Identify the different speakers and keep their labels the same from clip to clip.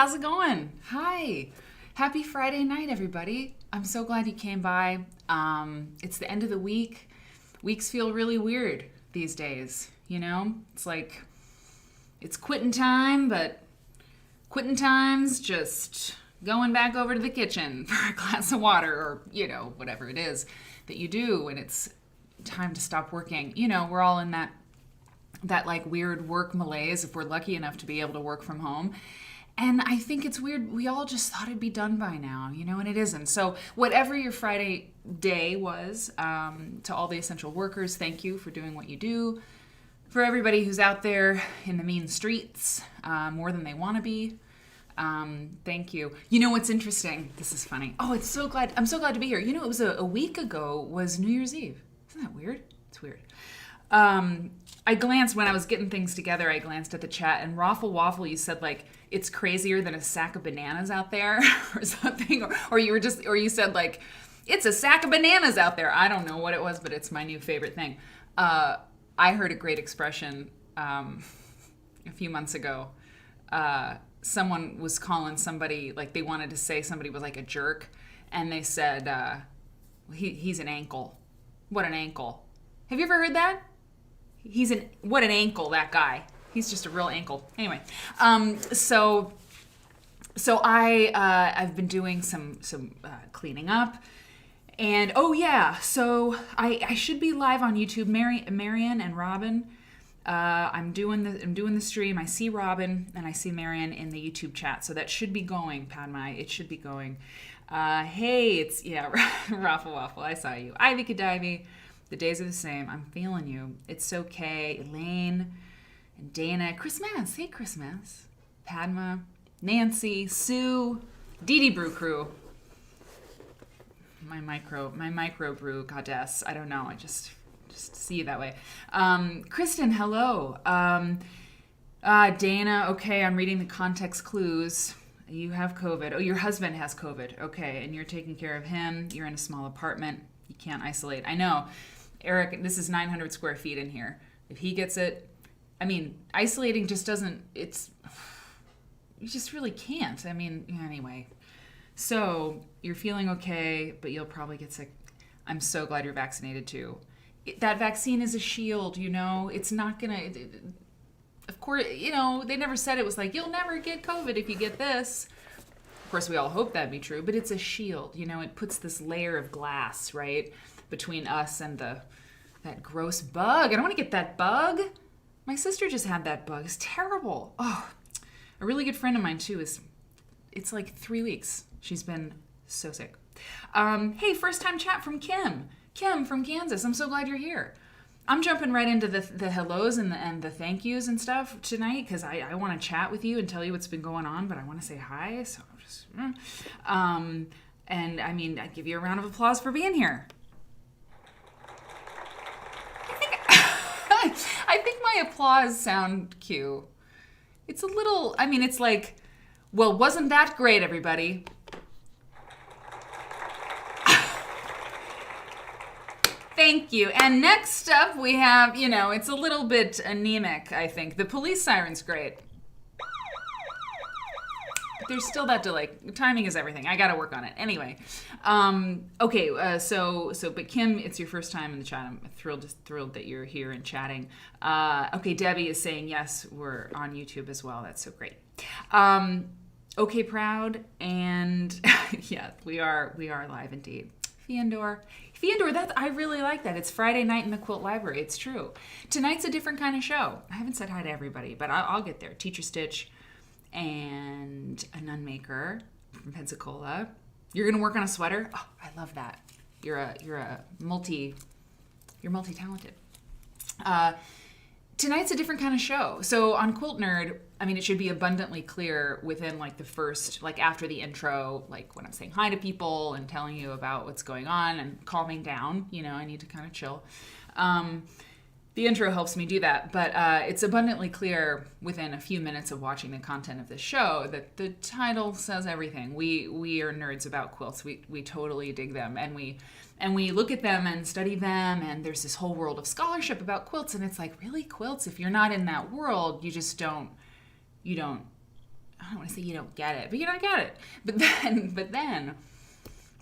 Speaker 1: how's it going? Hi. Happy Friday night, everybody. I'm so glad you came by. It's the end of the week. Weeks feel really weird these days, you know? It's like, it's quitting time, but quitting time's just going back over to the kitchen for a glass of water or, you know, whatever it is that you do when it's time to stop working. You know, we're all in that like weird work malaise if we're lucky enough to be able to work from home. And I think it's weird. We all just thought it'd be done by now, you know, and it isn't. So whatever your Friday day was, to all the essential workers, thank you for doing what you do. For everybody who's out there in the mean streets, more than they want to be, thank you. You know what's interesting? This is funny. Oh, I'm so glad to be here. You know, it was a week ago was New Year's Eve. Isn't that weird? It's weird. I glanced, when I was getting things together, I glanced at the chat, and Raffle Waffle, you said, like, it's crazier than a sack of bananas out there, or something, or you said, like, it's a sack of bananas out there. I don't know what it was, but it's my new favorite thing. I heard a great expression a few months ago. Someone was calling somebody, like, they wanted to say somebody was, like, a jerk, and they said, he's an ankle. What an ankle. Have you ever heard that? What an ankle, that guy. He's just a real ankle. Anyway, so I've been doing some cleaning up, and oh yeah, so I should be live on YouTube. Marion and Robin, I'm doing the stream. I see Robin and I see Marion in the YouTube chat, so that should be going, Padma. It should be going. Hey, it's Raffle Waffle. I saw you, Ivy Kadivy. The days are the same. I'm feeling you. It's okay. Elaine and Dana. Chris Mass. Hey, Chris Mass. Padma. Nancy. Sue. Dee Dee Brew Crew. My micro brew goddess. I don't know. I just see you that way. Kristen, hello. Dana. Okay, I'm reading the context clues. You have COVID. Oh, your husband has COVID. Okay, and you're taking care of him. You're in a small apartment. You can't isolate. I know. Eric, this is 900 square feet in here. If he gets it, I mean, isolating just doesn't, you just really can't. I mean, anyway. So, you're feeling okay, but you'll probably get sick. I'm so glad you're vaccinated too. That vaccine is a shield, you know? It's not gonna, of course, you know, they never said it was like, you'll never get COVID if you get this. Of course, we all hope that'd be true, but it's a shield, you know? It puts this layer of glass, right, between us and that gross bug. I don't want to get that bug. My sister just had that bug. It's terrible. Oh, a really good friend of mine too it's like 3 weeks. She's been so sick. Hey, first time chat from Kim. Kim from Kansas. I'm so glad you're here. I'm jumping right into the hellos and the thank yous and stuff tonight because I want to chat with you and tell you what's been going on, but I want to say hi. So just, and I mean, I give you a round of applause for being here. I think my applause sound cue. It's a little, I mean, it's like, well, wasn't that great, everybody? Thank you. And next up we have, you know, it's a little bit anemic, I think. The police siren's great. But there's still that delay. Timing is everything. I gotta work on it. Anyway. Okay, but Kim, it's your first time in the chat. I'm thrilled that you're here and chatting. Okay, Debbie is saying, yes, we're on YouTube as well. That's so great. Okay, proud. And yeah, we are live indeed. Fiandor, I really like that. It's Friday night in the Quilt Library. It's true. Tonight's a different kind of show. I haven't said hi to everybody, but I'll get there. Teacher Stitch and a nun maker from Pensacola. You're gonna work on a sweater? Oh, I love that. You're multi-talented. Tonight's a different kind of show. So on Quilt Nerd, I mean, it should be abundantly clear within like the first, like after the intro, like when I'm saying hi to people and telling you about what's going on and calming down, you know, I need to kind of chill. The intro helps me do that, but it's abundantly clear within a few minutes of watching the content of this show that the title says everything. We are nerds about quilts. We totally dig them, and we look at them and study them, and there's this whole world of scholarship about quilts, and it's like, really, quilts? If you're not in that world, you just don't I don't want to say you don't get it, but you don't get it. But then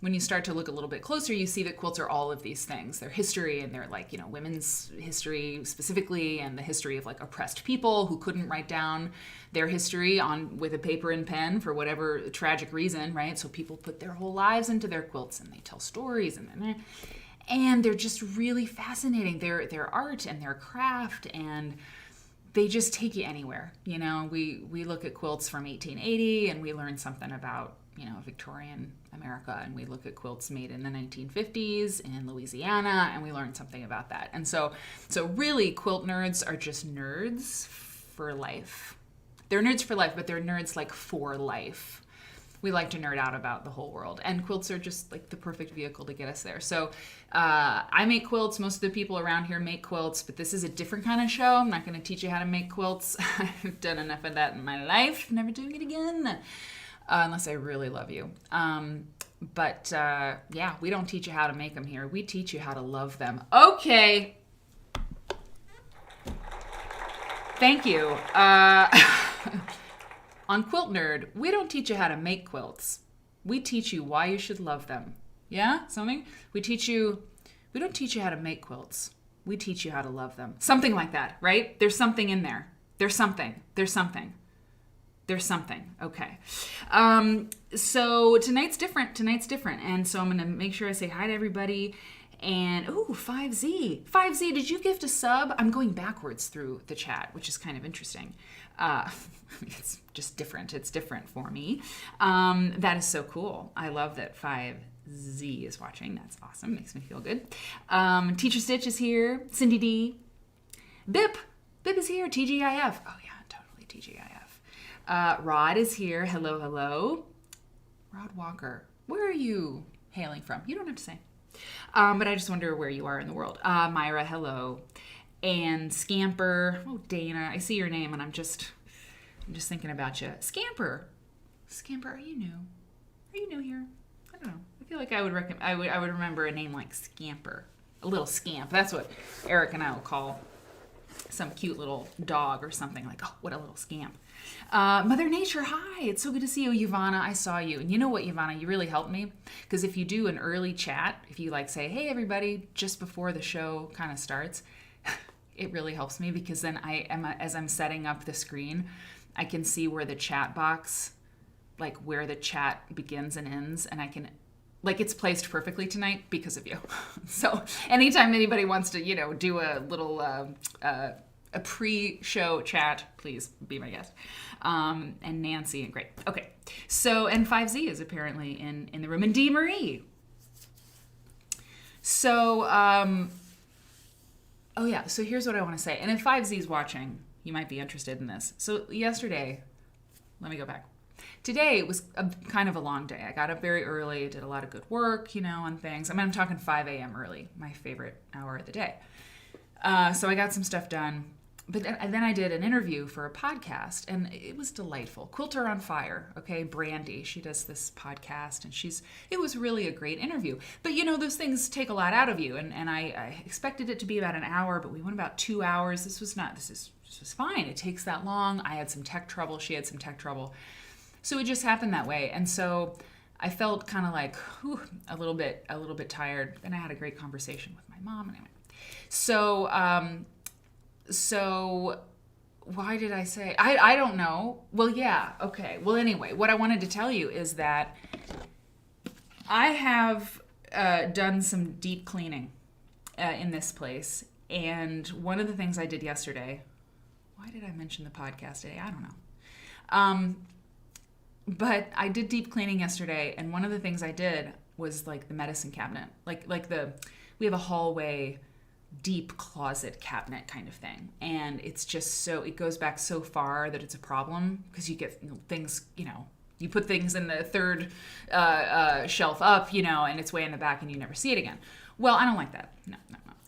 Speaker 1: when you start to look a little bit closer, you see that quilts are all of these things. Their history and their like, women's history specifically, and the history of like oppressed people who couldn't write down their history with a paper and pen for whatever tragic reason, right? So people put their whole lives into their quilts and they tell stories and they're just really fascinating. Their art and their craft, and they just take you anywhere. We look at quilts from 1880 and we learn something about Victorian America, and we look at quilts made in the 1950s in Louisiana, and we learn something about that. And so really, quilt nerds are just nerds for life. They're nerds for life, but they're nerds like for life. We like to nerd out about the whole world, and quilts are just like the perfect vehicle to get us there. So I make quilts. Most of the people around here make quilts, but this is a different kind of show. I'm not going to teach you how to make quilts. I've done enough of that in my life. Never doing it again. Unless I really love you. But we don't teach you how to make them here. We teach you how to love them. Okay. Thank you. On Quilt Nerd, we don't teach you how to make quilts. We teach you why you should love them. Yeah? Something? We don't teach you how to make quilts. We teach you how to love them. Something like that, right? There's something in there. There's something. Okay. So tonight's different. And so I'm going to make sure I say hi to everybody. And, 5Z. 5Z, did you gift a sub? I'm going backwards through the chat, which is kind of interesting. It's just different. It's different for me. That is so cool. I love that 5Z is watching. That's awesome. Makes me feel good. Teacher Stitch is here. Cindy D. Bip is here. TGIF. Oh, yeah, totally TGIF. Rod is here. Hello. Rod Walker. Where are you hailing from? You don't have to say. But I just wonder where you are in the world. Myra, hello. And Scamper. Oh, Dana, I see your name and I'm just thinking about you. Scamper, are you new? Are you new here? I don't know. I feel like I would remember a name like Scamper. A little scamp. That's what Eric and I will call some cute little dog or something, like, oh, what a little scamp. Mother Nature, hi. It's so good to see you, Ivana. I saw you. And you know what, Ivana? You really helped me. Because if you do an early chat, if you like say, hey, everybody, just before the show kind of starts, it really helps me, because then as I'm setting up the screen, I can see where the chat box, like where the chat begins and ends, and I can, like, it's placed perfectly tonight because of you. So anytime anybody wants to, do a little a pre-show chat, please be my guest. And Nancy, and great. Okay. So, and 5Z is apparently in the room, and D. Marie. So, so here's what I want to say. And if 5Z is watching, you might be interested in this. So yesterday, let me go back. Today was kind of a long day. I got up very early, did a lot of good work, on things. I'm talking 5 a.m. early, my favorite hour of the day. So I got some stuff done. But then I did an interview for a podcast, and it was delightful. Quilter on Fire, okay? Brandy, she does this podcast, and it was really a great interview. But, those things take a lot out of you, and I expected it to be about an hour, but we went about 2 hours. This was fine. It takes that long. I had some tech trouble. She had some tech trouble. So it just happened that way. And so I felt kind of like, a little bit tired. Then I had a great conversation with my mom, and I went. So why did I say? I don't know. Well, yeah. Okay. Well, anyway, what I wanted to tell you is that I have done some deep cleaning in this place. And one of the things I did yesterday, why did I mention the podcast today? I don't know. But I did deep cleaning yesterday. And one of the things I did was like the medicine cabinet, we have a hallway deep closet cabinet kind of thing, and it's just it goes back so far that it's a problem, because you get things, you put things in the third shelf up, and it's way in the back and you never see it again. Well, I don't like that. No,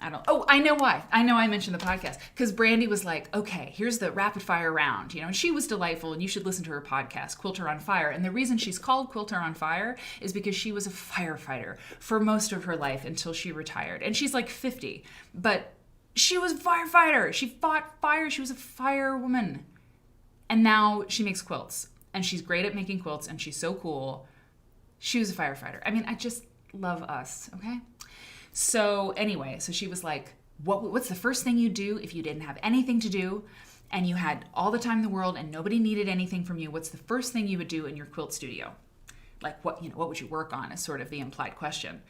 Speaker 1: I don't. Oh, I know why. I know I mentioned the podcast because Brandy was like, okay, here's the rapid fire round, and she was delightful, and you should listen to her podcast, Quilter on Fire. And the reason she's called Quilter on Fire is because she was a firefighter for most of her life until she retired. And she's like 50, but she was a firefighter. She fought fire. She was a firewoman. And now she makes quilts. and she's great at making quilts, and she's so cool. She was a firefighter. I mean, I just love us, okay? So anyway, so she was like, what's the first thing you do if you didn't have anything to do and you had all the time in the world and nobody needed anything from you? What's the first thing you would do in your quilt studio? Like, what would you work on is sort of the implied question.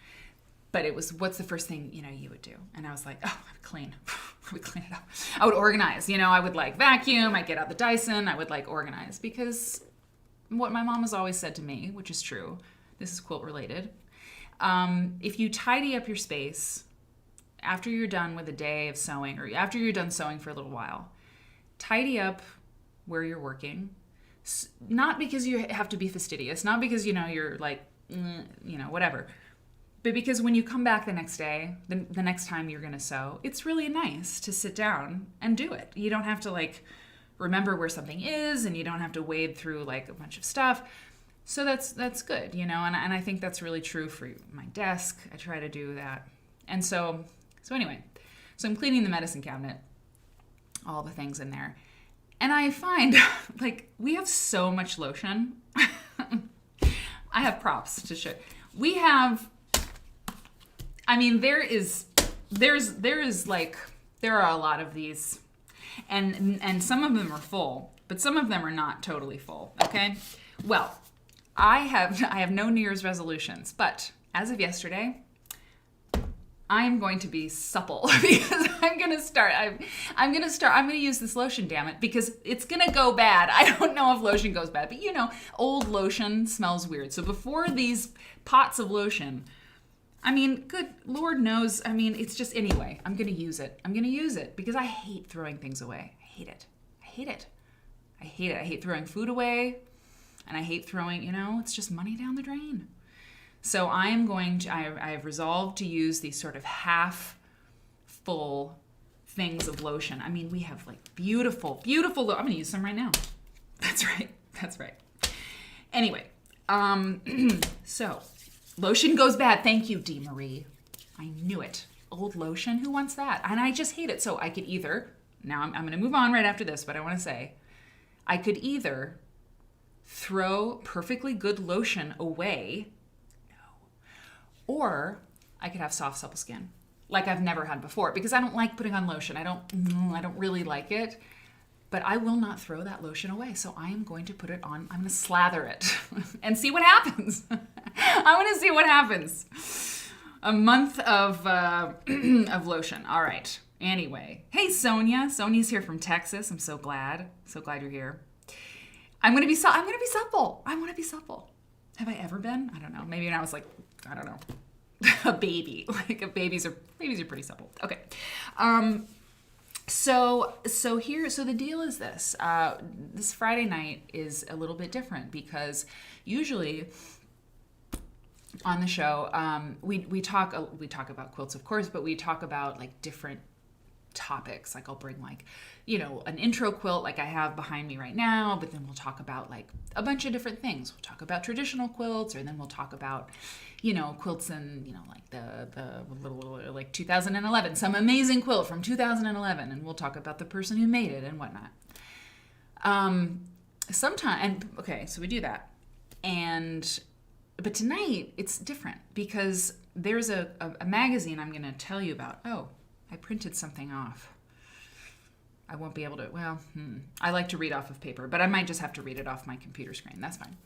Speaker 1: But it was, what's the first thing, you would do? And I was like, oh, I would clean. I would clean it up. I would organize, I would like vacuum. I'd get out the Dyson. I would like organize, because what my mom has always said to me, which is true, this is quilt related. If you tidy up your space after you're done with a day of sewing, or after you're done sewing for a little while, tidy up where you're working. Not because you have to be fastidious, not because, you're like, whatever. But because when you come back the next day, the next time you're going to sew, it's really nice to sit down and do it. You don't have to like remember where something is, and you don't have to wade through like a bunch of stuff. So that's good, and I think that's really true for my desk. I try to do that. And so anyway, so I'm cleaning the medicine cabinet, all the things in there. And I find like we have so much lotion. I have props to show. We have, I mean, there are a lot of these, and some of them are full, but some of them are not totally full. Okay. Well, I have no New Year's resolutions, but as of yesterday, I'm going to be supple because I'm going to use this lotion, damn it, because it's going to go bad. I don't know if lotion goes bad, but old lotion smells weird. So before these pots of lotion, I mean, good Lord knows, I mean, it's just, anyway, I'm going to use it. I'm going to use it because I hate throwing things away. I hate it. I hate throwing food away, and I hate throwing, it's just money down the drain. So I have resolved to use these sort of half full things of lotion. I mean, we have like beautiful, I'm going to use some right now. That's right. Anyway, so lotion goes bad. Thank you, D. Marie. I knew it. Old lotion, who wants that? And I just hate it. So I could either, now I'm going to move on right after this, but I want to say, I could either throw perfectly good lotion away, or I could have soft, supple skin like I've never had before, because I don't like putting on lotion. I don't really like it, but I will not throw that lotion away. So I am going to put it on. I'm going to slather it and see what happens. I want to see what happens. A month of lotion. All right. Anyway, hey Sonia. Sonia's here from Texas. I'm so glad you're here. I'm going to be supple. I want to be supple. Have I ever been? I don't know. Maybe when I was like, I don't know, a baby. Like babies are pretty supple. Okay. So the deal is this. This Friday night is a little bit different because usually on the show, we talk about quilts, of course, but we talk about like different topics. Like I'll bring like, an intro quilt like I have behind me right now, but then we'll talk about like a bunch of different things. We'll talk about traditional quilts, or then we'll talk about, quilts in, like the like 2011, some amazing quilt from 2011, and we'll talk about the person who made it and whatnot. So we do that. But tonight it's different because there's a magazine I'm going to tell you about. Oh, I printed something off. I won't be able to, I like to read off of paper, but I might just have to read it off my computer screen. That's fine.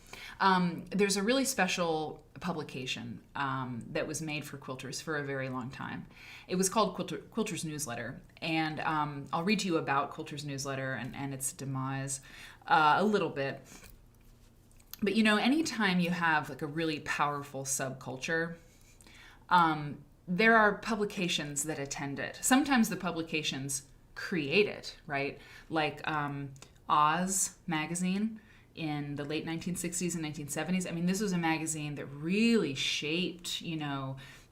Speaker 1: There's a really special publication that was made for quilters for a very long time. It was called Quilter's Newsletter, and I'll read to you about Quilter's Newsletter and its demise a little bit. But, anytime you have like a really powerful subculture, there are publications that attend it. Sometimes the publications create it, right? Like Oz magazine in the late 1960s and 1970s. I mean, this was a magazine that really shaped,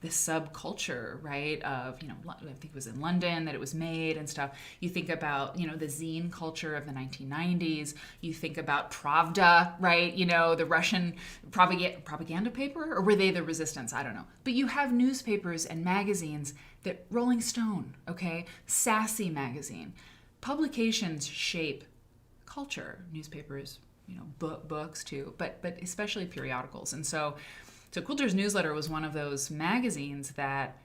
Speaker 1: the subculture, right? Of, I think it was in London that it was made and stuff. You think about, the zine culture of the 1990s. You think about Pravda, right? The Russian propaganda paper, or were they the resistance? I don't know. But you have newspapers and magazines that Rolling Stone, okay? Sassy magazine. Publications shape culture. Newspapers books too, but especially periodicals. And so Quilter's Newsletter was one of those magazines that,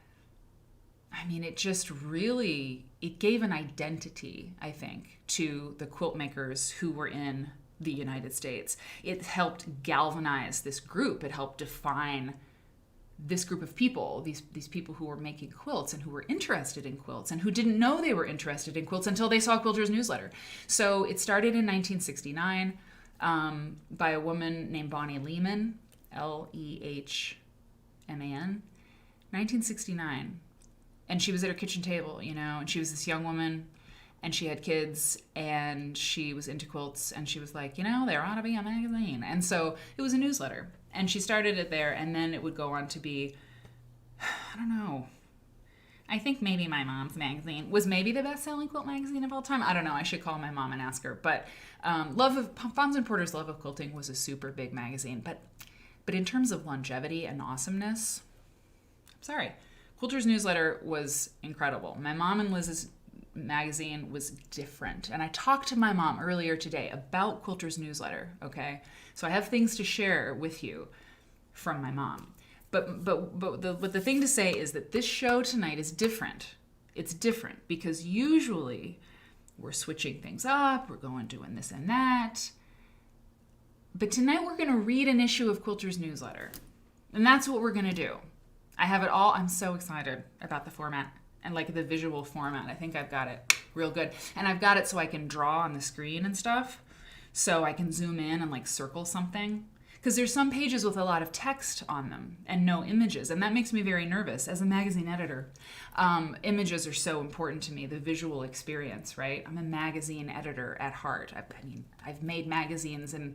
Speaker 1: it just really, it gave an identity, I think, to the quilt makers who were in the United States. It helped galvanize this group. It helped define this group of people, these people who were making quilts and who were interested in quilts and who didn't know they were interested in quilts until they saw Quilter's Newsletter. So it started in 1969 by a woman named Bonnie Lehman, Lehman, 1969. And she was at her kitchen table, and she was this young woman, and she had kids, and she was into quilts, and she was like, there ought to be a magazine. And so it was a newsletter. And she started it there, and then it would go on to be, I don't know, I think maybe my mom's magazine was maybe the best-selling quilt magazine of all time. I don't know. I should call my mom and ask her. But Fons and Porter's Love of Quilting was a super big magazine. But in terms of longevity and awesomeness, I'm sorry. Quilter's Newsletter was incredible. My mom and Liz's magazine was different. And I talked to my mom earlier today about Quilter's Newsletter, okay? So I have things to share with you from my mom. But the thing to say is that this show tonight is different. It's different because usually we're switching things up, we're doing this and that. But tonight we're going to read an issue of Quilter's Newsletter. And that's what we're going to do. I have it all. I'm so excited about the format and the visual format. I think I've got it real good. And I've got it so I can draw on the screen and stuff. So I can zoom in and circle something. Because there's some pages with a lot of text on them and no images. And that makes me very nervous as a magazine editor. Images are so important to me, the visual experience, right? I'm a magazine editor at heart. I've made magazines and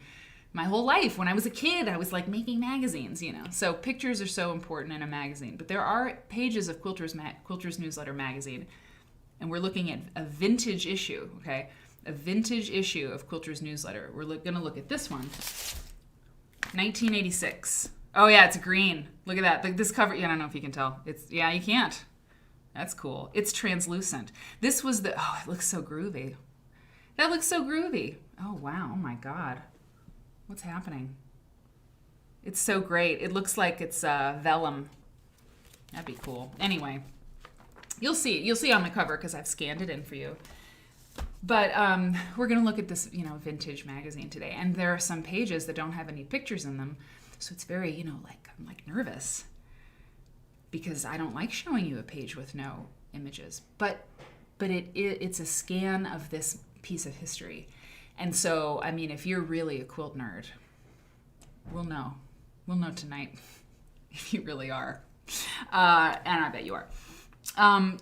Speaker 1: my whole life. When I was a kid, I was making magazines, So pictures are so important in a magazine. But there are pages of Quilter's Newsletter magazine, and we're looking at a vintage issue, okay? A vintage issue of Quilter's Newsletter. We're going to look at this one, 1986. Oh yeah, it's green. Look at that. This cover. Yeah, I don't know if you can tell. You can't. That's cool. It's translucent. This was it looks so groovy. That looks so groovy. Oh wow. Oh my God. What's happening? It's so great. It looks like it's vellum. That'd be cool. Anyway, you'll see. You'll see on the cover because I've scanned it in for you. But we're going to look at this, vintage magazine today. And there are some pages that don't have any pictures in them. So it's very, I'm nervous because I don't like showing you a page with no images. But it's a scan of this piece of history. And so, if you're really a quilt nerd, we'll know. We'll know tonight if you really are. And I bet you are.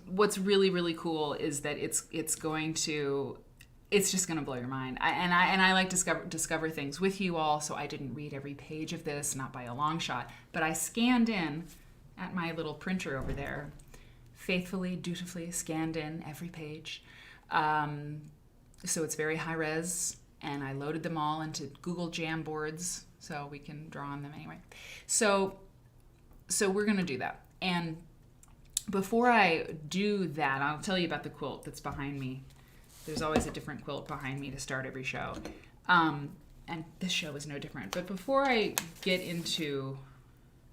Speaker 1: What's really, really cool is that it's just going to blow your mind. I like discover things with you all, so I didn't read every page of this, not by a long shot, but I scanned in at my little printer over there, faithfully, dutifully scanned in every page. So it's very high res, and I loaded them all into Google Jamboards so we can draw on them anyway. So we're going to do that. And before I do that, I'll tell you about the quilt that's behind me. There's always a different quilt behind me to start every show. And this show is no different. But before I get into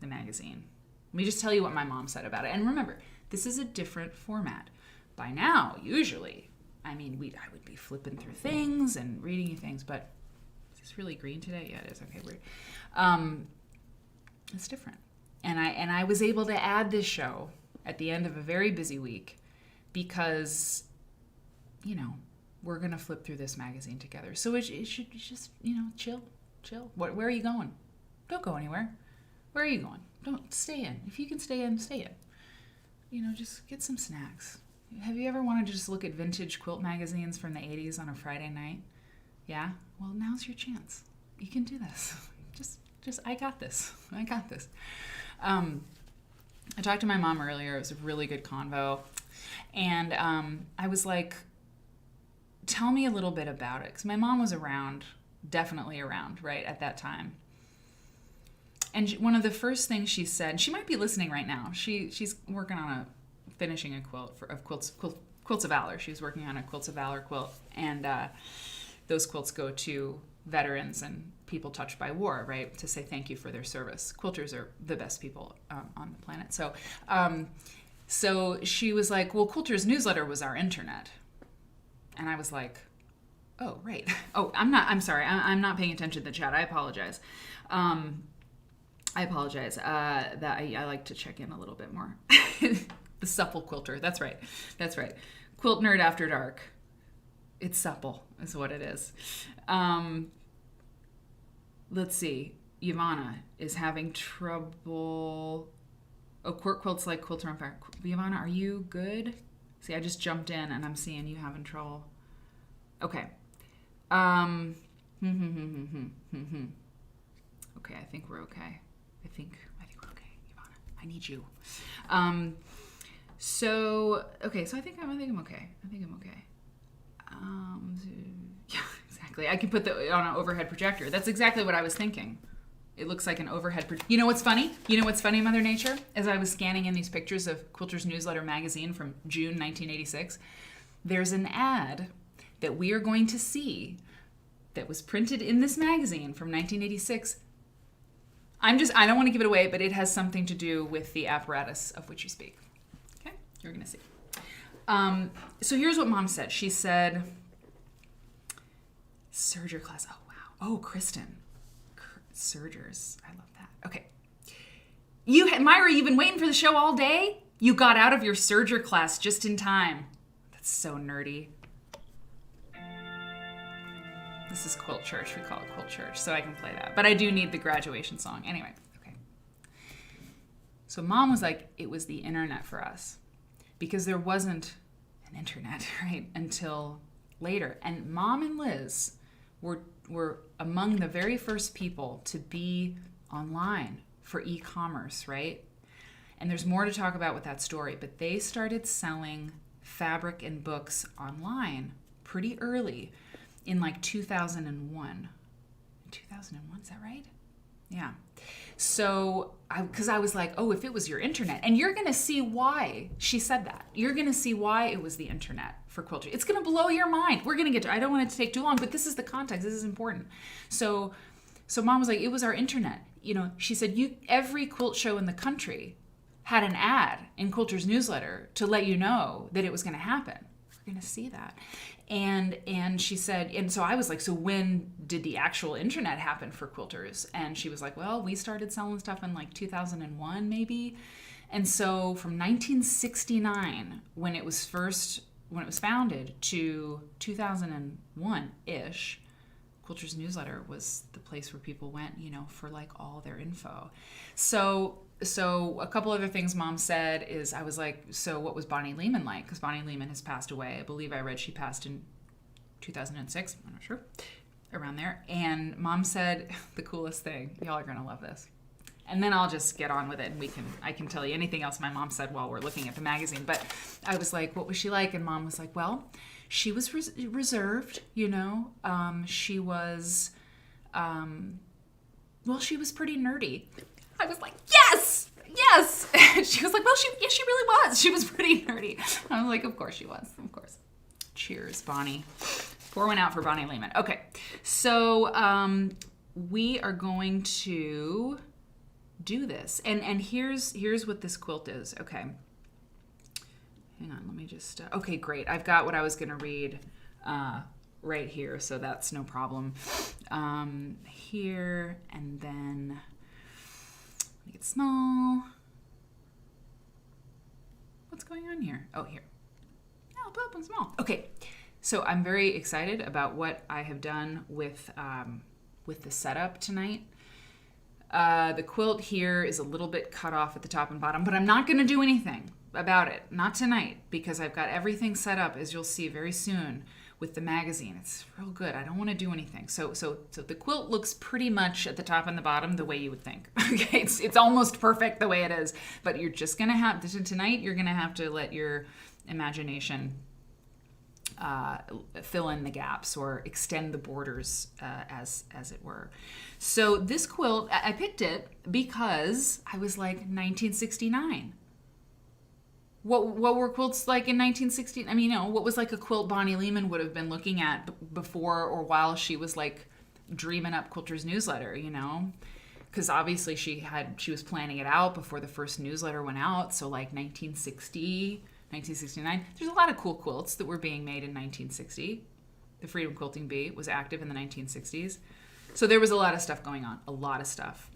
Speaker 1: the magazine, let me just tell you what my mom said about it. And remember, this is a different format. By now, usually, I would be flipping through things and reading you things, but is this really green today? Yeah, it is. Okay, weird. It's different. And I was able to add this show at the end of a very busy week because, we're going to flip through this magazine together. So it should just, chill. Where are you going? Don't go anywhere. Where are you going? Don't stay in. If you can stay in, stay in. Just get some snacks. Have you ever wanted to just look at vintage quilt magazines from the 80s on a Friday night? Yeah? Well, now's your chance. You can do this. Just I got this. I talked to my mom earlier. It was a really good convo. And I was like, tell me a little bit about it. Because my mom was definitely around, right, at that time. And one of the first things she said, she might be listening right now. She's working on finishing a quilt of Quilts of Valor. She's working on a Quilts of Valor quilt, and those quilts go to veterans and people touched by war, right? To say thank you for their service. Quilters are the best people on the planet. So she was like, well, Quilter's newsletter was our internet. And I was like, oh, right. Oh, I'm sorry. I'm not paying attention to the chat. I apologize. That I like to check in a little bit more. The supple quilter. That's right. Quilt Nerd After Dark. It's supple is what it is. Let's see. Ivana is having trouble. Oh, quilts like Quilter on Fire. Ivana, are you good? See, I just jumped in and I'm seeing you having trouble. Okay. Okay, I think we're okay. I think we're okay, Ivana. I need you. So I think I'm okay. Yeah, exactly. I can put on an overhead projector. That's exactly what I was thinking. It looks like an overhead. You know what's funny? Mother Nature? As I was scanning in these pictures of Quilter's Newsletter magazine from June 1986, there's an ad that we are going to see that was printed in this magazine from 1986. I don't want to give it away, but it has something to do with the apparatus of which you speak. Okay? You're going to see. So here's what Mom said. She said, Serger class. Oh, wow. Oh, Kristen. Sergers. I love that. Okay. Myra, you've been waiting for the show all day? You got out of your Serger class just in time. That's so nerdy. This is Quilt Church. We call it Quilt Church, so I can play that. But I do need the graduation song. Anyway, okay. So Mom was like, it was the internet for us. Because there wasn't an internet, right, until later. And Mom and Liz were among the very first people to be online for e-commerce, right? And there's more to talk about with that story, but they started selling fabric and books online pretty early in like 2001. 2001, is that right? Yeah. So, because I was like, oh, if it was your internet, and you're going to see why she said that. You're going to see why it was the internet for quilting. It's going to blow your mind. We're going to get to, I don't want it to take too long, but this is the context. This is important. So Mom was like, it was our internet. You know, she said, every quilt show in the country had an ad in Quilter's newsletter to let you know that it was going to happen. We're going to see that. And she said, and so I was like, so when did the actual internet happen for quilters? And she was like, well, we started selling stuff in like 2001 maybe. And so from 1969, when it was founded, to 2001-ish, Quilter's newsletter was the place where people went, you know, for like all their info. So a couple other things Mom said is, I was like, so what was Bonnie Lehman like? Because Bonnie Lehman has passed away. I believe I read she passed in 2006. I'm not sure. Around there. And Mom said the coolest thing. Y'all are going to love this. And then I'll just get on with it, and I can tell you anything else my mom said while we're looking at the magazine. But I was like, what was she like? And Mom was like, well, she was reserved, you know. She was pretty nerdy. I was like, yes. She was like, well, she really was. She was pretty nerdy. I was like, of course she was. Of course. Cheers, Bonnie. Pour one out for Bonnie Lehman. Okay, so we are going to do this, and here's what this quilt is. Okay, hang on. Let me just. Okay, great. I've got what I was going to read right here, so that's no problem. Here and then. Make it small. What's going on here? Oh, here. Oh, pop and small. Okay, so I'm very excited about what I have done with the setup tonight. The quilt here is a little bit cut off at the top and bottom, but I'm not going to do anything about it. Not tonight, because I've got everything set up, as you'll see very soon, with the magazine. It's real good. I don't want to do anything. So the quilt looks pretty much at the top and the bottom the way you would think. Okay, it's almost perfect the way it is. But you're just gonna have tonight. You're gonna have to let your imagination fill in the gaps or extend the borders, as it were. So this quilt, I picked it because I was like 1969. What were quilts like in 1960? I mean, you know, what was like a quilt Bonnie Lehman would have been looking at before or while she was like dreaming up Quilter's newsletter, because obviously she was planning it out before the first newsletter went out. So like 1960, 1969, there's a lot of cool quilts that were being made in 1960. The Freedom Quilting Bee was active in the 1960s. So there was a lot of stuff going on, a lot of stuff.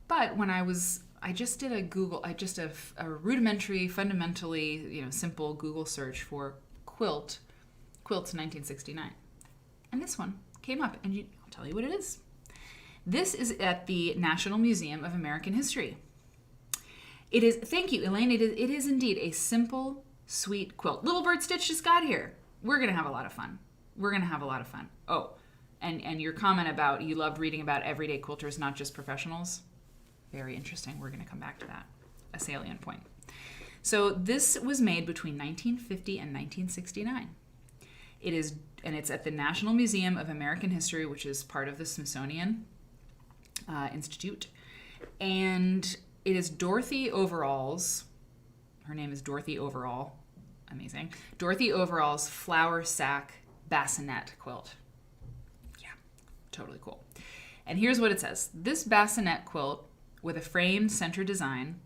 Speaker 1: But when I just did a rudimentary, fundamentally, simple Google search for quilts 1969. And this one came up, and I'll tell you what it is. This is at the National Museum of American History. It is, thank you, Elaine, it is indeed a simple, sweet quilt. Little Bird Stitch just got here. We're going to have a lot of fun. Oh, and your comment about you loved reading about everyday quilters, not just professionals. Very interesting. We're going to come back to that. A salient point. So this was made between 1950 and 1969. It's at the National Museum of American History, which is part of the Smithsonian Institute. And it is Dorothy Overall's, her name is Dorothy Overall, amazing, Dorothy Overall's flower sack bassinet quilt. Yeah, totally cool. And here's what it says. This bassinet quilt with a framed center design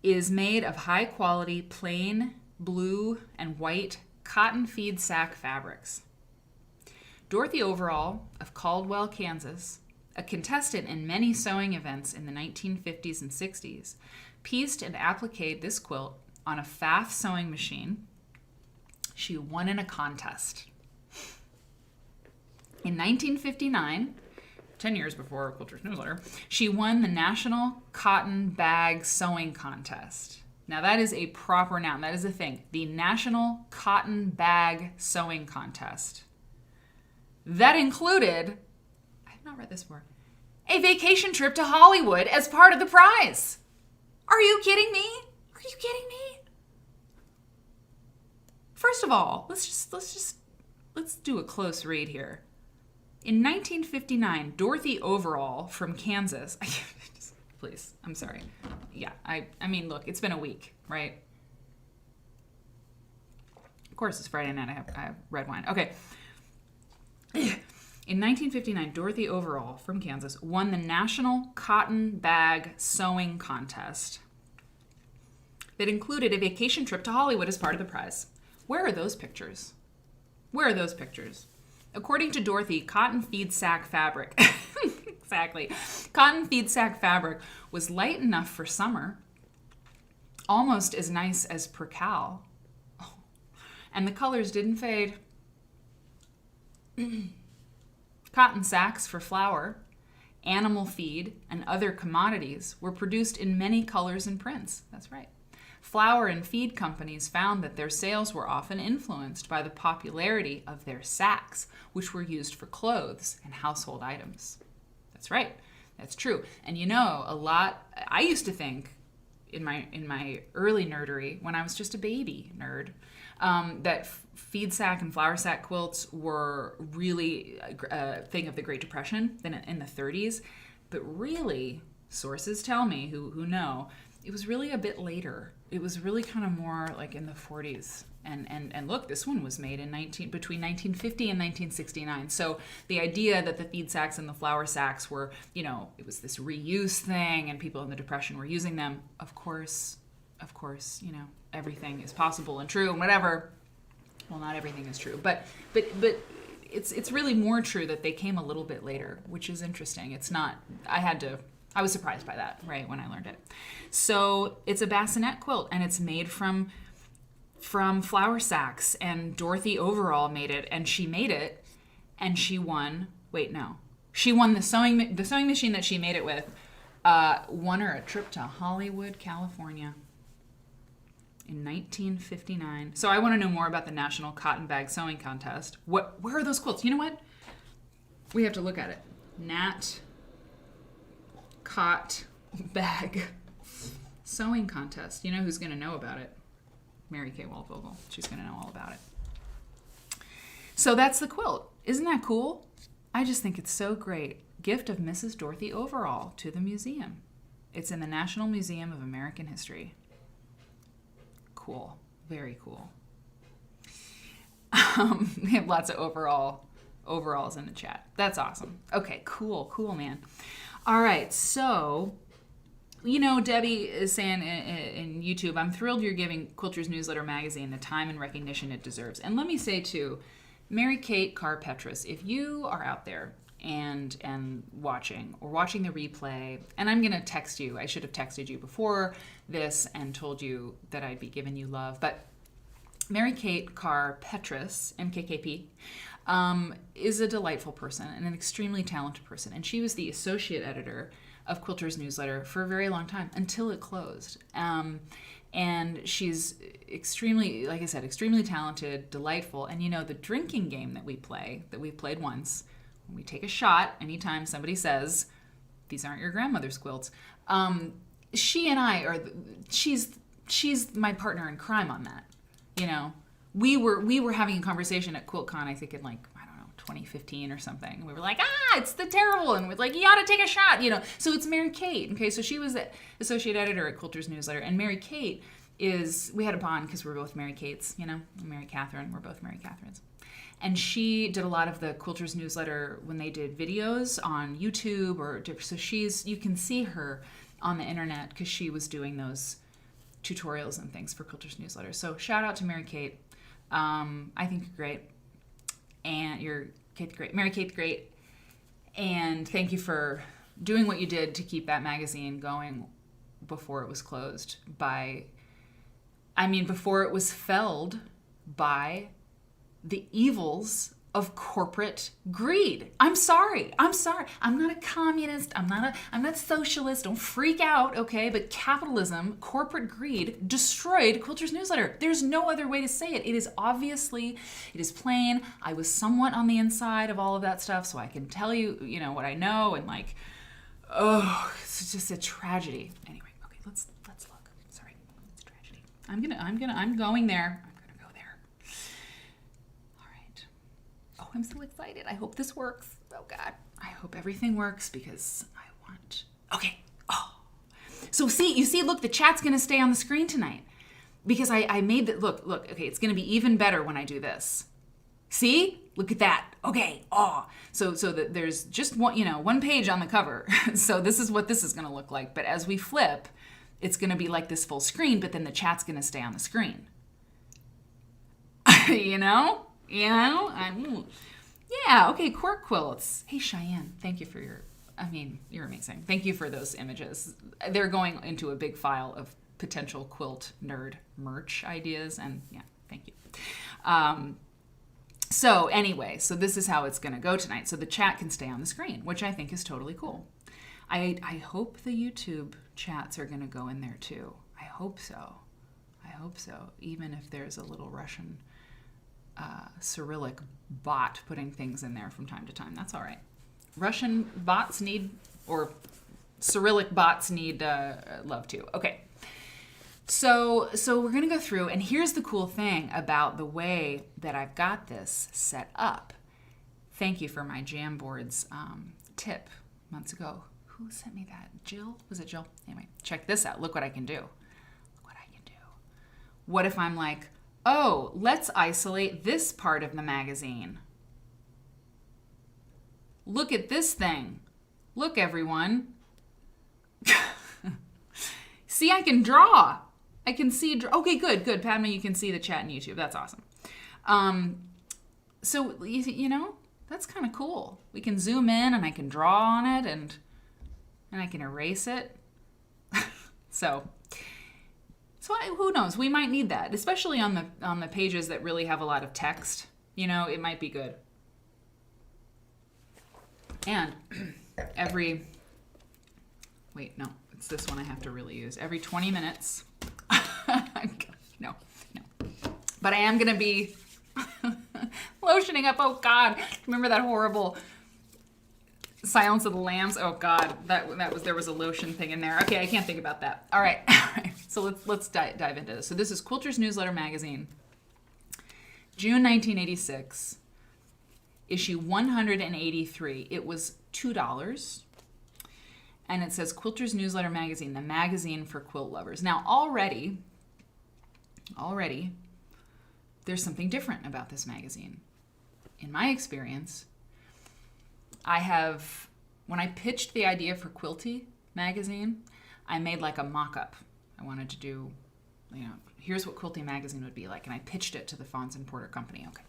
Speaker 1: is made of high quality plain blue and white cotton feed sack fabrics. Dorothy Overall of Caldwell, Kansas, a contestant in many sewing events in the 1950s and 60s, pieced and appliqued this quilt on a Pfaff sewing machine. She won in a contest. In 1959, 10 years before Quilter's newsletter, she won the National Cotton Bag Sewing Contest. Now that is a proper noun. That is a thing. The National Cotton Bag Sewing Contest. That included, I have not read this before, a vacation trip to Hollywood as part of the prize. Are you kidding me? Are you kidding me? First of all, let's do a close read here. In 1959, Dorothy Overall from Kansas, please, I'm sorry. Yeah, I mean, look, it's been a week, right? Of course, it's Friday night. I have red wine. Okay. In 1959, Dorothy Overall from Kansas won the National Cotton Bag Sewing Contest that included a vacation trip to Hollywood as part of the prize. Where are those pictures? Where are those pictures? According to Dorothy, cotton feed sack fabric, exactly, cotton feed sack fabric was light enough for summer, almost as nice as percale, and the colors didn't fade. Cotton sacks for flour, animal feed, and other commodities were produced in many colors and prints. That's right. Flour and feed companies found that their sales were often influenced by the popularity of their sacks, which were used for clothes and household items. That's right. That's true. And I used to think in my early nerdery, when I was just a baby nerd, that feed sack and flour sack quilts were really a thing of the Great Depression in the 30s. But really, sources tell me who know, it was really a bit later. It was really kind of more like in the 40s. And look, this one was made between 1950 and 1969. So the idea that the feed sacks and the flour sacks were, it was this reuse thing and people in the Depression were using them. Of course, everything is possible and true and whatever. Well, not everything is true, but it's really more true that they came a little bit later, which is interesting. It's not, I was surprised by that, right, when I learned it. So it's a bassinet quilt, and it's made from flour sacks, and Dorothy Overall made it, and she made it, and she won. Wait, no, she won the sewing machine that she made it with. Won her a trip to Hollywood, California, in 1959. So I want to know more about the National Cotton Bag Sewing Contest. Where are those quilts? You know what? We have to look at it. Nat Cot Bag Sewing Contest. You know who's going to know about it? Mary Kay Waldvogel. She's going to know all about it. So that's the quilt. Isn't that cool? I just think it's so great. Gift of Mrs. Dorothy Overall to the museum. It's in the National Museum of American History. Cool. Very cool. We have lots of overall Overall's in the chat. That's awesome. Okay, cool, man. All right, so, Debbie is saying in YouTube, I'm thrilled you're giving Quilters Newsletter Magazine the time and recognition it deserves. And let me say, too, Mary Kate Carr-Petras, if you are out there and watching the replay, and I'm going to text you. I should have texted you before this and told you that I'd be giving you love. But Mary Kate Carr-Petras, MKKP, is a delightful person and an extremely talented person. And she was the associate editor of Quilters Newsletter for a very long time until it closed. And she's extremely, like I said, extremely talented, delightful. And the drinking game that we played once, when we take a shot anytime somebody says, these aren't your grandmother's quilts, she and I she's my partner in crime on that. We were having a conversation at QuiltCon, I think in 2015 or something. We were like, it's the terrible, and we're like, you ought to take a shot, So it's Mary Kate. Okay, so she was the associate editor at Quilters Newsletter, and Mary Kate we had a bond because we're both Mary Kates, Mary Catherine, we're both Mary Catherines. And she did a lot of the Quilters Newsletter when they did videos on YouTube, so you can see her on the internet because she was doing those tutorials and things for Quilters Newsletter. So shout out to Mary Kate. I think you're great. And you're Mary Kate's great. And thank you for doing what you did to keep that magazine going before it was closed before it was felled by the evils of corporate greed. I'm sorry. I'm not a communist. I'm not socialist. Don't freak out, okay? But capitalism, corporate greed destroyed Quilters Newsletter. There's no other way to say it. It is plain. I was somewhat on the inside of all of that stuff, so I can tell you, what I know, and it's just a tragedy. Anyway, okay, let's look. Sorry, it's a tragedy. I'm going there. I'm so excited. I hope this works. Oh, God. I hope everything works because I want... Okay. Oh. So look, the chat's going to stay on the screen tonight because I made the... Look. Okay, it's going to be even better when I do this. See? Look at that. Okay. Oh. So there's just one page on the cover. So this is what this is going to look like. But as we flip, it's going to be like this full screen, but then the chat's going to stay on the screen. Yeah, okay, cork quilts. Hey, Cheyenne, thank you for you're amazing. Thank you for those images. They're going into a big file of potential Quilt Nerd merch ideas, and yeah, thank you. So anyway, this is how it's going to go tonight. So the chat can stay on the screen, which I think is totally cool. I hope the YouTube chats are going to go in there too. I hope so, even if there's a little Russian... Cyrillic bot putting things in there from time to time. That's all right. Russian bots or Cyrillic bots need love too. Okay. So we're going to go through, and here's the cool thing about the way that I've got this set up. Thank you for my Jamboards tip months ago. Who sent me that? Jill? Was it Jill? Anyway, check this out. Look what I can do. What if I'm like, oh, let's isolate this part of the magazine. Look at this thing. Look, everyone. See, I can draw. I can see. Okay, good. Padma, you can see the chat in YouTube. That's awesome. So, that's kind of cool. We can zoom in and I can draw on it and I can erase it. So who knows? We might need that, especially on the pages that really have a lot of text. It might be good. And it's this one I have to really use. Every 20 minutes. No. But I am going to be lotioning up. Oh, God. Remember that horrible Silence of the Lambs? Oh, God. There was a lotion thing in there. Okay, I can't think about that. All right. So let's dive into this. So this is Quilters Newsletter Magazine, June 1986, issue 183. It was $2. And it says Quilters Newsletter Magazine, the magazine for quilt lovers. Now, already, there's something different about this magazine. In my experience, when I pitched the idea for Quilty magazine, I made like a mock-up. I wanted to do, here's what Quilty magazine would be like. And I pitched it to the Fons and Porter Company. Okay.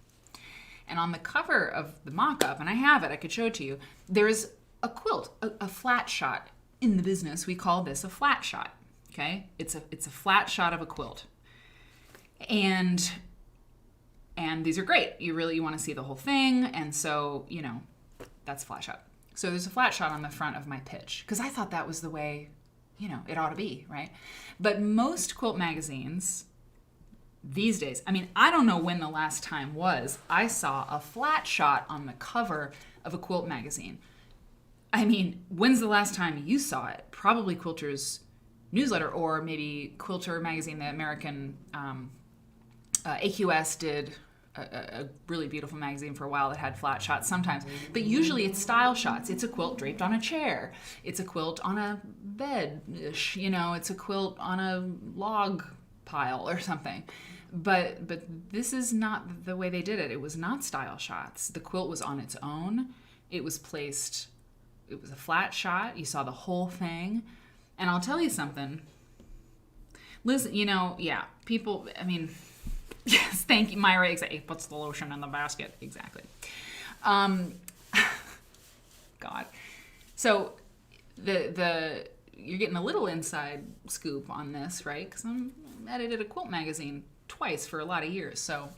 Speaker 1: And on the cover of the mock-up, and I have it, I could show it to you, there's a quilt, a flat shot. In the business, we call this a flat shot. Okay? It's a flat shot of a quilt. And these are great. You want to see the whole thing. And so, that's flat shot. So there's a flat shot on the front of my pitch because I thought that was the way, it ought to be, right? But most quilt magazines these days, I don't know when the last time was I saw a flat shot on the cover of a quilt magazine. When's the last time you saw it? Probably Quilter's newsletter, or maybe Quilter magazine, the American AQS did a really beautiful magazine for a while that had flat shots sometimes. But usually it's style shots. It's a quilt draped on a chair. It's a quilt on a bed-ish. It's a quilt on a log pile or something. But this is not the way they did it. It was not style shots. The quilt was on its own. It was placed... It was a flat shot. You saw the whole thing. And I'll tell you something. Listen, people, yes, thank you, Myra. Exactly. Puts the lotion in the basket. Exactly. God. So you're getting a little inside scoop on this, right? Because I edited a quilt magazine twice for a lot of years. So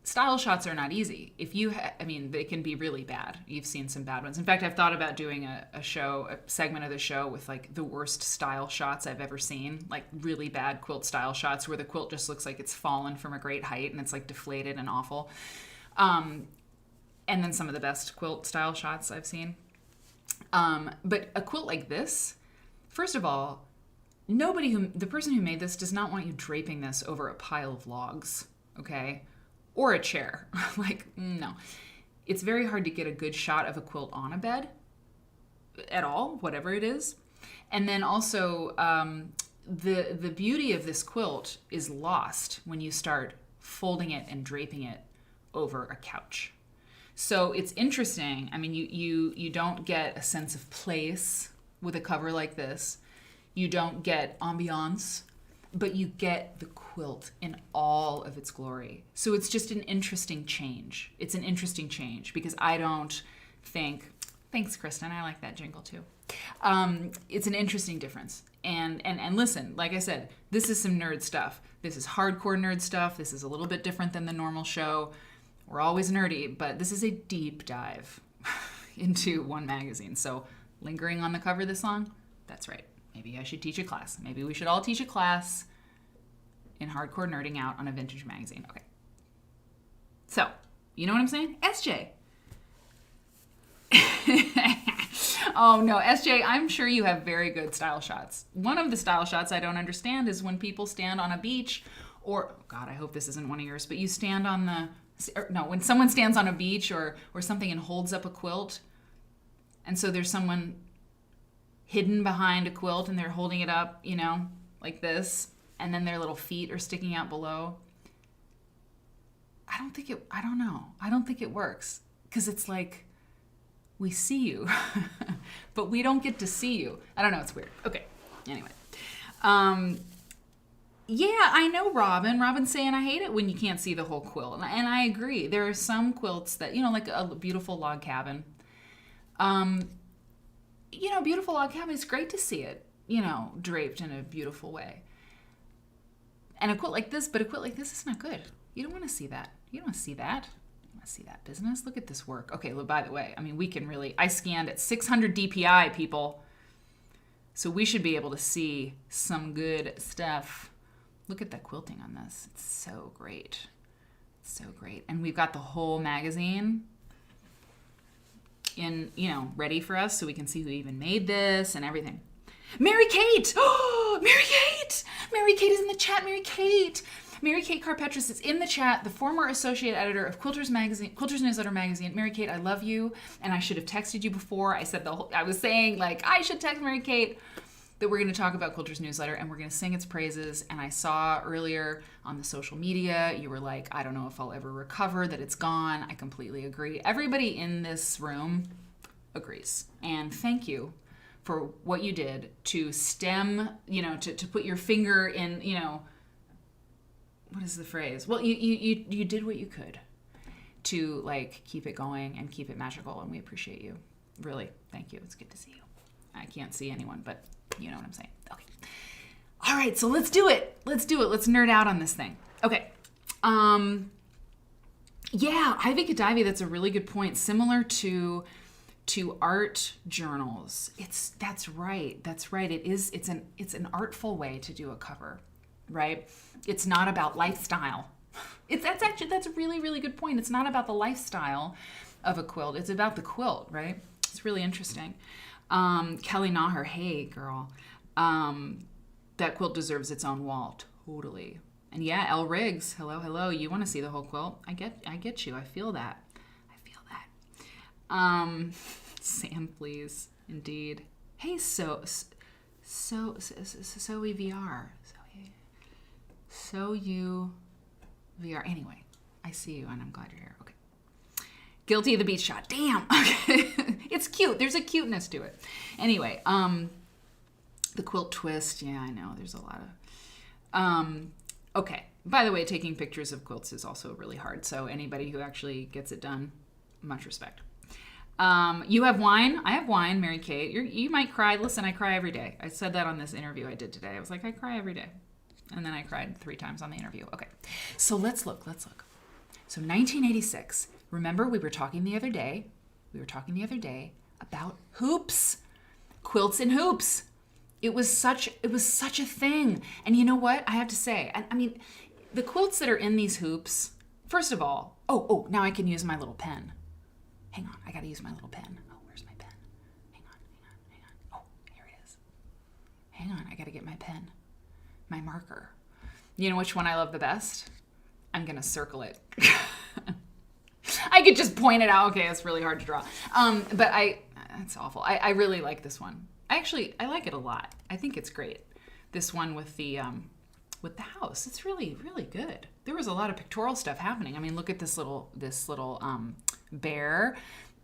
Speaker 1: style shots are not easy. If you, they can be really bad. You've seen some bad ones. In fact, I've thought about doing a segment of the show with like the worst style shots I've ever seen, like really bad quilt style shots where the quilt just looks like it's fallen from a great height and it's like deflated and awful. And then some of the best quilt style shots I've seen. But a quilt like this, first of all, the person who made this does not want you draping this over a pile of logs, okay? Or a chair. No. It's very hard to get a good shot of a quilt on a bed at all, whatever it is. And then also, the beauty of this quilt is lost when you start folding it and draping it over a couch. So it's interesting. You don't get a sense of place with a cover like this. You don't get ambiance, but you get the quilt in all of its glory. So it's just an interesting change. It's an interesting change because I don't think, thanks Kristen, I like that jingle too. It's an interesting difference. And listen, like I said, this is some nerd stuff. This is hardcore nerd stuff. This is a little bit different than the normal show. We're always nerdy, but this is a deep dive into one magazine. So lingering on the cover this long, that's right. Maybe I should teach a class. Maybe we should all teach a class in hardcore nerding out on a vintage magazine. Okay. So, you know what I'm saying? SJ. Oh no, SJ, I'm sure you have very good style shots. One of the style shots I don't understand is when people stand on a beach or, God, I hope this isn't one of yours, but you stand on when someone stands on a beach or something and holds up a quilt, and so there's someone hidden behind a quilt and they're holding it up, like this, and then their little feet are sticking out below. I don't know. I don't think it works because it's like we see you, but we don't get to see you. I don't know. It's weird. Okay. Anyway. Yeah, I know Robin. Robin's saying I hate it when you can't see the whole quilt. And I agree. There are some quilts that, like a beautiful log cabin. Beautiful log cabin, it's great to see it, draped in a beautiful way. And a quilt like this is not good. You don't want to see that. You don't want to see that. You want to see that business? Look at this work. Okay, well, by the way, we can really, I scanned at 600 DPI, people. So we should be able to see some good stuff. Look at the quilting on this. It's so great. It's so great. And we've got the whole magazine in, ready for us so we can see who even made this and everything. Mary Kate! Oh, Mary Kate! Mary Kate is in the chat. Mary Kate Carpetras is in the chat, the former associate editor of Quilters Newsletter Magazine. Mary Kate, I love you, and I should have texted you before. I was saying, I should text Mary Kate that we're going to talk about Quilters Newsletter, and we're going to sing its praises. And I saw earlier on the social media, you were like, I don't know if I'll ever recover, that it's gone. I completely agree. Everybody in this room agrees. And thank you for what you did to stem, to put your finger in, what is the phrase? Well, you did what you could to like keep it going and keep it magical, and we appreciate you. Really, thank you. It's good to see you. I can't see anyone, but you know what I'm saying. Okay. All right, so let's do it. Let's nerd out on this thing. Okay. Yeah, Ivy Kadivi, that's a really good point. Similar to art journals. That's right. It's an artful way to do a cover, right? It's not about lifestyle. That's a really, really good point. It's not about the lifestyle of a quilt. It's about the quilt, right? It's really interesting. Kelly Naher, hey girl. That quilt deserves its own wall. Totally. And yeah, L Riggs, hello. You want to see the whole quilt? I get you. I feel that. Sand, please. Indeed. Hey, so VR. So you VR. Anyway, I see you and I'm glad you're here. Okay. Guilty of the beach shot. Damn. Okay. It's cute. There's a cuteness to it. Anyway, the quilt twist. Yeah, I know. There's a lot of... Okay. By the way, taking pictures of quilts is also really hard. So anybody who actually gets it done, much respect. You have wine. I have wine, Mary Kate. You might cry. Listen, I cry every day. I said that on this interview I did today. I was like, I cry every day. And then I cried 3 times on the interview. Okay. So let's look. So 1986. Remember, we were talking the other day about hoops. Quilts and hoops. It was such a thing. And you know what? I have to say, I mean, the quilts that are in these hoops, first of all, now I can use my little pen. Hang on, I gotta use my little pen. Oh, where's my pen? Hang on. Oh, here it is. Hang on, I gotta get my pen. My marker. You know which one I love the best? I'm gonna circle it. I could just point it out. Okay, it's really hard to draw. But it's awful. I really like this one. I like it a lot. I think it's great. This one with the house. It's really, really good. There was a lot of pictorial stuff happening. I mean, look at this little bear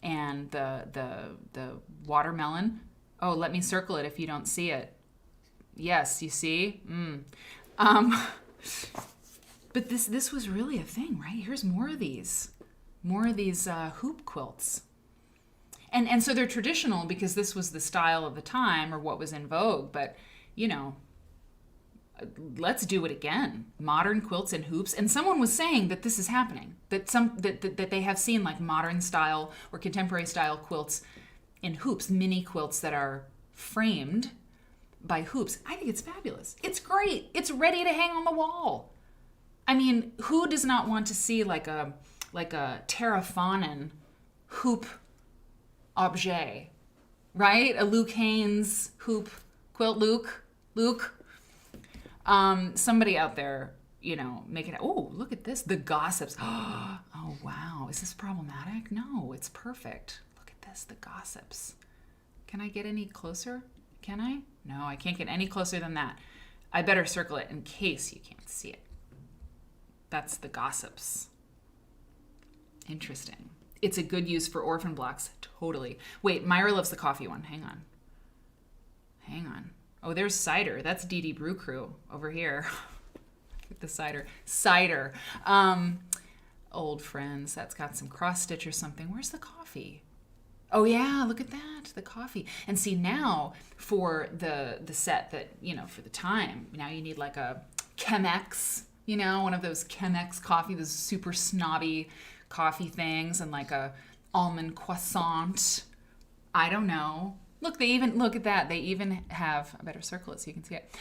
Speaker 1: and the watermelon. Oh, let me circle it if you don't see it. Yes, you see? But this was really a thing, right? Here's more of these hoop quilts. And so they're traditional because this was the style of the time or what was in vogue, but let's do it again. Modern quilts and hoops. And someone was saying that this is happening, that that they have seen like modern style or contemporary style quilts in hoops, mini quilts that are framed by hoops. I think it's fabulous. It's great. It's ready to hang on the wall. I mean, who does not want to see like a terraphonin hoop objet, right? A Luke Haynes hoop quilt. Luke. Somebody out there, making it. Oh, look at this. The gossips. Oh, wow. Is this problematic? No, it's perfect. Look at this. The gossips. Can I get any closer? Can I? No, I can't get any closer than that. I better circle it in case you can't see it. That's the gossips. Interesting. It's a good use for orphan blocks. Totally. Wait, Myra loves the coffee one. Hang on. Oh, there's cider. That's Dee Dee Brew Crew over here. Get the cider. Old friends. That's got some cross stitch or something. Where's the coffee? Oh yeah, look at that, the coffee. And see now for the set that, for the time, now you need like a Chemex, one of those Chemex coffee, those super snobby coffee things, and like a almond croissant. I don't know. Look at that. They even have, I better circle it so you can see it,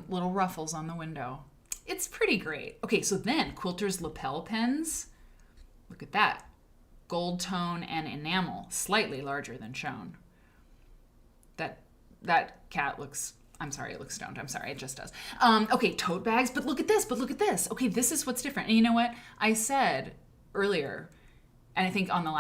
Speaker 1: little ruffles on the window. It's pretty great. Okay, so then Quilter's lapel pens. Look at that. Gold tone and enamel, slightly larger than shown. That cat looks, I'm sorry, it looks stoned. I'm sorry, it just does. Okay, tote bags, but look at this. Okay, this is what's different. And you know what? I said earlier, and I think on the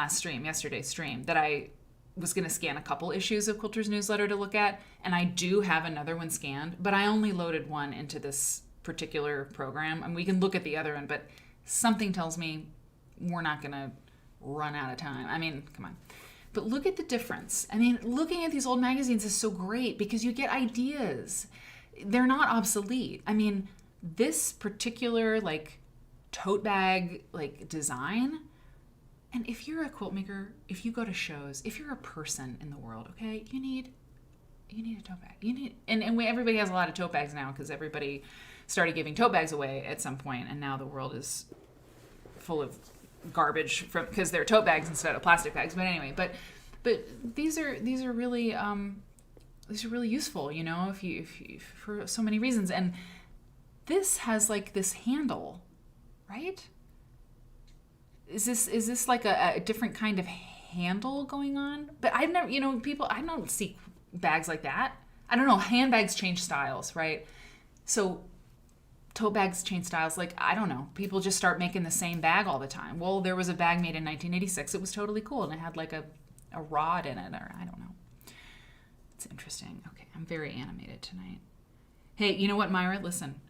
Speaker 1: yesterday's stream, that I was going to scan a couple issues of Quilter's newsletter to look at, and I do have another one scanned, but I only loaded one into this particular program, and we can look at the other one, but something tells me we're not going to run out of time. I mean, come on. But look at the difference. I mean, looking at these old magazines is so great because you get ideas. They're not obsolete. I mean, this particular like tote bag like design, and if you're a quilt maker, if you go to shows, if you're a person in the world, okay, you need a tote bag. Everybody has a lot of tote bags now because everybody started giving tote bags away at some point, and now the world is full of garbage because they're tote bags instead of plastic bags. But anyway, but these are really useful, you know, if you for so many reasons. And this has like this handle, right? Is this like a different kind of handle going on? But I've never, you know, I don't see bags like that. I don't know. Handbags change styles, right? So tote bags change styles. Like, I don't know. People just start making the same bag all the time. Well, there was a bag made in 1986. It was totally cool, and it had like a rod in it, or I don't know. It's interesting. Okay, I'm very animated tonight. Hey, you know what, Myra? Listen,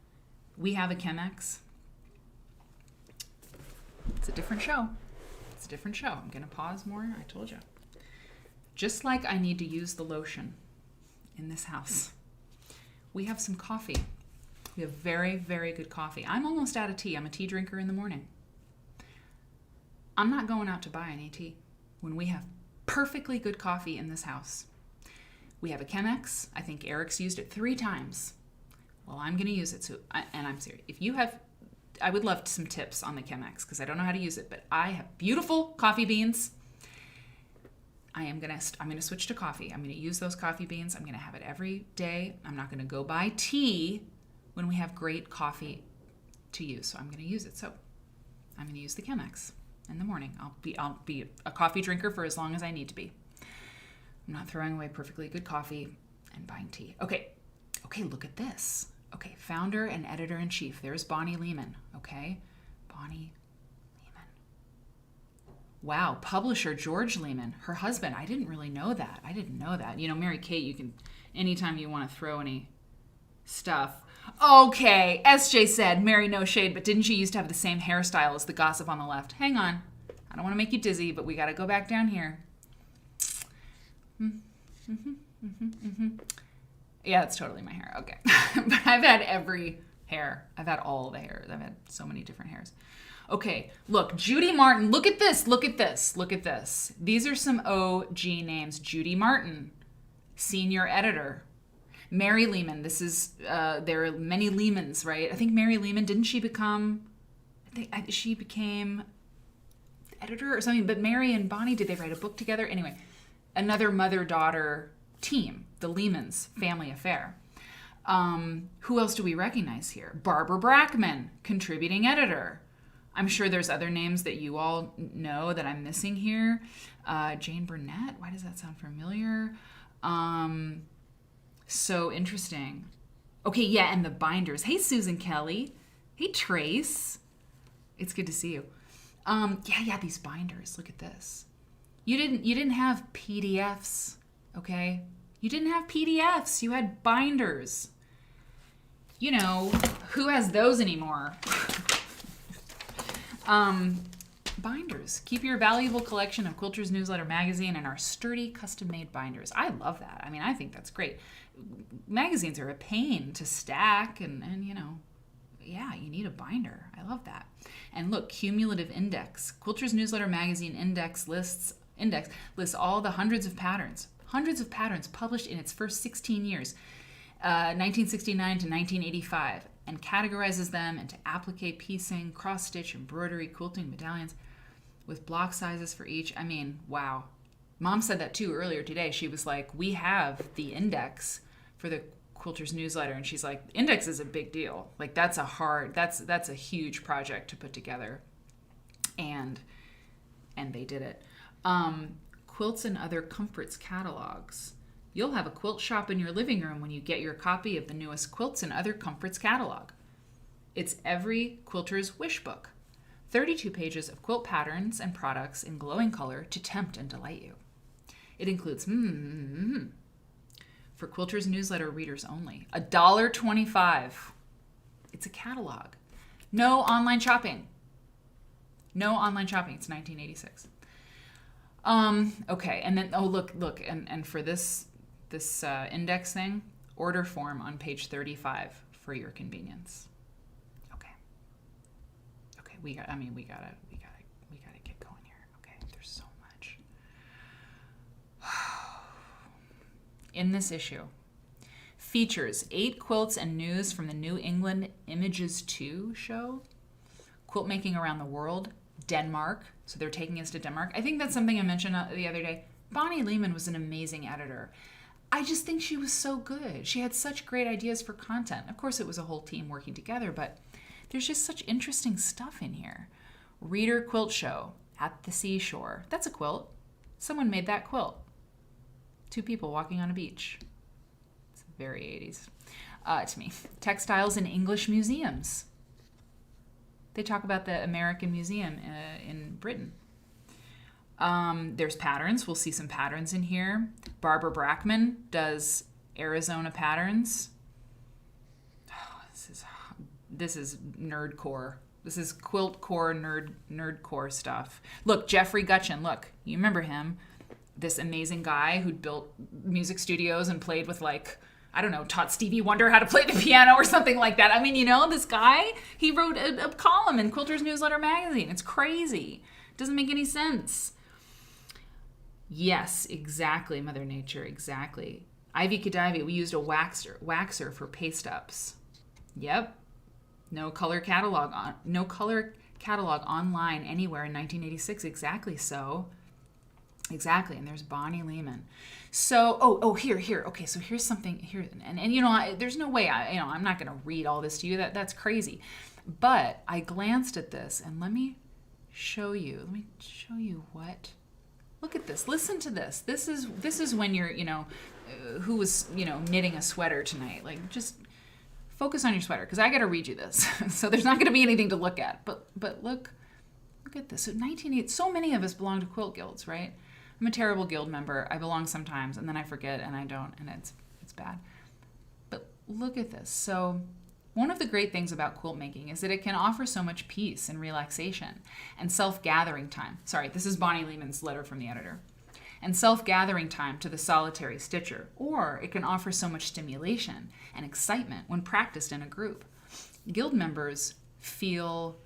Speaker 1: we have a Chemex. It's a different show. I'm going to pause more. I told you. Just like I need to use the lotion in this house, we have some coffee. We have very, very good coffee. I'm almost out of tea. I'm a tea drinker in the morning. I'm not going out to buy any tea when we have perfectly good coffee in this house. We have a Chemex. I think Eric's used it 3 times. Well, I'm going to use it. And I'm serious. If you have, I would love some tips on the Chemex because I don't know how to use it, but I have beautiful coffee beans. I'm going to switch to coffee. I'm going to use those coffee beans. I'm going to have it every day. I'm not going to go buy tea when we have great coffee to use. So I'm going to use it. So I'm going to use the Chemex in the morning. I'll be a coffee drinker for as long as I need to be. I'm not throwing away perfectly good coffee and buying tea. Okay, look at this. Okay, founder and editor-in-chief. There's Bonnie Lehman, okay? Bonnie Lehman. Wow, publisher George Lehman, her husband. I didn't really know that. You know, Mary Kate, you can, anytime you want to throw any stuff. Okay, SJ said, Mary, no shade, but didn't she used to have the same hairstyle as the gossip on the left? Hang on. I don't want to make you dizzy, but we got to go back down here. Yeah, it's totally my hair. Okay. But I've had every hair. I've had all the hairs. I've had so many different hairs. Okay, look, Judy Martin. Look at this. These are some OG names. Judy Martin, senior editor. Mary Lehman. This is, there are many Lehmans, right? I think Mary Lehman, didn't she become, she became editor or something, but Mary and Bonnie, did they write a book together? Anyway, another mother-daughter team, the Lehmans family affair. Who else do we recognize here? Barbara Brackman, contributing editor. I'm sure there's other names that you all know that I'm missing here. Jane Burnett, why does that sound familiar? So interesting. Okay, yeah, and the binders. Hey, Susan Kelly. Hey, Trace. It's good to see you. Yeah, these binders. Look at this. You didn't have PDFs, okay? You didn't have PDFs. You had binders. You know, who has those anymore? Binders. Keep your valuable collection of Quilters Newsletter magazine and our sturdy custom-made binders. I love that. I mean, I think that's great. Magazines are a pain to stack and you know, yeah, you need a binder. I love that. And look, cumulative index. Quilters Newsletter magazine index lists all the hundreds of patterns published in its first 16 years, 1969 to 1985, and categorizes them into applique, piecing, cross-stitch, embroidery, quilting, medallions, with block sizes for each. I mean, wow. Mom said that too earlier today. She was like, we have the index for the Quilters Newsletter, and she's like, index is a big deal. Like, that's a huge project to put together, and they did it. Quilts and Other Comforts catalogs. You'll have a quilt shop in your living room when you get your copy of the newest Quilts and Other Comforts catalog. It's every quilter's wish book. 32 pages of quilt patterns and products in glowing color to tempt and delight you. It includes for Quilters Newsletter readers only. $1.25. It's a catalog. No online shopping. It's 1986. Okay, and then look, and for this index thing, order form on page 35 for your convenience. Okay, we gotta get going here. Okay, there's so much in this issue. Features 8 quilts and news from the New England Images 2 show. Quilt making around the world. Denmark. So they're taking us to Denmark. I think that's something I mentioned the other day. Bonnie Lehman was an amazing editor. I just think she was so good. She had such great ideas for content. Of course, it was a whole team working together, but there's just such interesting stuff in here. Reader Quilt Show at the seashore. That's a quilt. Someone made that quilt. 2 people walking on a beach. It's very 80s to me. Textiles in English museums. They talk about the American Museum in Britain. There's patterns. We'll see some patterns in here. Barbara Brackman does Arizona patterns. Oh, this is nerdcore. This is quilt core nerdcore stuff. Look, Jeffrey Gutchin. Look, you remember him? This amazing guy who built music studios and played with taught Stevie Wonder how to play the piano or something like that. I mean, this guy, he wrote a column in Quilters Newsletter magazine. It's crazy. It doesn't make any sense. Yes, exactly, Mother Nature, exactly. Ivy Kadivi, we used a waxer for paste ups. Yep. No color catalog online anywhere in 1986. Exactly so. Exactly, and there's Bonnie Lehman. So, here. Okay, so here's something here, and there's no way I'm not going to read all this to you. That's crazy. But I glanced at this, and let me show you. What. Look at this. Listen to this. This is when you're who was knitting a sweater tonight. Like, just focus on your sweater because I got to read you this. So there's not going to be anything to look at. But look at this. So 1980. So many of us belong to quilt guilds, right? I'm a terrible guild member. I belong sometimes, and then I forget, and I don't, and it's bad. But look at this. So one of the great things about quilt making is that it can offer so much peace and relaxation and self-gathering time. Sorry, this is Bonnie Lehman's letter from the editor. And self-gathering time to the solitary stitcher. Or it can offer so much stimulation and excitement when practiced in a group. Guild members feel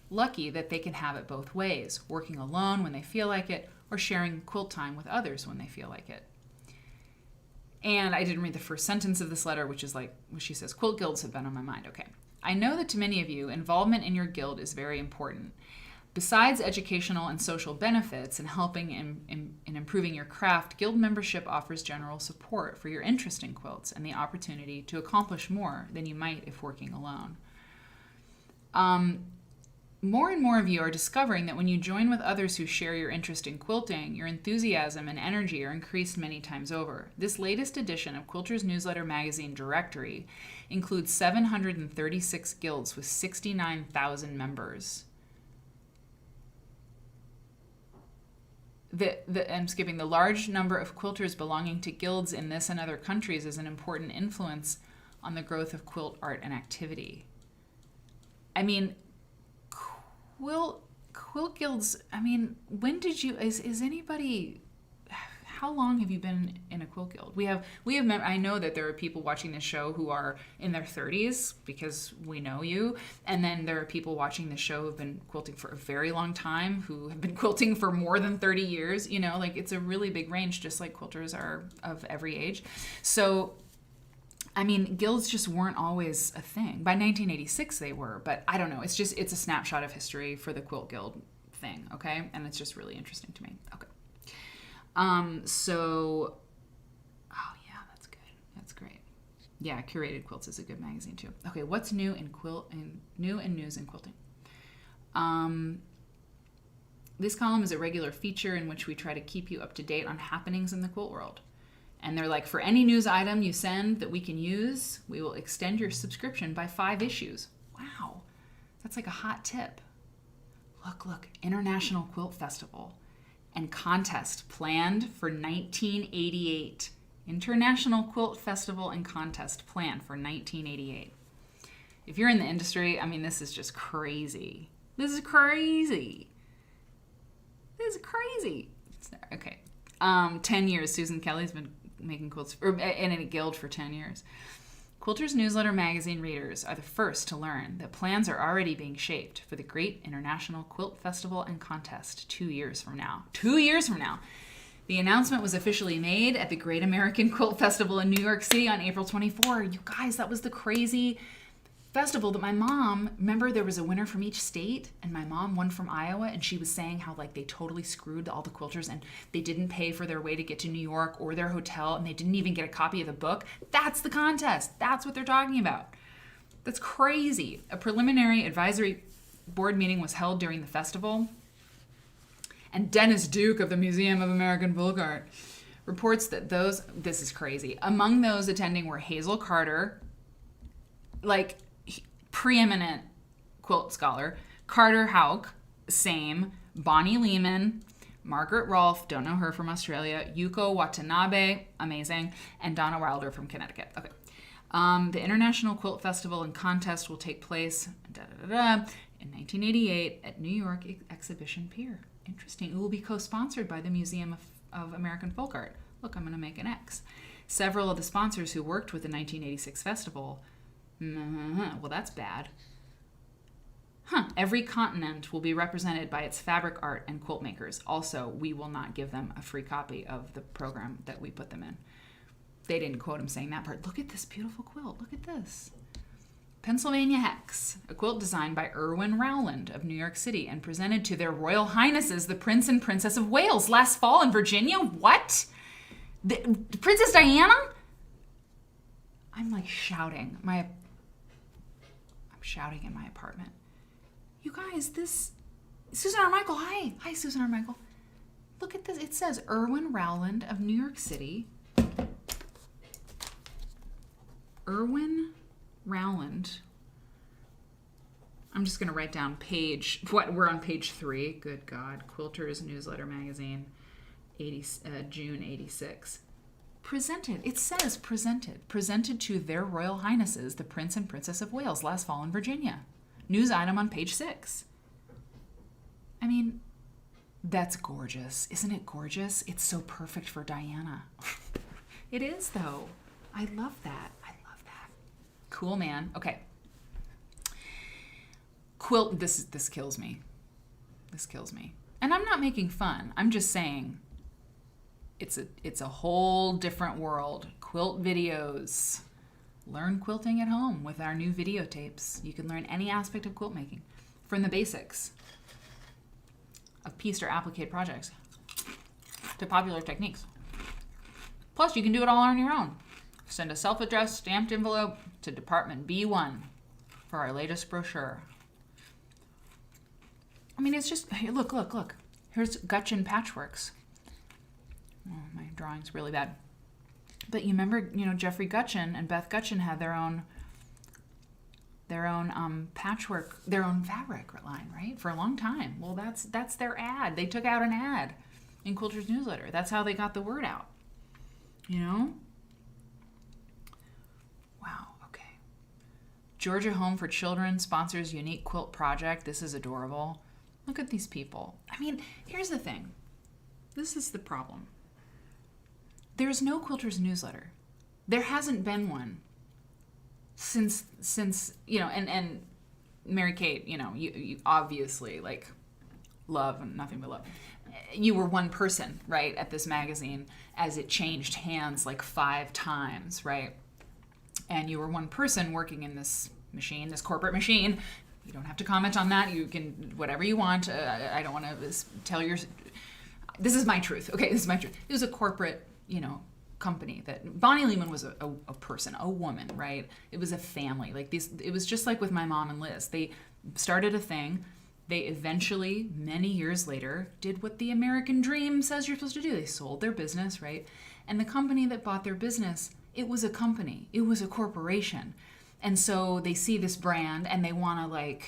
Speaker 1: lucky that they can have it both ways, working alone when they feel like it, or sharing quilt time with others when they feel like it. And I didn't read the first sentence of this letter, which is what she says, quilt guilds have been on my mind. Okay. I know that to many of you, involvement in your guild is very important. Besides educational and social benefits and helping in improving your craft, guild membership offers general support for your interest in quilts and the opportunity to accomplish more than you might if working alone. More and more of you are discovering that when you join with others who share your interest in quilting, your enthusiasm and energy are increased many times over. This latest edition of Quilters Newsletter Magazine Directory includes 736 guilds with 69,000 members. I'm skipping. The large number of quilters belonging to guilds in this and other countries is an important influence on the growth of quilt art and activity. I mean, quilt guilds, when did you, is anybody, how long have you been in a quilt guild? I know that there are people watching this show who are in their 30s because we know you. And then there are people watching the show who've been quilting for a very long time, who have been quilting for more than 30 years. It's a really big range, just like quilters are of every age. So, guilds just weren't always a thing. By 1986 they were, but I don't know. It's a snapshot of history for the quilt guild thing, okay? And it's just really interesting to me. Okay. That's good. That's great. Yeah, Curated Quilts is a good magazine too. Okay, what's new in news in quilting? This column is a regular feature in which we try to keep you up to date on happenings in the quilt world. And they're like, for any news item you send that we can use, we will extend your subscription by 5 issues. Wow, that's like a hot tip. Look, International Quilt Festival and contest planned for 1988. International Quilt Festival and contest planned for 1988. If you're in the industry, this is just crazy. This is crazy. 10 years. Susan Kelly's been making quilts in a guild for 10 years. Quilters Newsletter magazine readers are the first to learn that plans are already being shaped for the Great International Quilt Festival and Contest 2 years from now. 2 years from now. The announcement was officially made at the Great American Quilt Festival in New York City on April 24. You guys, that was the crazy festival that my mom, remember there was a winner from each state, and my mom won from Iowa, and she was saying how like they totally screwed all the quilters and they didn't pay for their way to get to New York or their hotel, and they didn't even get a copy of the book. That's the contest. That's what they're talking about. That's crazy. A preliminary advisory board meeting was held during the festival, and Dennis Duke of the Museum of American Folk Art reports that this is crazy. Among those attending were Hazel Carter, like preeminent quilt scholar, Carter Houck, same, Bonnie Lehman, Margaret Rolfe, don't know her, from Australia, Yuko Watanabe, amazing, and Donna Wilder from Connecticut. Okay. The International Quilt Festival and Contest will take place in 1988 at New York Exhibition Pier. Interesting. It will be co-sponsored by the Museum of American Folk Art. Look, I'm going to make an X. Several of the sponsors who worked with the 1986 festival. Well, that's bad. Every continent will be represented by its fabric art and quilt makers. Also, we will not give them a free copy of the program that we put them in. They didn't quote him saying that part. Look at this beautiful quilt. Look at this. Pennsylvania Hex, a quilt designed by Irwin Rowland of New York City and presented to their Royal Highnesses, the Prince and Princess of Wales, last fall in Virginia. What? Princess Diana? I'm like shouting. I'm shouting in my apartment. You guys, this... Susan Armichael, hi. Hi, Susan Armichael. Look at this. It says Irwin Rowland of New York City. Irwin Rowland. I'm just going to write down page... We're on page 3. Good God. Quilters Newsletter Magazine, June 86. Presented. It says presented. Presented to their Royal Highnesses, the Prince and Princess of Wales, last fall in Virginia. News item on page 6. I mean, that's gorgeous. Isn't it gorgeous? It's so perfect for Diana. It is, though. I love that. I love that. Cool, man. Okay. Quilt, this kills me. This kills me. And I'm not making fun. I'm just saying it's a whole different world. Quilt videos. Learn quilting at home with our new videotapes. You can learn any aspect of quilt making, from the basics of pieced or applique projects to popular techniques. Plus, you can do it all on your own. Send a self-addressed stamped envelope to Department B1 for our latest brochure. I mean, it's just, hey, look. Here's Gutchin Patchworks. Oh, my drawing's really bad. But you remember, Jeffrey Gutchin and Beth Gutchin had their own patchwork, their own fabric line, right? For a long time. Well, that's their ad. They took out an ad in Quilters Newsletter. That's how they got the word out. Wow, okay. Georgia Home for Children sponsors unique quilt project. This is adorable. Look at these people. I mean, here's the thing. This is the problem. There's no Quilters Newsletter. There hasn't been one since and Mary Kate, you obviously like love and nothing but love. You were one person, right, at this magazine as it changed hands like 5 times, right? And you were one person working in this machine, this corporate machine. You don't have to comment on that. You can whatever you want. I don't want to tell your... This is my truth. Okay, this is my truth. It was a corporate company that Bonnie Lehman was a person, a woman, right? It was a family. Like these, it was just like with my mom and Liz. They started a thing. They eventually, many years later, did what the American dream says you're supposed to do. They sold their business, right? And the company that bought their business, it was a company. It was a corporation. And so they see this brand and they want to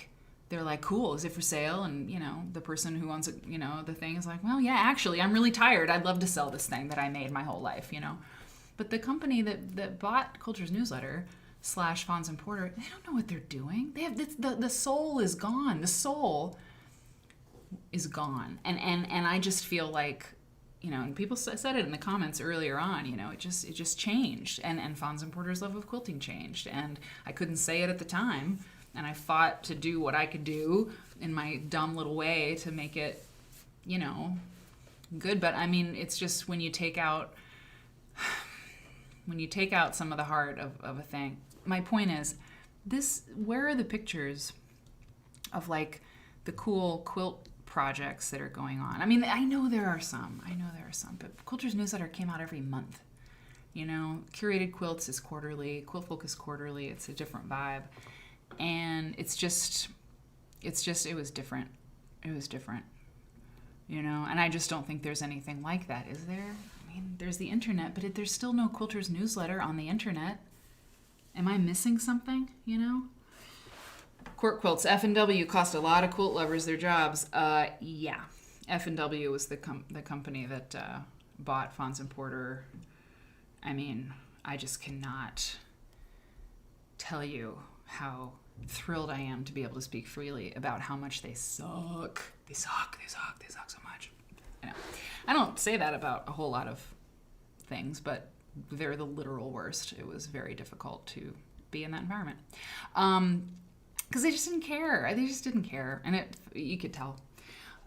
Speaker 1: they're like, cool, is it for sale? And, the person who owns it, the thing is like, well, yeah, actually, I'm really tired. I'd love to sell this thing that I made my whole life, But the company that bought Quilters Newsletter / Fons and Porter, they don't know what they're doing. They have the soul is gone. The soul is gone. And I just feel like and people said it in the comments earlier on, it just changed. And Fons and Porter's love of quilting changed. And I couldn't say it at the time. And I fought to do what I could do in my dumb little way to make it, good. But I mean, it's just when you take out some of the heart of a thing. My point is, where are the pictures of like the cool quilt projects that are going on? I mean, I know there are some, but Quilter's newsletter came out every month. Curated Quilts is quarterly, Quiltfolk is quarterly. It's a different vibe. And it was different. It was different. And I just don't think there's anything like that, is there? I mean, there's the internet, but there's still no Quilter's newsletter on the internet. Am I missing something, Court quilts, F&W cost a lot of quilt lovers their jobs. Yeah. F&W was the company that bought Fons and Porter. I mean, I just cannot tell you how thrilled I am to be able to speak freely about how much they suck. They suck so much. I don't say that about a whole lot of things, but they're the literal worst. It was very difficult to be in that environment. Because they just didn't care. And you could tell.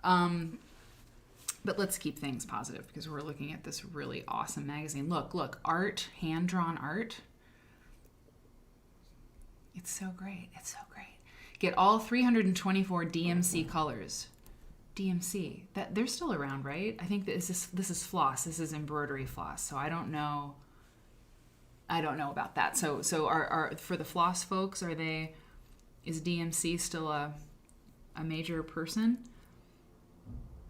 Speaker 1: But let's keep things positive because we're looking at this really awesome magazine. Look, art, hand-drawn art. It's so great. Get all 324 DMC colors. DMC. They're still around, right? I think this is floss. This is embroidery floss. So I don't know about that. So are for the floss folks, is DMC still a major person?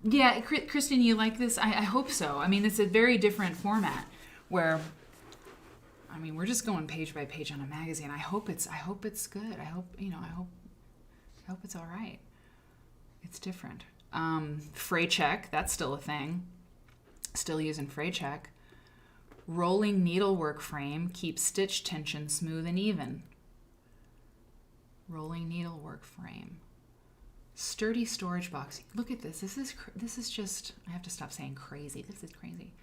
Speaker 1: Yeah, Kristen, you like this? I hope so. I mean, it's a very different format where, I mean, we're just going page by page on a magazine. I hope it's good. I hope it's all right. It's different. Fray check, that's still a thing. Still using fray check. Rolling needlework frame keeps stitch tension smooth and even. Rolling needlework frame. Sturdy storage box. Look at this. This is just, I have to stop saying crazy. This is crazy.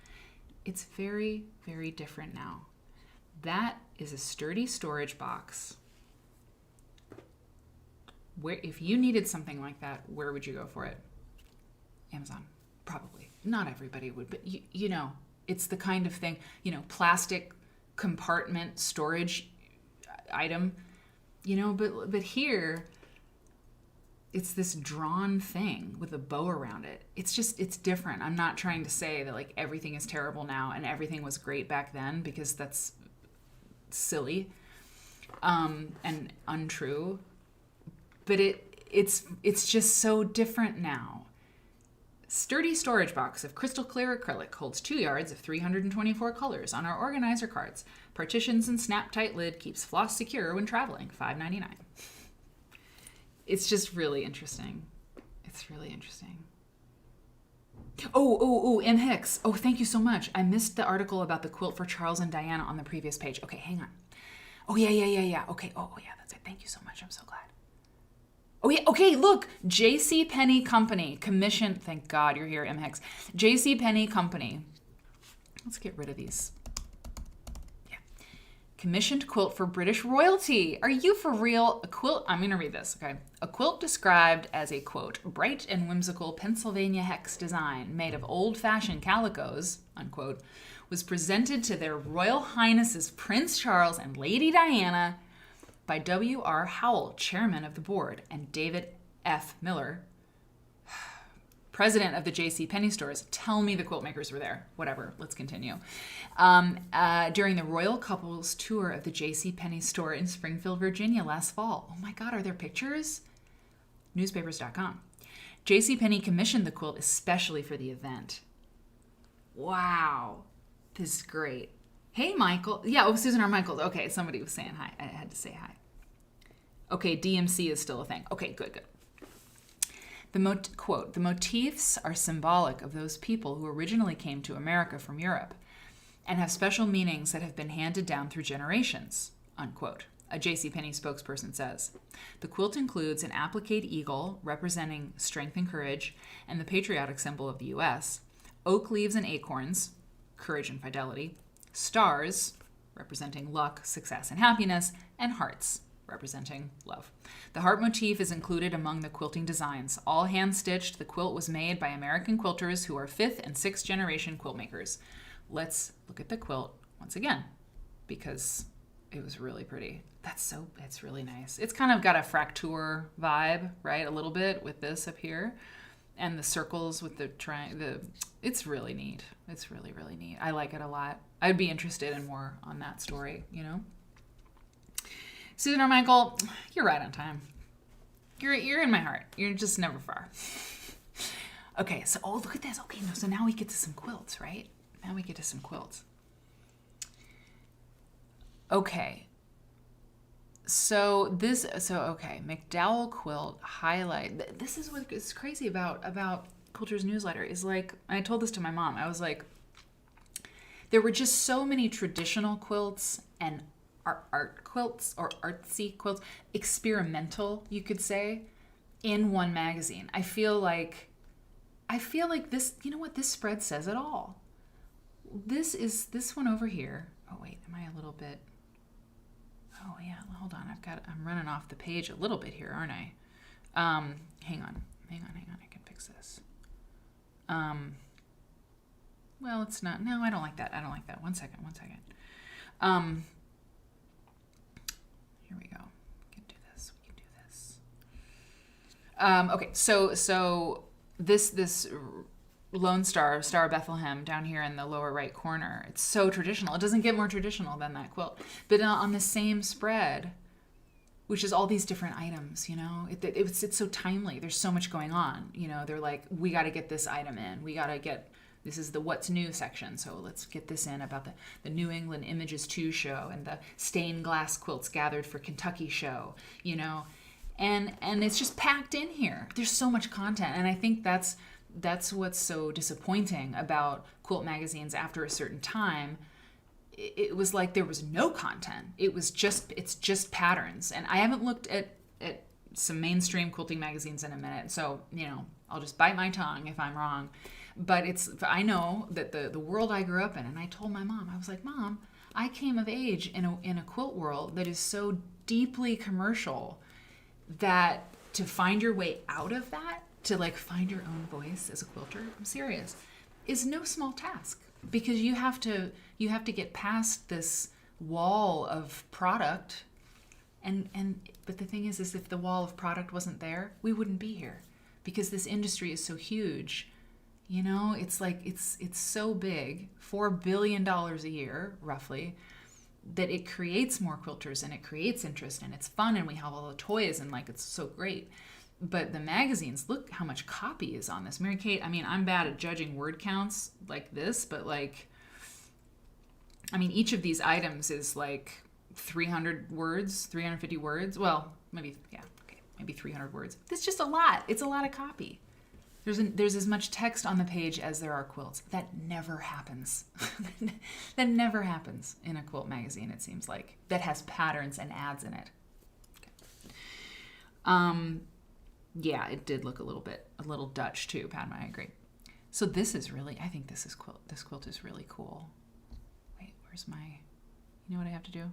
Speaker 1: It's very, very different now. That is a sturdy storage box. Where, if you needed something like that, where would you go for it? Amazon, probably. Not everybody would, but it's the kind of thing, plastic compartment storage item, but here it's this drawn thing with a bow around it. It's different. I'm not trying to say that like everything is terrible now and everything was great back then, because that's silly and untrue. But it's just so different now. Sturdy storage box of crystal clear acrylic holds 2 yards of 324 colors on our organizer cards. Partitions and snap-tight lid keeps floss secure when traveling. $5.99. It's just really interesting. It's really interesting. Oh, M. Hicks. Oh, thank you so much. I missed the article about the quilt for Charles and Diana on the previous page. Okay, hang on. Oh, yeah. Okay, oh, yeah, that's it. Thank you so much. I'm so glad. Oh, yeah, okay, look. JCPenney Company commissioned. Thank God you're here, M. Hicks. JCPenney Company. Let's get rid of these. Yeah. Commissioned quilt for British royalty. Are you for real? A quilt, I'm going to read this, okay? A quilt described as a, quote, bright and whimsical Pennsylvania hex design made of old-fashioned calicos, unquote, was presented to their Royal Highnesses Prince Charles and Lady Diana by W.R. Howell, chairman of the board, and David F. Miller, president of the JCPenney stores. Tell me the quilt makers were there. Whatever, let's continue. During the royal couple's tour of the JCPenney store in Springfield, Virginia last fall. Oh my God, are there pictures? Newspapers.com. JCPenney commissioned the quilt especially for the event. Wow, this is great. Hey, Michael. Yeah, Susan R. Michaels. Okay, somebody was saying hi. I had to say hi. Okay, DMC is still a thing. Okay, good. Quote, the motifs are symbolic of those people who originally came to America from Europe and have special meanings that have been handed down through generations, unquote, a JCPenney spokesperson says. The quilt includes an appliqued eagle representing strength and courage and the patriotic symbol of the U.S., oak leaves and acorns, courage and fidelity, stars, representing luck, success, and happiness, and hearts, representing love. The heart motif is included among the quilting designs. All hand-stitched, the quilt was made by American quilters who are 5th and 6th generation quilt makers. Let's look at the quilt once again, because it was really pretty. It's really nice. It's kind of got a fracture vibe, right? A little bit with this up here. And the circles with the it's really neat. It's really, really neat. I like it a lot. I'd be interested in more on that story, you know? Susan or Michael, you're right on time. You're in my heart. You're just never far. Okay, so, oh, look at this. Okay, no, so now we get to some quilts, right? Now we get to some quilts. Okay. Okay, McDowell quilt highlight. This is what is crazy about Quilter's newsletter is like, I told this to my mom. I was like, there were just so many traditional quilts and art quilts or artsy quilts, experimental, you could say, in one magazine. I feel like this, you know what, this spread says it all. This one over here. Oh wait, am I a little bit? Oh yeah, hold on. I'm running off the page a little bit here, aren't I? Hang on. I can fix this. Well, it's not. No, I don't like that. One second. Here we go. We can do this. Okay, so this Lone Star, Star of Bethlehem, down here in the lower right corner. It's so traditional. It doesn't get more traditional than that quilt. But on the same spread, which is all these different items, you know, it's so timely. There's so much going on. You know, they're like, we got to get this item in. This is the what's new section, so let's get this in about the New England Images 2 show and the stained glass quilts gathered for Kentucky show, you know. And it's just packed in here. There's so much content, and I think that's what's so disappointing about quilt magazines after a certain time. It was like there was no content. It's just patterns. And I haven't looked at some mainstream quilting magazines in a minute, so, you know, I'll just bite my tongue if I'm wrong. But I know that the world I grew up in, and I told my mom, I was like, Mom, I came of age in a quilt world that is so deeply commercial that to find your way out of that, to like find your own voice as a quilter, I'm serious, is no small task, because you have to get past this wall of product, but the thing is if the wall of product wasn't there, we wouldn't be here, because this industry is so huge. You know, it's like it's so big, $4 billion a year roughly, that it creates more quilters and it creates interest and it's fun and we have all the toys and like it's so great. But the magazines, look how much copy is on this. Mary Kate, I mean, I'm bad at judging word counts like this, but like, I mean, each of these items is like 300 words, 350 words. Well, maybe 300 words. It's just a lot. It's a lot of copy. There's as much text on the page as there are quilts. That never happens. That never happens in a quilt magazine, it seems like, that has patterns and ads in it. Okay. Yeah, it did look a little Dutch too, Padma, I agree. So I think this quilt is really cool. Wait, where's my, you know what I have to do?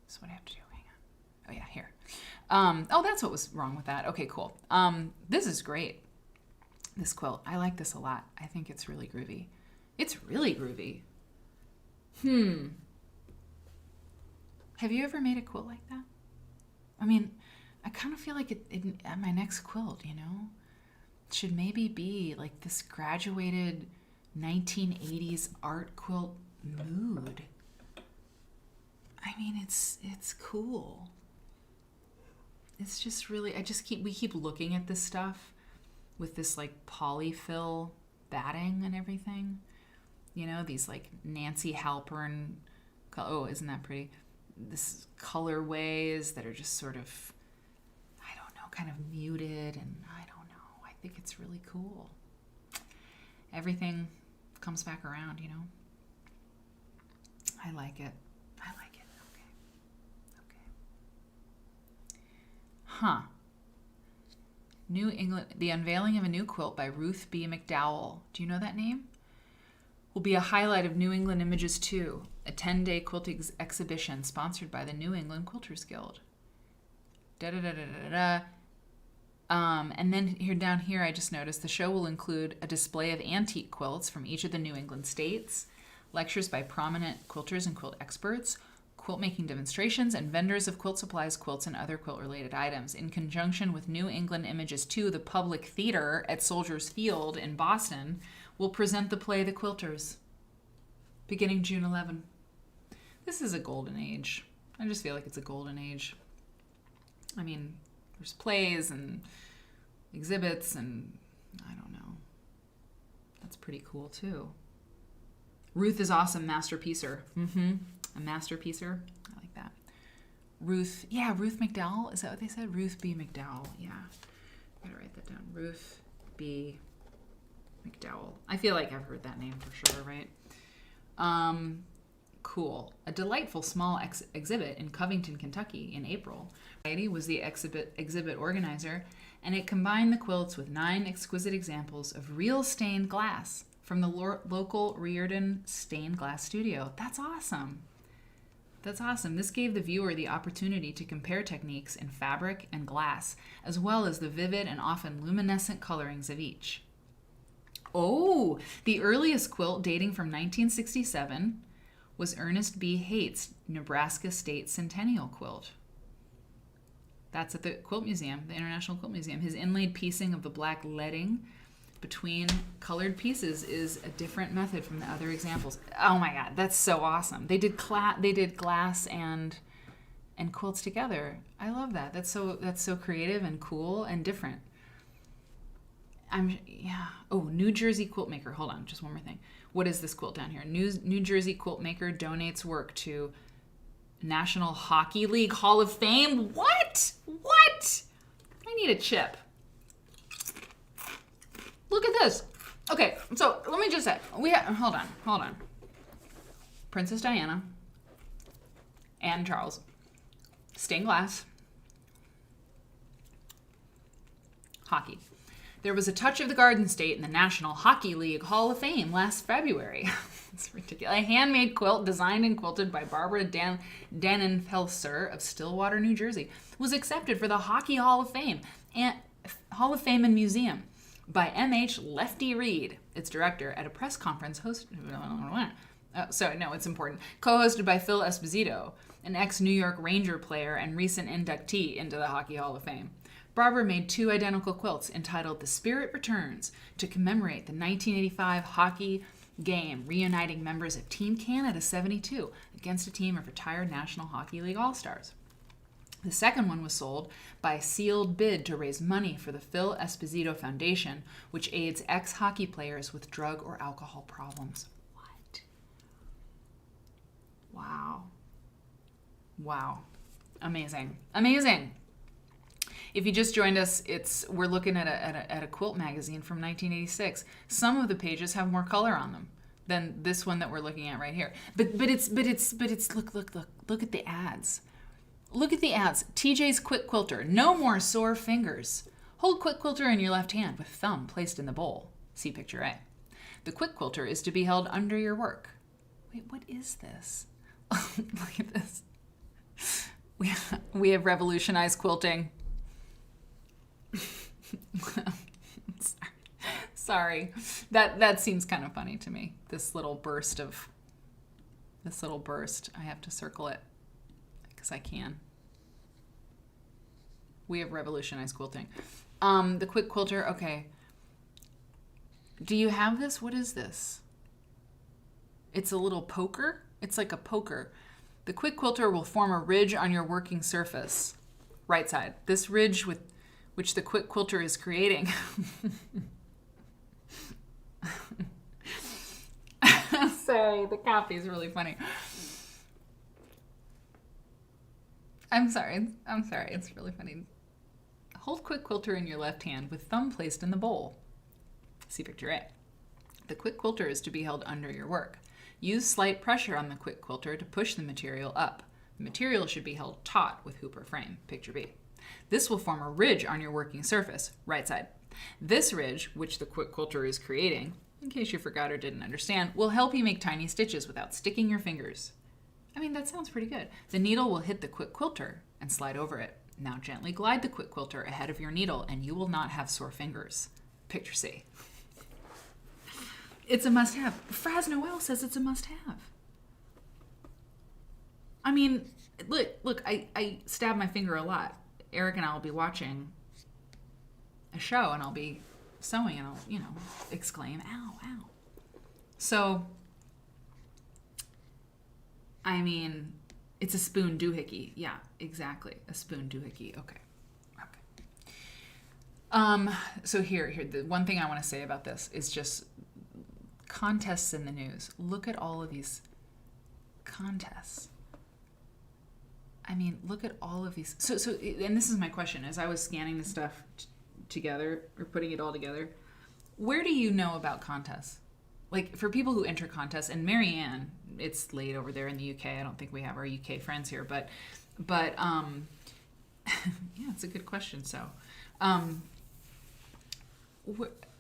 Speaker 1: This is what I have to do, hang on. Oh yeah, here. That's what was wrong with that. Okay, cool. This is great. This quilt, I like this a lot. I think it's really groovy. It's really groovy. Have you ever made a quilt like that? I mean, I kind of feel like at my next quilt, you know, it should maybe be like this graduated 1980s art quilt mood. I mean, it's cool. It's just really, we keep looking at this stuff with this like polyfill batting and everything, you know, these like Nancy Halpern, oh, isn't that pretty? This colorways that are just sort of, I don't know, kind of muted, and I don't know. I think it's really cool. Everything comes back around, you know. I like it. Okay. Huh. New England, The Unveiling of a New Quilt by Ruth B. McDowell. Do you know that name? will be a highlight of New England Images 2, a 10-day quilting exhibition sponsored by the New England Quilters Guild. And then down here, I just noticed the show will include a display of antique quilts from each of the New England states, lectures by prominent quilters and quilt experts, quilt making demonstrations, and vendors of quilt supplies, quilts, and other quilt-related items. In conjunction with New England Images 2, the Public Theater at Soldiers Field in Boston will present the play The Quilters, beginning June 11. This is a golden age. I just feel like it's a golden age. I mean, there's plays and exhibits, and I don't know. That's pretty cool, too. Ruth is awesome, masterpiecer. A masterpiecer. I like that. Ruth McDowell. Is that what they said? Ruth B. McDowell. Yeah. I gotta write that down. Ruth B. McDowell. I feel like I've heard that name for sure, right? Cool. A delightful small exhibit in Covington, Kentucky in April. Society was the exhibit organizer, and it combined the quilts with 9 exquisite examples of real stained glass from the local Reardon Stained Glass Studio. That's awesome. That's awesome. This gave the viewer the opportunity to compare techniques in fabric and glass, as well as the vivid and often luminescent colorings of each. Oh, the earliest quilt dating from 1967 was Ernest B. Haight's Nebraska State Centennial quilt. That's at the Quilt Museum, the International Quilt Museum. His inlaid piecing of the black leading between colored pieces is a different method from the other examples. Oh my God, that's so awesome. They did glass and quilts together. I love that. That's so creative and cool and different. New Jersey quilt maker. Hold on, just one more thing. What is this quilt down here? New Jersey quilt maker donates work to National Hockey League Hall of Fame. What? I need a chip. Look at this. Okay, so let me just say, hold on. Princess Diana and Charles, stained glass, hockey. There was a touch of the Garden State in the National Hockey League Hall of Fame last February. It's ridiculous. A handmade quilt designed and quilted by Barbara Dannenfelser of Stillwater, New Jersey, was accepted for the Hockey Hall of Fame and Museum by M.H. Lefty Reed, its director, at a press conference it's important. Co-hosted by Phil Esposito, an ex-New York Ranger player and recent inductee into the Hockey Hall of Fame. Barbara made 2 identical quilts entitled The Spirit Returns to commemorate the 1985 hockey game reuniting members of Team Canada 72 against a team of retired National Hockey League All-Stars. The second one was sold by a sealed bid to raise money for the Phil Esposito Foundation, which aids ex-hockey players with drug or alcohol problems. What? Wow. Amazing. If you just joined us, we're looking at a quilt magazine from 1986. Some of the pages have more color on them than this one that we're looking at right here. But it's look at the ads. Look at the ads. TJ's Quick Quilter. No more sore fingers. Hold Quick Quilter in your left hand with thumb placed in the bowl. See picture A. The Quick Quilter is to be held under your work. Wait, what is this? Look at this. We have revolutionized quilting. Sorry. That seems kind of funny to me. This little burst. I have to circle it because I can. We have revolutionized quilting. The Quick Quilter. Okay. Do you have this? What is this? It's a little poker. It's like a poker. The Quick Quilter will form a ridge on your working surface. Right side. This ridge which the Quick Quilter is creating. Sorry, the copy is really funny. I'm sorry, it's really funny. Hold Quick Quilter in your left hand with thumb placed in the bowl. See picture A. The Quick Quilter is to be held under your work. Use slight pressure on the Quick Quilter to push the material up. The material should be held taut with hoop or frame. Picture B. This will form a ridge on your working surface, right side. This ridge, which the Quick Quilter is creating, in case you forgot or didn't understand, will help you make tiny stitches without sticking your fingers. I mean, that sounds pretty good. The needle will hit the quick quilter and slide over it. Now gently glide the quick quilter ahead of your needle and you will not have sore fingers. Picture C. It's a must-have. Fraz Noel says it's a must-have. I mean, look, I stab my finger a lot. Eric and I will be watching a show and I'll be sewing and I'll, exclaim, ow, ow. So, I mean, it's a spoon doohickey. Yeah, exactly. A spoon doohickey. Okay. So here, the one thing I want to say about this is just contests in the news. Look at all of these contests. I mean, look at all of these. So, and this is my question. As I was scanning the stuff together, or putting it all together, where do you know about contests? Like, for people who enter contests, and Mary Ann, it's late over there in the UK. I don't think we have our UK friends here, but yeah, it's a good question. So,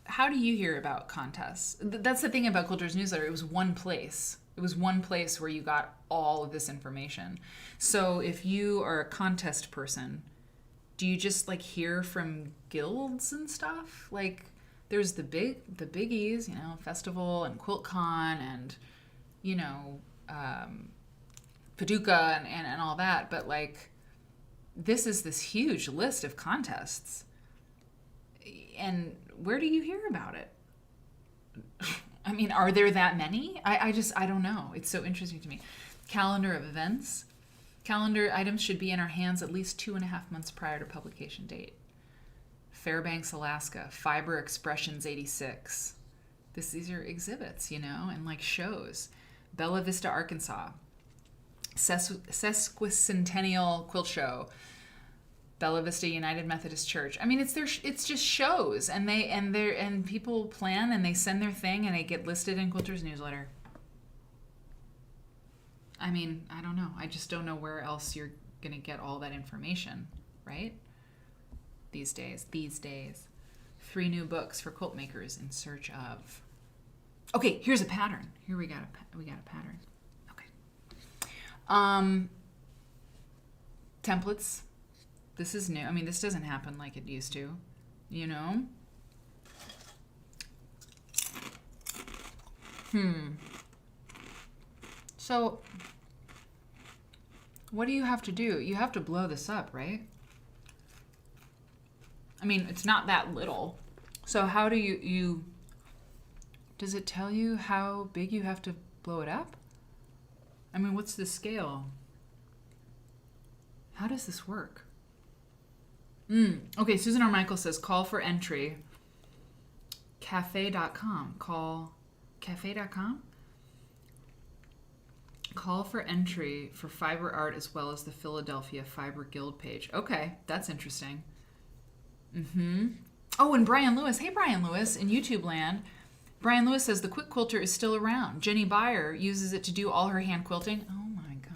Speaker 1: how do you hear about contests? That's the thing about Quilter's newsletter. It was one place. It was one place where you got all of this information. So if you are a contest person, do you just like hear from guilds and stuff? Like there's the biggies, Festival and QuiltCon and, Paducah and all that. But like, this is this huge list of contests. And where do you hear about it? I mean, are there that many? I don't know. It's so interesting to me. Calendar of events. Calendar items should be in our hands at least 2.5 months prior to publication date. Fairbanks, Alaska. Fiber Expressions 86. These are exhibits, and like shows. Bella Vista, Arkansas. Sesquicentennial Quilt Show. Bella Vista United Methodist Church. I mean, it's just shows, and people plan and they send their thing and they get listed in Quilter's newsletter. I mean, I don't know. I just don't know where else you're gonna get all that information, right? These days. 3 new books for quilt makers in search of. Okay, here's a pattern. Here we got a pattern. Okay. Templates. This is new. I mean, this doesn't happen like it used to, So, what do you have to do? You have to blow this up, right? I mean, it's not that little. So how do you does it tell you how big you have to blow it up? I mean, what's the scale? How does this work? Okay, Susan R. Michael says, call for entry. Cafe.com. Call cafe.com? Call for entry for fiber art as well as the Philadelphia Fiber Guild page. Okay, that's interesting. Oh, and Brian Lewis. Hey, Brian Lewis in YouTube land. Brian Lewis says the quick quilter is still around. Jenny Beyer uses it to do all her hand quilting. Oh my God,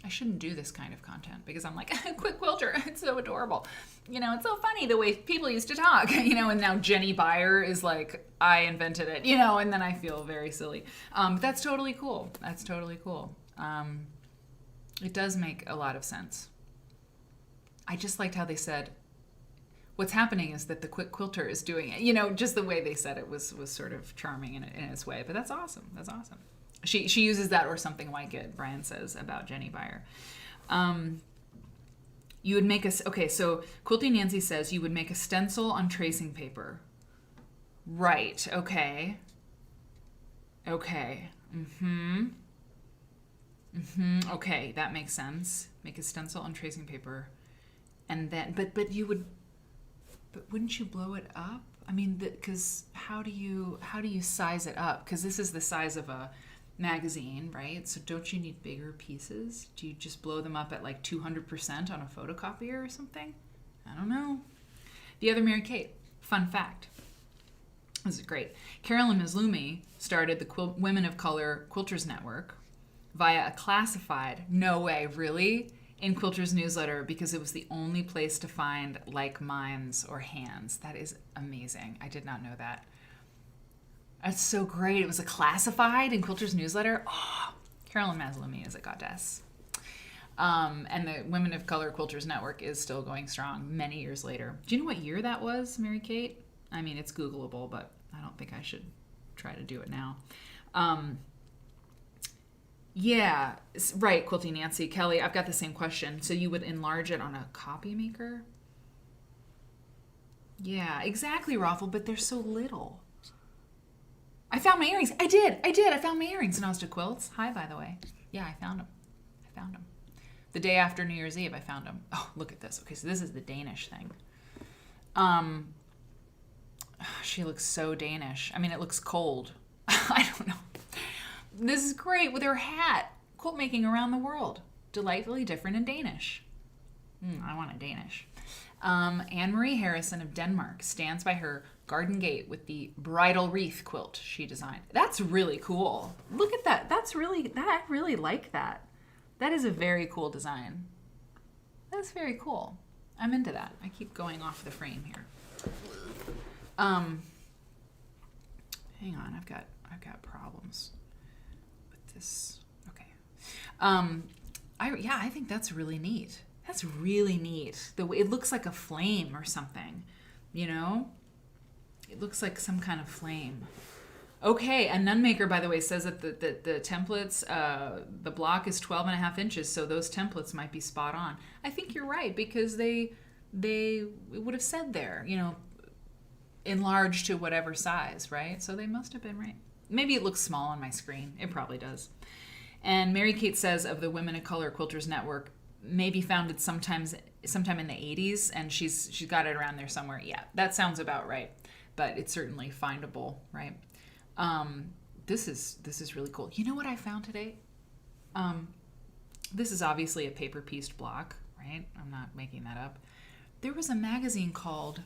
Speaker 1: I shouldn't do this kind of content because I'm like, quick quilter, it's so adorable. It's so funny the way people used to talk, and now Jenny Beyer is like, I invented it, and then I feel very silly. That's totally cool. It does make a lot of sense. I just liked how they said, what's happening is that the quick quilter is doing it. Just the way they said it was sort of charming in its way, but that's awesome. She uses that or something like it, Brian says about Jenny Beyer. You would make so Quilty Nancy says you would make a stencil on tracing paper. Right, okay. Okay, that makes sense. Make a stencil on tracing paper. And then, but wouldn't you blow it up? I mean, because how do you size it up? Because this is the size of a magazine, right? So don't you need bigger pieces? Do you just blow them up at like 200% on a photocopier or something? I don't know. The other Mary Kate, fun fact. This is great. Carolyn Maslumi started the Women of Color Quilters Network via a classified, no way, really, in Quilter's newsletter because it was the only place to find like minds or hands. That is amazing. I did not know that. That's so great. It was a classified in Quilter's newsletter. Oh, Carolyn Maslamy is a goddess. And the Women of Color Quilters Network is still going strong many years later. Do you know what year that was, Mary Kate? I mean, it's Googleable, but I don't think I should try to do it now. Yeah, right, Quilty Nancy. Kelly, I've got the same question. So you would enlarge it on a copy maker? Yeah, exactly, Raffle, but they're so little. I found my earrings. I did. I found my earrings. Nostra Quilts. Hi, by the way. Yeah, I found them. The day after New Year's Eve, I found them. Oh, look at this. Okay, so this is the Danish thing. She looks so Danish. I mean, it looks cold. I don't know. This is great with her hat. Quilt making around the world. Delightfully different in Danish. I want a Danish. Anne-Marie Harrison of Denmark stands by her garden gate with the bridal wreath quilt she designed. That's really cool. Look at that. I really like that. That is a very cool design. That's very cool. I'm into that. I keep going off the frame here. Hang on, I've got problems with this. Okay. I think that's really neat. That's really neat. The way it looks like a flame or something, you know? It looks like some kind of flame. Okay, a nun maker, by the way, says that the templates, the block is 12.5 inches, so those templates might be spot on. I think you're right, because they would have said there, you know, enlarged to whatever size, right? So they must have been right. Maybe it looks small on my screen. It probably does. And Mary Kate says of the Women of Color Quilters Network, maybe founded sometime in the 80s, and she's got it around there somewhere. Yeah, that sounds about right. But it's certainly findable, right? This is really cool. You know what I found today? This is obviously a paper-pieced block, right? I'm not making that up. There was a magazine called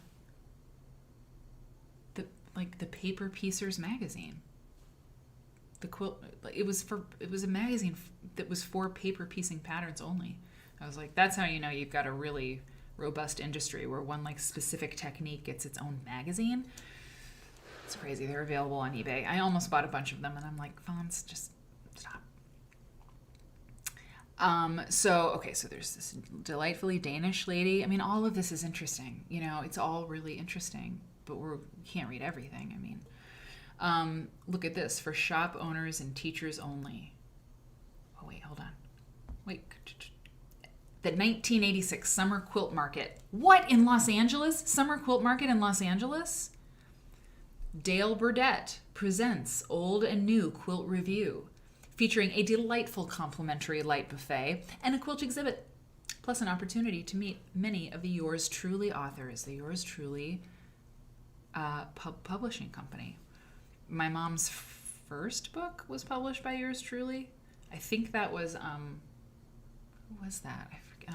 Speaker 1: the Paper Piecers magazine. The quilt. It was a magazine that was for paper piecing patterns only. I was like, that's how you know you've got a really robust industry where one like specific technique gets its own magazine. It's crazy. They're available on eBay. I almost bought a bunch of them, and I'm like, Fons, just stop. So there's this delightfully Danish lady. I mean, all of this is interesting. You know, it's all really interesting, but we can't read everything. I mean, look at this. For shop owners and teachers only. Oh, wait, hold on. Wait. The 1986 Summer Quilt Market. What, in Los Angeles? Summer Quilt Market in Los Angeles? Dale Burdett presents Old and New Quilt Review, featuring a delightful complimentary light buffet and a quilt exhibit, plus an opportunity to meet many of the Yours Truly authors, the Yours Truly publishing company. My mom's first book was published by Yours Truly. I think that was, who was that? I forget.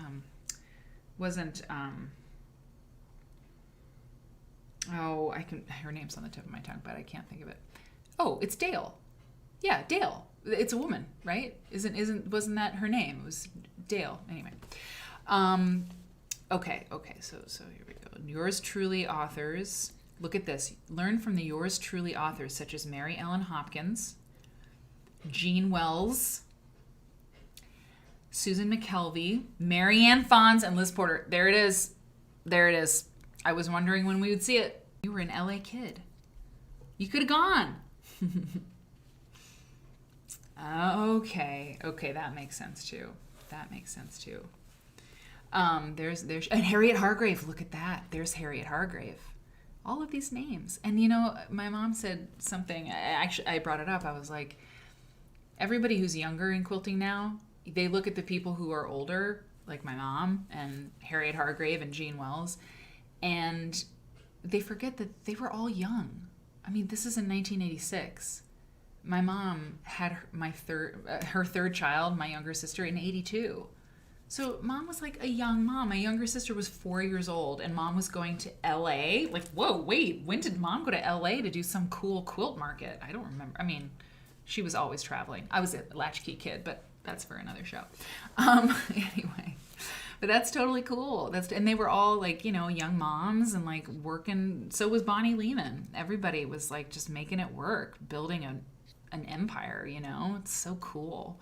Speaker 1: Her name's on the tip of my tongue, but I can't think of it. Oh, it's Dale. Yeah, Dale. It's a woman, right? Wasn't that her name? It was Dale. Anyway. Okay. So here we go. Yours Truly authors. Look at this. Learn from the Yours Truly authors such as Mary Ellen Hopkins, Jean Wells, Susan McKelvey, Mary Fons, and Liz Porter. There it is. I was wondering when we would see it. You were an LA kid. You could have gone. Okay, that makes sense too. There's and Harriet Hargrave. Look at that. There's Harriet Hargrave. All of these names. And you know, my mom said something. I brought it up. I was like, everybody who's younger in quilting now, they look at the people who are older, like my mom and Harriet Hargrave and Jean Wells, and they forget that they were all young. I mean, this is in 1986. My mom had her third child, my younger sister, in 82. So mom was like a young mom. My younger sister was 4 years old, and mom was going to LA. Like, whoa, wait, when did mom go to LA to do some cool quilt market? I don't remember. I mean, she was always traveling. I was a latchkey kid, but that's for another show. Anyway. But that's totally cool. And they were all like, young moms and like working. So was Bonnie Lehman. Everybody was like just making it work, building an empire, It's so cool.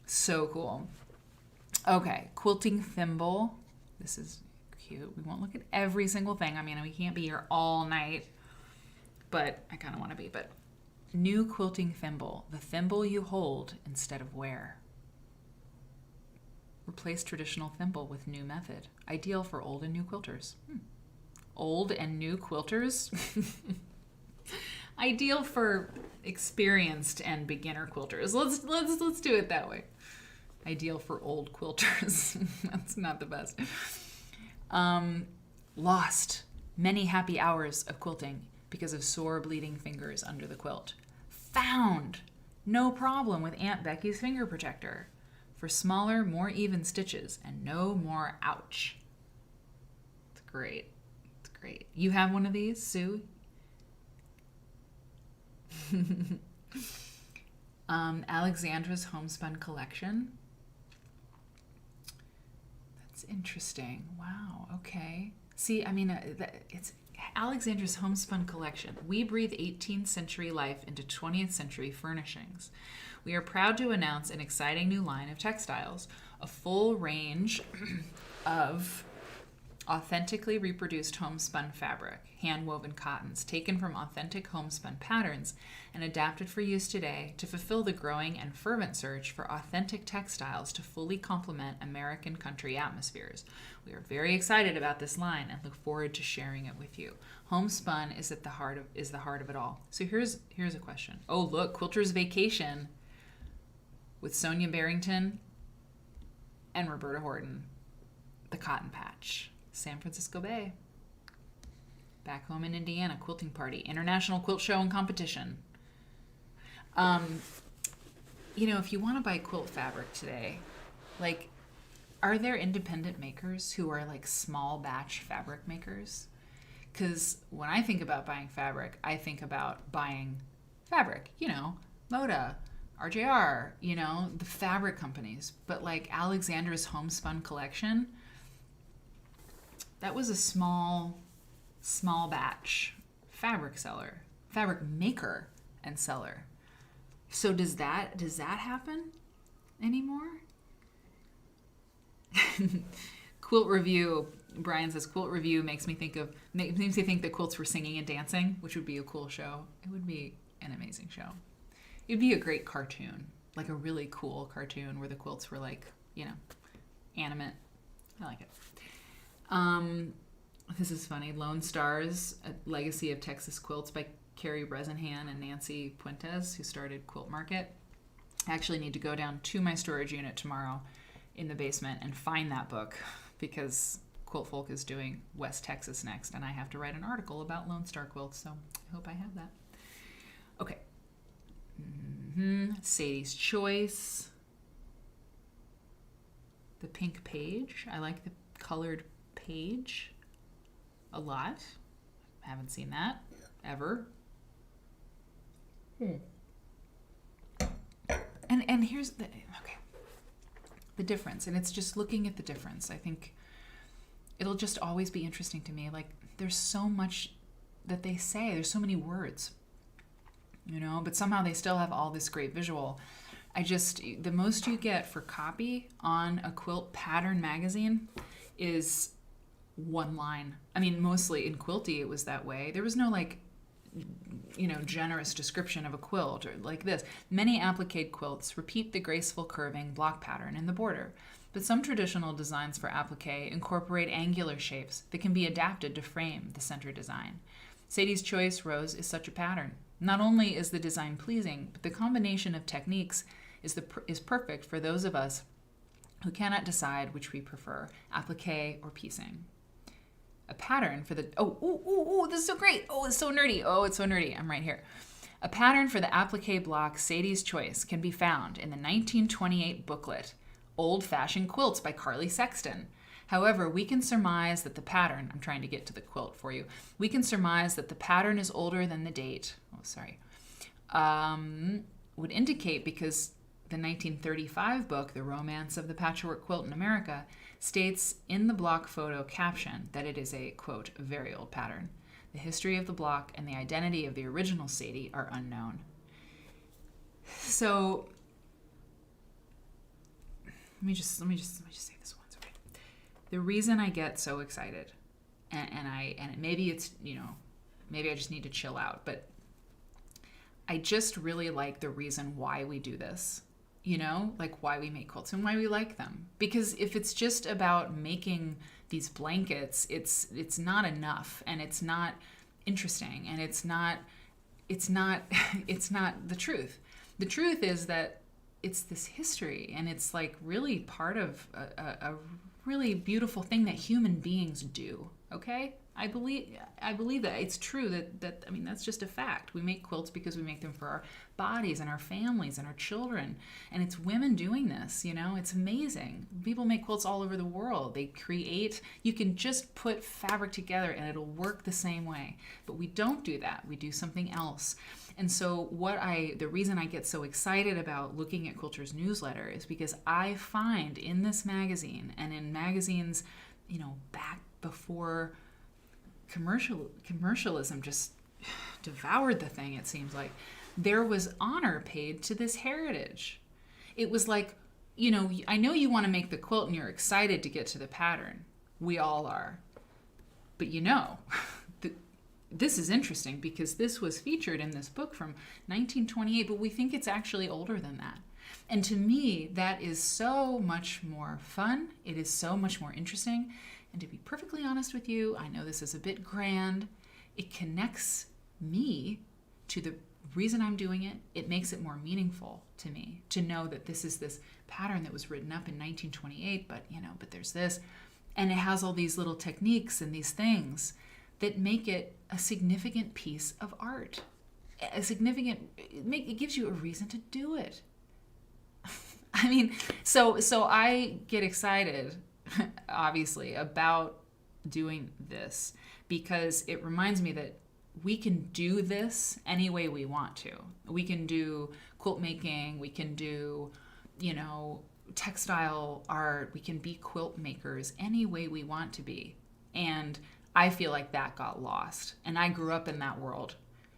Speaker 1: So cool. Okay, quilting thimble. This is cute. We won't look at every single thing. I mean, we can't be here all night, but I kind of want to be. But new quilting thimble, the thimble you hold instead of wear. Replace traditional thimble with new method. Ideal for old and new quilters. Old and new quilters? Ideal for experienced and beginner quilters. Let's do it that way. Ideal for old quilters. That's not the best. Lost many happy hours of quilting because of sore bleeding fingers under the quilt. Found no problem with Aunt Becky's finger protector for smaller, more even stitches and no more ouch. It's great. It's great. You have one of these, Sue? Alexandra's Homespun Collection. That's interesting. Wow. Okay. See, I mean, it's Alexandra's Homespun Collection. We breathe 18th century life into 20th century furnishings. We are proud to announce an exciting new line of textiles, a full range of authentically reproduced homespun fabric, hand-woven cottons taken from authentic homespun patterns and adapted for use today to fulfill the growing and fervent search for authentic textiles to fully complement American country atmospheres. We are very excited about this line and look forward to sharing it with you. Homespun is the heart of it all. So here's a question. Oh, look, Quilter's Vacation with Sonia Barrington and Roberta Horton. The Cotton Patch. San Francisco Bay. Back home in Indiana, quilting party, international quilt show and competition. If you want to buy quilt fabric today, like, are there independent makers who are like small batch fabric makers? Because when I think about buying fabric, I think about buying fabric, Moda, RJR, the fabric companies. But like Alexandra's Homespun Collection, that was a small batch fabric maker and seller. So does that happen anymore? Quilt Review, Brian says, Quilt Review makes me think that quilts were singing and dancing, which would be a cool show. It would be an amazing show. It'd be a great cartoon, like a really cool cartoon where the quilts were like, animate. I like it. This is funny. Lone Stars, A Legacy of Texas Quilts by Carrie Bresenhan and Nancy Puentes, who started Quilt Market. I actually need to go down to my storage unit tomorrow in the basement and find that book because Quiltfolk is doing West Texas next, and I have to write an article about Lone Star quilts, so I hope I have that. Okay. Sadie's Choice. The pink page. I like the colored page a lot. Haven't seen that ever. And here's the difference, and it's just looking at the difference. I think it'll just always be interesting to me. Like, there's so much that they say. There's so many words, but somehow they still have all this great visual. The most you get for copy on a quilt pattern magazine is one line. I mean, mostly in Quilty it was that way. There was no generous description of a quilt or like this. Many applique quilts repeat the graceful curving block pattern in the border, but some traditional designs for applique incorporate angular shapes that can be adapted to frame the center design. Sadie's Choice Rose is such a pattern. Not only is the design pleasing, but the combination of techniques is perfect for those of us who cannot decide which we prefer, applique or piecing. A pattern for the... this is so great. It's so nerdy. I'm right here. A pattern for the applique block Sadie's Choice can be found in the 1928 booklet, Old-Fashioned Quilts by Carly Sexton. However, we can surmise that the pattern... I'm trying to get to the quilt for you. We can surmise that the pattern is older than the date. Would indicate because the 1935 book, The Romance of the Patchwork Quilt in America, states in the block photo caption that it is a, quote, very old pattern. The history of the block and the identity of the original Sadie are unknown. So let me just say this once, okay? The reason I get so excited, and maybe it's, maybe I just need to chill out, but I just really like the reason why we do this, like why we make quilts and why we like them. Because if it's just about making these blankets, it's not enough, and it's not interesting, and it's not the truth. The truth is that it's this history, and it's like really part of a really beautiful thing that human beings do. Okay? I believe that it's true that I mean, that's just a fact. We make quilts because we make them for our bodies and our families and our children. And it's women doing this, it's amazing. People make quilts all over the world. They create, you can just put fabric together and it'll work the same way. But we don't do that. We do something else. And so the reason I get so excited about looking at Quilter's newsletter is because I find in this magazine and in magazines, back before commercialism just devoured the thing, it seems like, there was honor paid to this heritage. It was like, I know you want to make the quilt and you're excited to get to the pattern. We all are. But this is interesting because this was featured in this book from 1928, but we think it's actually older than that. And to me, that is so much more fun. It is so much more interesting. And to be perfectly honest with you, I know this is a bit grand. It connects me to the reason I'm doing it. It makes it more meaningful to me to know that this is this pattern that was written up in 1928, but there's this. And it has all these little techniques and these things that make it a significant piece of art. It gives you a reason to do it. I mean, so I get excited, obviously, about doing this because it reminds me that we can do this any way we want to. We can do quilt making, we can do, textile art, we can be quilt makers any way we want to be. And I feel like that got lost. And I grew up in that world.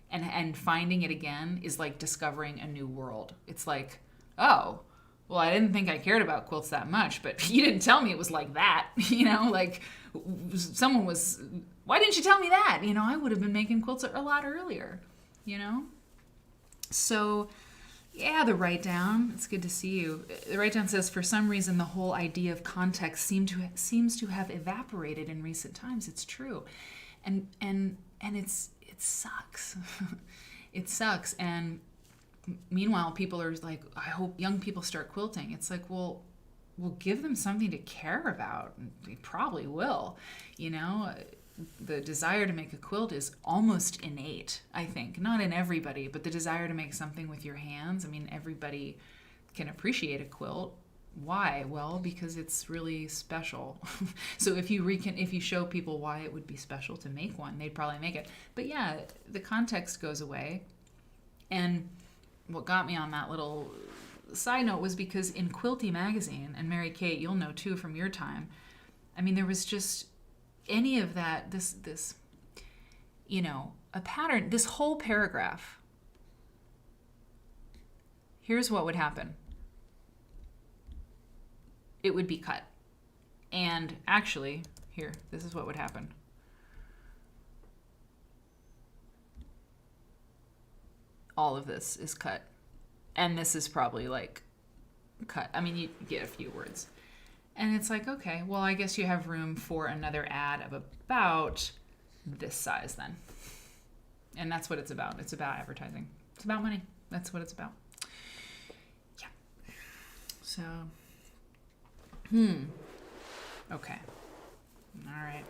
Speaker 1: And finding it again is like discovering a new world. It's like, oh, well, I didn't think I cared about quilts that much, but you didn't tell me it was like that. Like someone was, why didn't you tell me that? I would have been making quilts a lot earlier, So, yeah, the write down, it's good to see you. The write down says, for some reason, the whole idea of context seems to have evaporated in recent times. It's true. And it sucks. It sucks. And meanwhile, people are like, I hope young people start quilting. It's like, well, we'll give them something to care about. They probably will. The desire to make a quilt is almost innate, I think. Not in everybody, but the desire to make something with your hands. I mean, everybody can appreciate a quilt. Why? Well, because it's really special. So if you show people why it would be special to make one, they'd probably make it. But yeah, the context goes away. And what got me on that little side note was because in Quilty magazine, and Mary Kate, you'll know too from your time, I mean, there was just any of that, this a pattern, this whole paragraph. Here's what would happen. It would be cut. And actually, this is what would happen. All of this is cut. And this is probably like cut. I mean, you get a few words. And it's like, okay, well, I guess you have room for another ad of about this size then. And that's what it's about. It's about advertising. It's about money. That's what it's about. Yeah. So, okay. All right.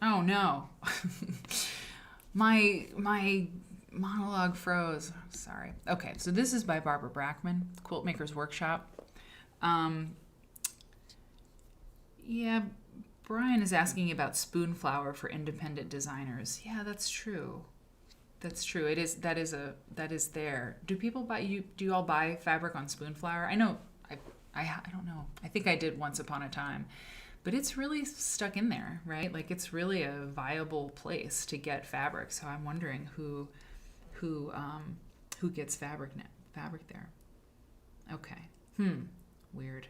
Speaker 1: Oh, no. My monologue froze. Sorry. Okay, so this is by Barbara Brackman, Quilt Makers Workshop. Yeah, Brian is asking about spoon flower for independent designers. Yeah, that's true. That's true. It is. That is there. Do people buy you? Do you all buy fabric on Spoonflower? I know. I don't know. I think I did once upon a time, but it's really stuck in there, right? Like it's really a viable place to get fabric. So I'm wondering who gets fabric there. Okay. Weird.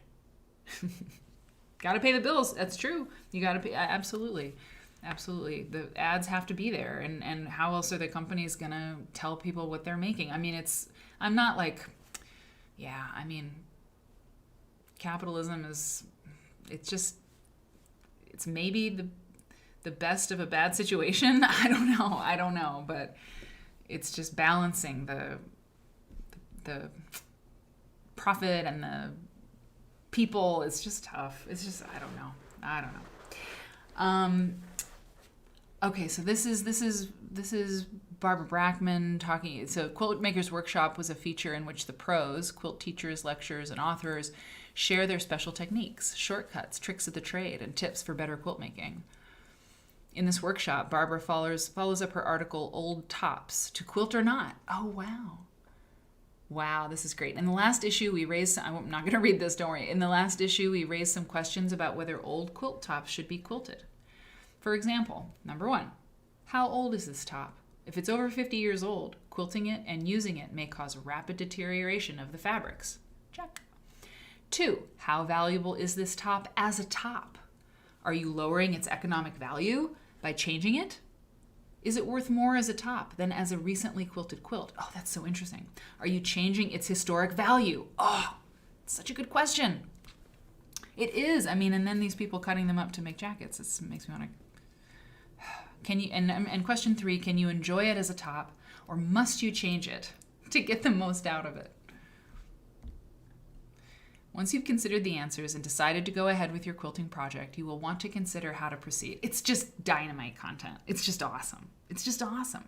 Speaker 1: Got to pay the bills. That's true. You got to pay. Absolutely. Absolutely. The ads have to be there. And how else are the companies going to tell people what they're making? I mean, I'm not like, yeah, I mean, capitalism it's maybe the best of a bad situation. I don't know. But it's just balancing the profit and the people. It's just tough. It's just, I don't know. Okay, so this is Barbara Brackman talking. So Quilt Makers Workshop was a feature in which the pros, quilt teachers, lecturers, and authors share their special techniques, shortcuts, tricks of the trade, and tips for better quilt making. In this workshop, Barbara follows up her article, Old Tops, to Quilt or Not. Oh, wow. Wow, this is great. In the last issue, we raised, I'm not going to read this, don't worry. In the last issue, we raised some questions about whether old quilt tops should be quilted. For example, number 1, how old is this top? If it's over 50 years old, quilting it and using it may cause rapid deterioration of the fabrics. Check. 2, how valuable is this top as a top? Are you lowering its economic value by changing it? Is it worth more as a top than as a recently quilted quilt? Oh, that's so interesting. Are you changing its historic value? Oh, such a good question. It is. I mean, and then these people cutting them up to make jackets. It makes me want to... Can you? And question 3, can you enjoy it as a top, or must you change it to get the most out of it? Once you've considered the answers and decided to go ahead with your quilting project, you will want to consider how to proceed. It's just dynamite content. It's just awesome. It's just awesome.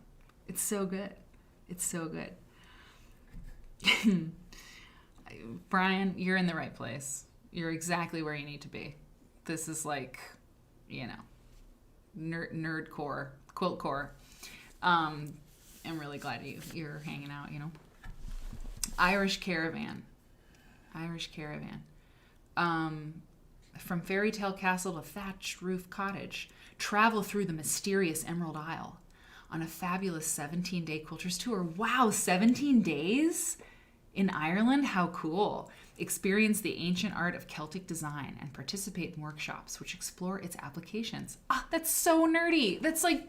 Speaker 1: It's so good. It's so good. Brian, you're in the right place. You're exactly where you need to be. This is like, nerd core, quilt core. I'm really glad you're hanging out, Irish Caravan. From fairy tale castle to thatched roof cottage, travel through the mysterious Emerald Isle on a fabulous 17-day quilters tour. Wow, 17 days in Ireland? How cool. Experience the ancient art of Celtic design and participate in workshops which explore its applications. Ah, that's so nerdy. That's like...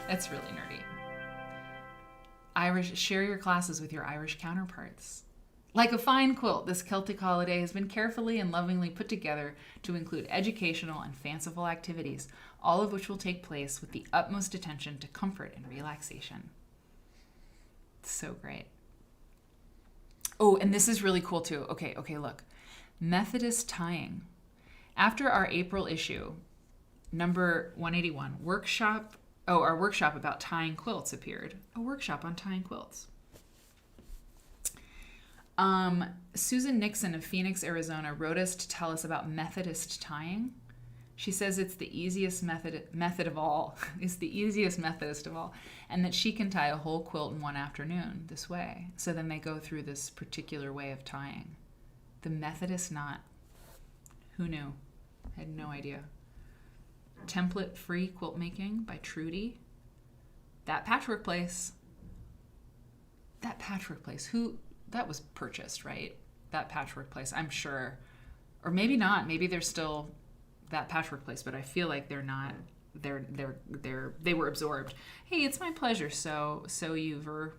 Speaker 1: That's really nerdy. Share your classes with your Irish counterparts. Like a fine quilt, this Celtic holiday has been carefully and lovingly put together to include educational and fanciful activities, all of which will take place with the utmost attention to comfort and relaxation. So great. Oh, and this is really cool too. Okay, look. Methodist tying. After our April issue, number 181, our workshop about tying quilts appeared. A workshop on tying quilts. Susan Nixon of Phoenix, Arizona wrote us to tell us about Methodist tying. She says it's the easiest method of all. It's the easiest Methodist of all. And that she can tie a whole quilt in one afternoon this way. So then they go through this particular way of tying. The Methodist knot. Who knew? I had no idea. Template-free quilt making by Trudy. That patchwork place. That was purchased, right? That patchwork place, I'm sure. Or maybe not. Maybe they're still that patchwork place, but I feel like they're not. They were absorbed. Hey, it's my pleasure. So you'ver.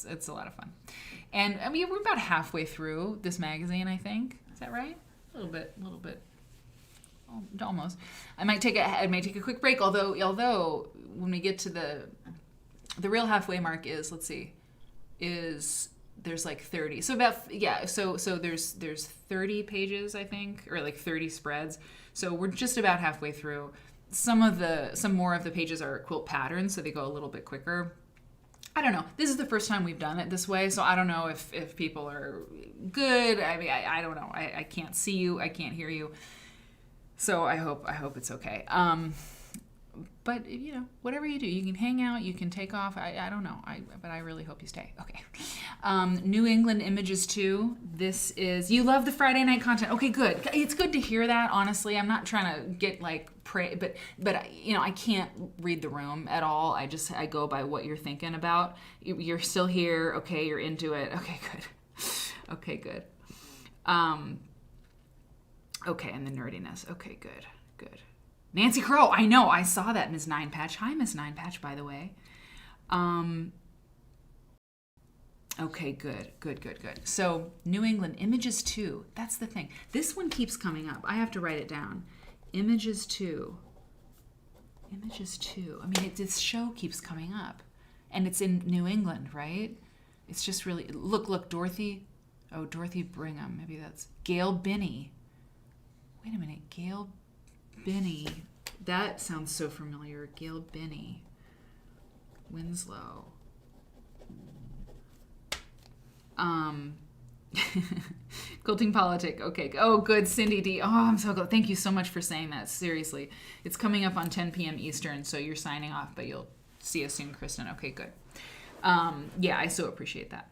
Speaker 1: It's a lot of fun. And I mean, we're about halfway through this magazine, I think. Is that right? A little bit. Almost. I might take a quick break. Although when we get to the real halfway mark is, let's see, there's like 30. So there's 30 pages, I think, or like 30 spreads. So we're just about halfway through. Some more of the pages are quilt patterns, so they go a little bit quicker. I don't know. This is the first time we've done it this way, so I don't know if people are good. I mean, I don't know. I can't see you. I can't hear you. So I hope it's okay. But you know, whatever you do, you can hang out, you can take off. I don't know. But I really hope you stay. Okay. New England Images 2. This is, you love the Friday night content. Okay, good. It's good to hear that. Honestly, I'm not trying to get like but you know, I can't read the room at all. I go by what you're thinking about. You're still here. Okay, you're into it. Okay, good. Okay, good. Okay, and the nerdiness. Okay, good. Nancy Crow, I know, I saw that, Ms. Nine Patch. Hi, Ms. Nine Patch, by the way. Okay, good. So, New England, Images 2, that's the thing. This one keeps coming up. I have to write it down. Images 2. I mean, this show keeps coming up. And it's in New England, right? It's just really, look, Dorothy. Oh, Dorothy Brigham, maybe that's Gail Binney. Wait a minute, Gail Binney. That sounds so familiar. Gail Binney. Winslow. Quilting Politic. Okay. Oh, good. Cindy D. Oh, I'm so glad. Thank you so much for saying that. Seriously. It's coming up on 10 p.m. Eastern, so you're signing off, but you'll see us soon, Kristen. Okay, good. Yeah, I so appreciate that.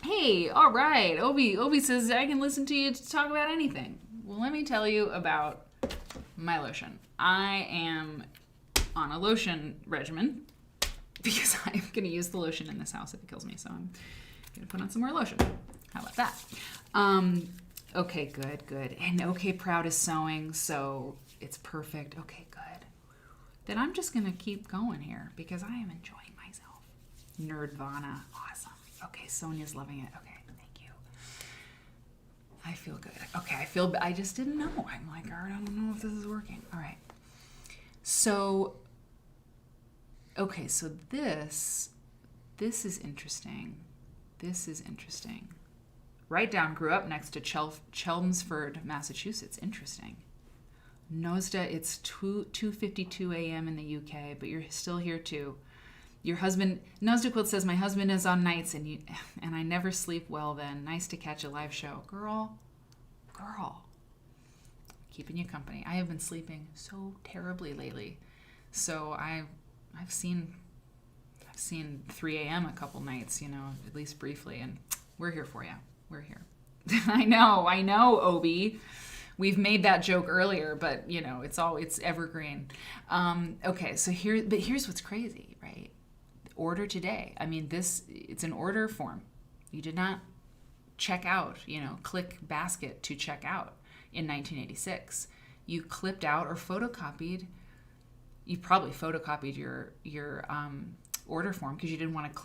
Speaker 1: Hey, all right. Obi says, I can listen to you to talk about anything. Well, let me tell you about my lotion. I am on a lotion regimen because I'm going to use the lotion in this house if it kills me. So I'm going to put on some more lotion. How about that? Okay, good. And okay, Proud is sewing, so it's perfect. Okay, good. Then I'm just going to keep going here because I am enjoying myself. Nerdvana. Awesome. Okay, Sonia's loving it. Okay, thank you. I feel good. Okay, I just didn't know. I'm like, all right, I don't know if this is working. All right. So, okay, so this is interesting. Write down, grew up next to Chelmsford, Massachusetts. Interesting. Nosda, it's 2:52 a.m. in the UK, but you're still here too. Your husband, Nosda Quilt says, my husband is on nights and I never sleep well then. Nice to catch a live show. Girl. Keeping you company. I have been sleeping so terribly lately. So I've seen 3 a.m. a couple nights, you know, at least briefly, and we're here for you. We're here. I know, Obi. We've made that joke earlier, but you know, it's evergreen. Okay, so here's what's crazy, right? Order today. I mean, it's an order form. You did not check out, you know, click basket to check out in 1986. You clipped out or photocopied. You probably photocopied your order form because you didn't want to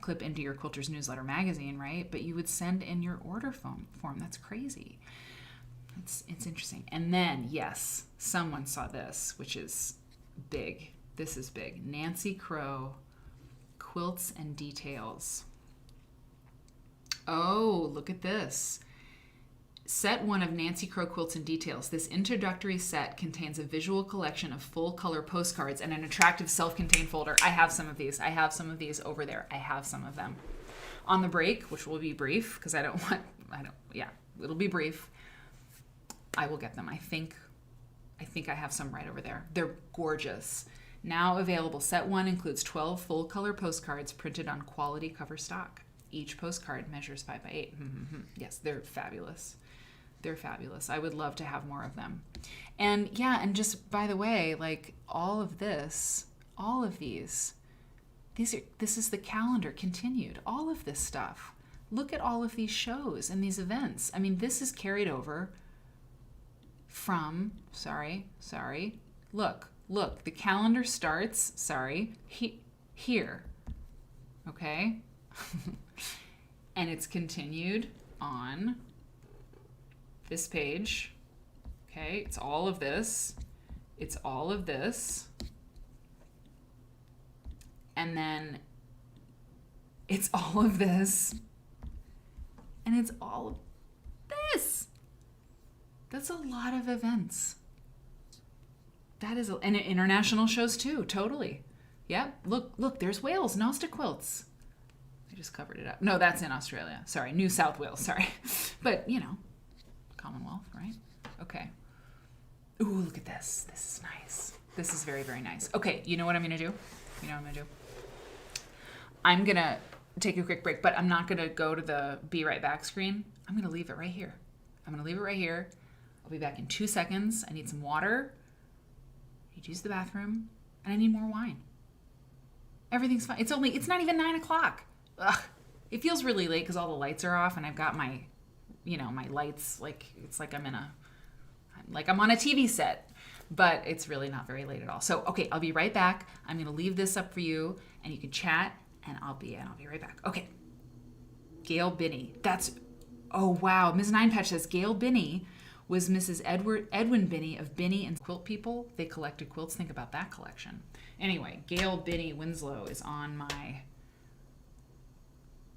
Speaker 1: clip into your Quilters newsletter magazine, right? But you would send in your order form. That's crazy. It's interesting. And then, yes, someone saw this, which is big. This is big. Nancy Crow, Quilts and Details. Oh, look at this. Set 1 of Nancy Crow Quilts and Details. This introductory set contains a visual collection of full-color postcards and an attractive self-contained folder. I have some of these. Over there. I have some of them. On the break, which will be brief, because it'll be brief. I will get them. I think I have some right over there. They're gorgeous. Now available, set 1 includes 12 full-color postcards printed on quality cover stock. Each postcard measures 5 by 8. Yes, they're fabulous. I would love to have more of them. And yeah, and just by the way, like all of these, this is the calendar continued. All of this stuff. Look at all of these shows and these events. I mean, this is carried over from, look, the calendar starts, here, okay? And it's continued on this page, okay? It's all of this, and then it's all of this, and it's all of this. That's a lot of events. And international shows too, totally. Yep, look, there's Wales, Nosta Quilts. I just covered it up. No, that's in Australia. Sorry, New South Wales, sorry. But, you know, Commonwealth, right? Okay. Ooh, look at this. This is nice. This is very, very nice. Okay, you know what I'm going to do? You know what I'm going to do? I'm going to take a quick break, but I'm not going to go to the be right back screen. I'm going to leave it right here. I'm going to leave it right here. I'll be back in 2 seconds. I need some water. I need to use the bathroom. And I need more wine. Everything's fine. It's not even 9 o'clock. Ugh. It feels really late because all the lights are off and I've got my, my lights, it's like I'm on a TV set, but it's really not very late at all. So, okay, I'll be right back. I'm going to leave this up for you and you can chat and I'll be right back. Okay. Gail Binney. Oh wow. Ms. Ninepatch says Gail Binney was Mrs. Edwin Binney of Binney and Quilt People. They collected quilts. Think about that collection. Anyway, Gail Binney Winslow is on my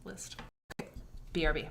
Speaker 1: list. Okay. BRB.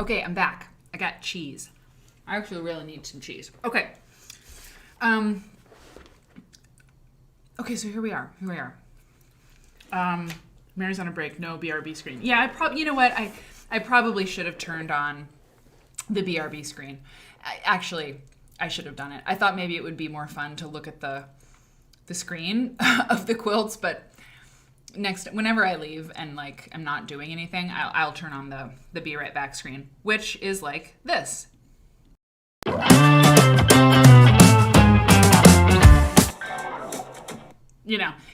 Speaker 1: Okay, I'm back. I got cheese. I actually really need some cheese. Okay. Okay, so here we are. Mary's on a break. No BRB screen. Yeah, you know what? I probably should have turned on the BRB screen. I should have done it. I thought maybe it would be more fun to look at the screen of the quilts, but whenever I leave and I'm not doing anything, I'll turn on the be right back screen, which is like this.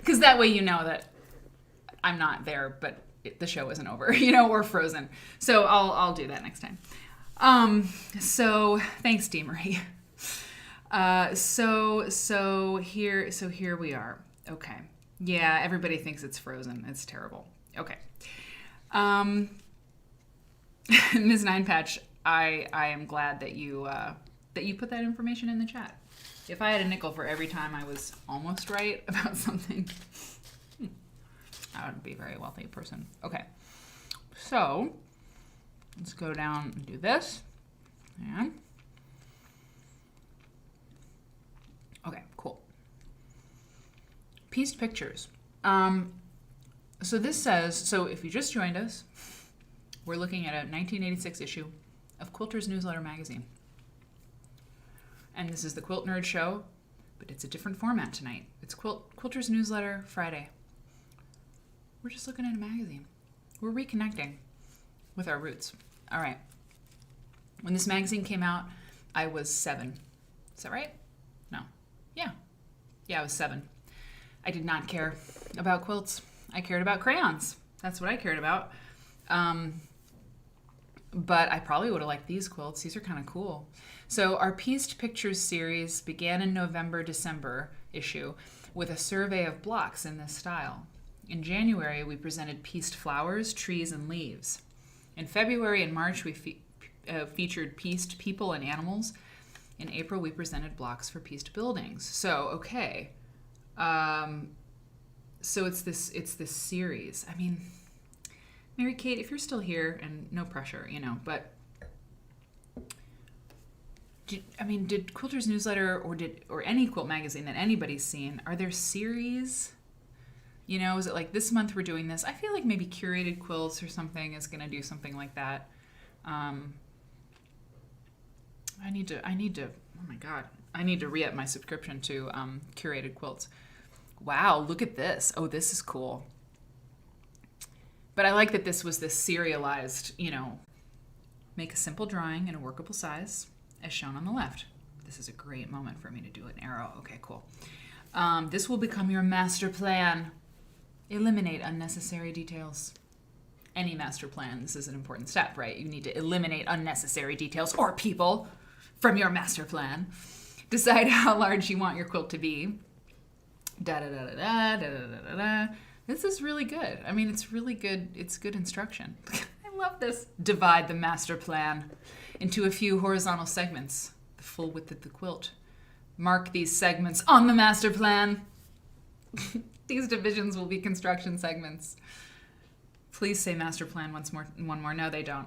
Speaker 1: Because that way you know that I'm not there, but the show isn't over, or frozen. So I'll do that next time. So thanks, Dee Marie. So here we are. Okay. Yeah, everybody thinks it's frozen. It's terrible. Okay. Ms. Ninepatch, I am glad that you put that information in the chat. If I had a nickel for every time I was almost right about something, I would be a very wealthy person. Okay. So let's go down and do this. And okay, cool. Pieced pictures. So this says, so if you just joined us, we're looking at a 1986 issue of Quilter's Newsletter magazine. And this is the Quilt Nerd show. but it's a different format tonight. It's Quilters Newsletter Friday. We're just looking at a magazine. We're reconnecting with our roots. All right. When this magazine came out, I was 7. Is that right? No. Yeah. Yeah, I was 7. I did not care about quilts. I cared about crayons. That's what I cared about. But I probably would have liked these quilts. These are kind of cool. So our Pieced Pictures series began in November-December issue with a survey of blocks in this style. In January, we presented pieced flowers, trees, and leaves. In February and March, we featured pieced people and animals. In April, we presented blocks for pieced buildings. So, okay. So it's this series. I mean, Mary Kate, if you're still here, and no pressure, but did Quilters Newsletter or any quilt magazine that anybody's seen, are there series? Is it like this month we're doing this? I feel like maybe Curated Quilts or something is going to do something like that. I need to, oh my God, I need to re-up my subscription to Curated Quilts. Wow, look at this. Oh, this is cool. But I like that this was this serialized, make a simple drawing in a workable size, as shown on the left. This is a great moment for me to do an arrow. Okay, cool. This will become your master plan. Eliminate unnecessary details. Any master plan, this is an important step, right? You need to eliminate unnecessary details or people from your master plan. Decide how large you want your quilt to be. Da-da-da-da-da, This is really good. I mean, it's really good. It's good instruction. I love this. Divide the master plan into a few horizontal segments, the full width of the quilt. Mark these segments on the master plan. These divisions will be construction segments. Please say master plan one more. No, they don't.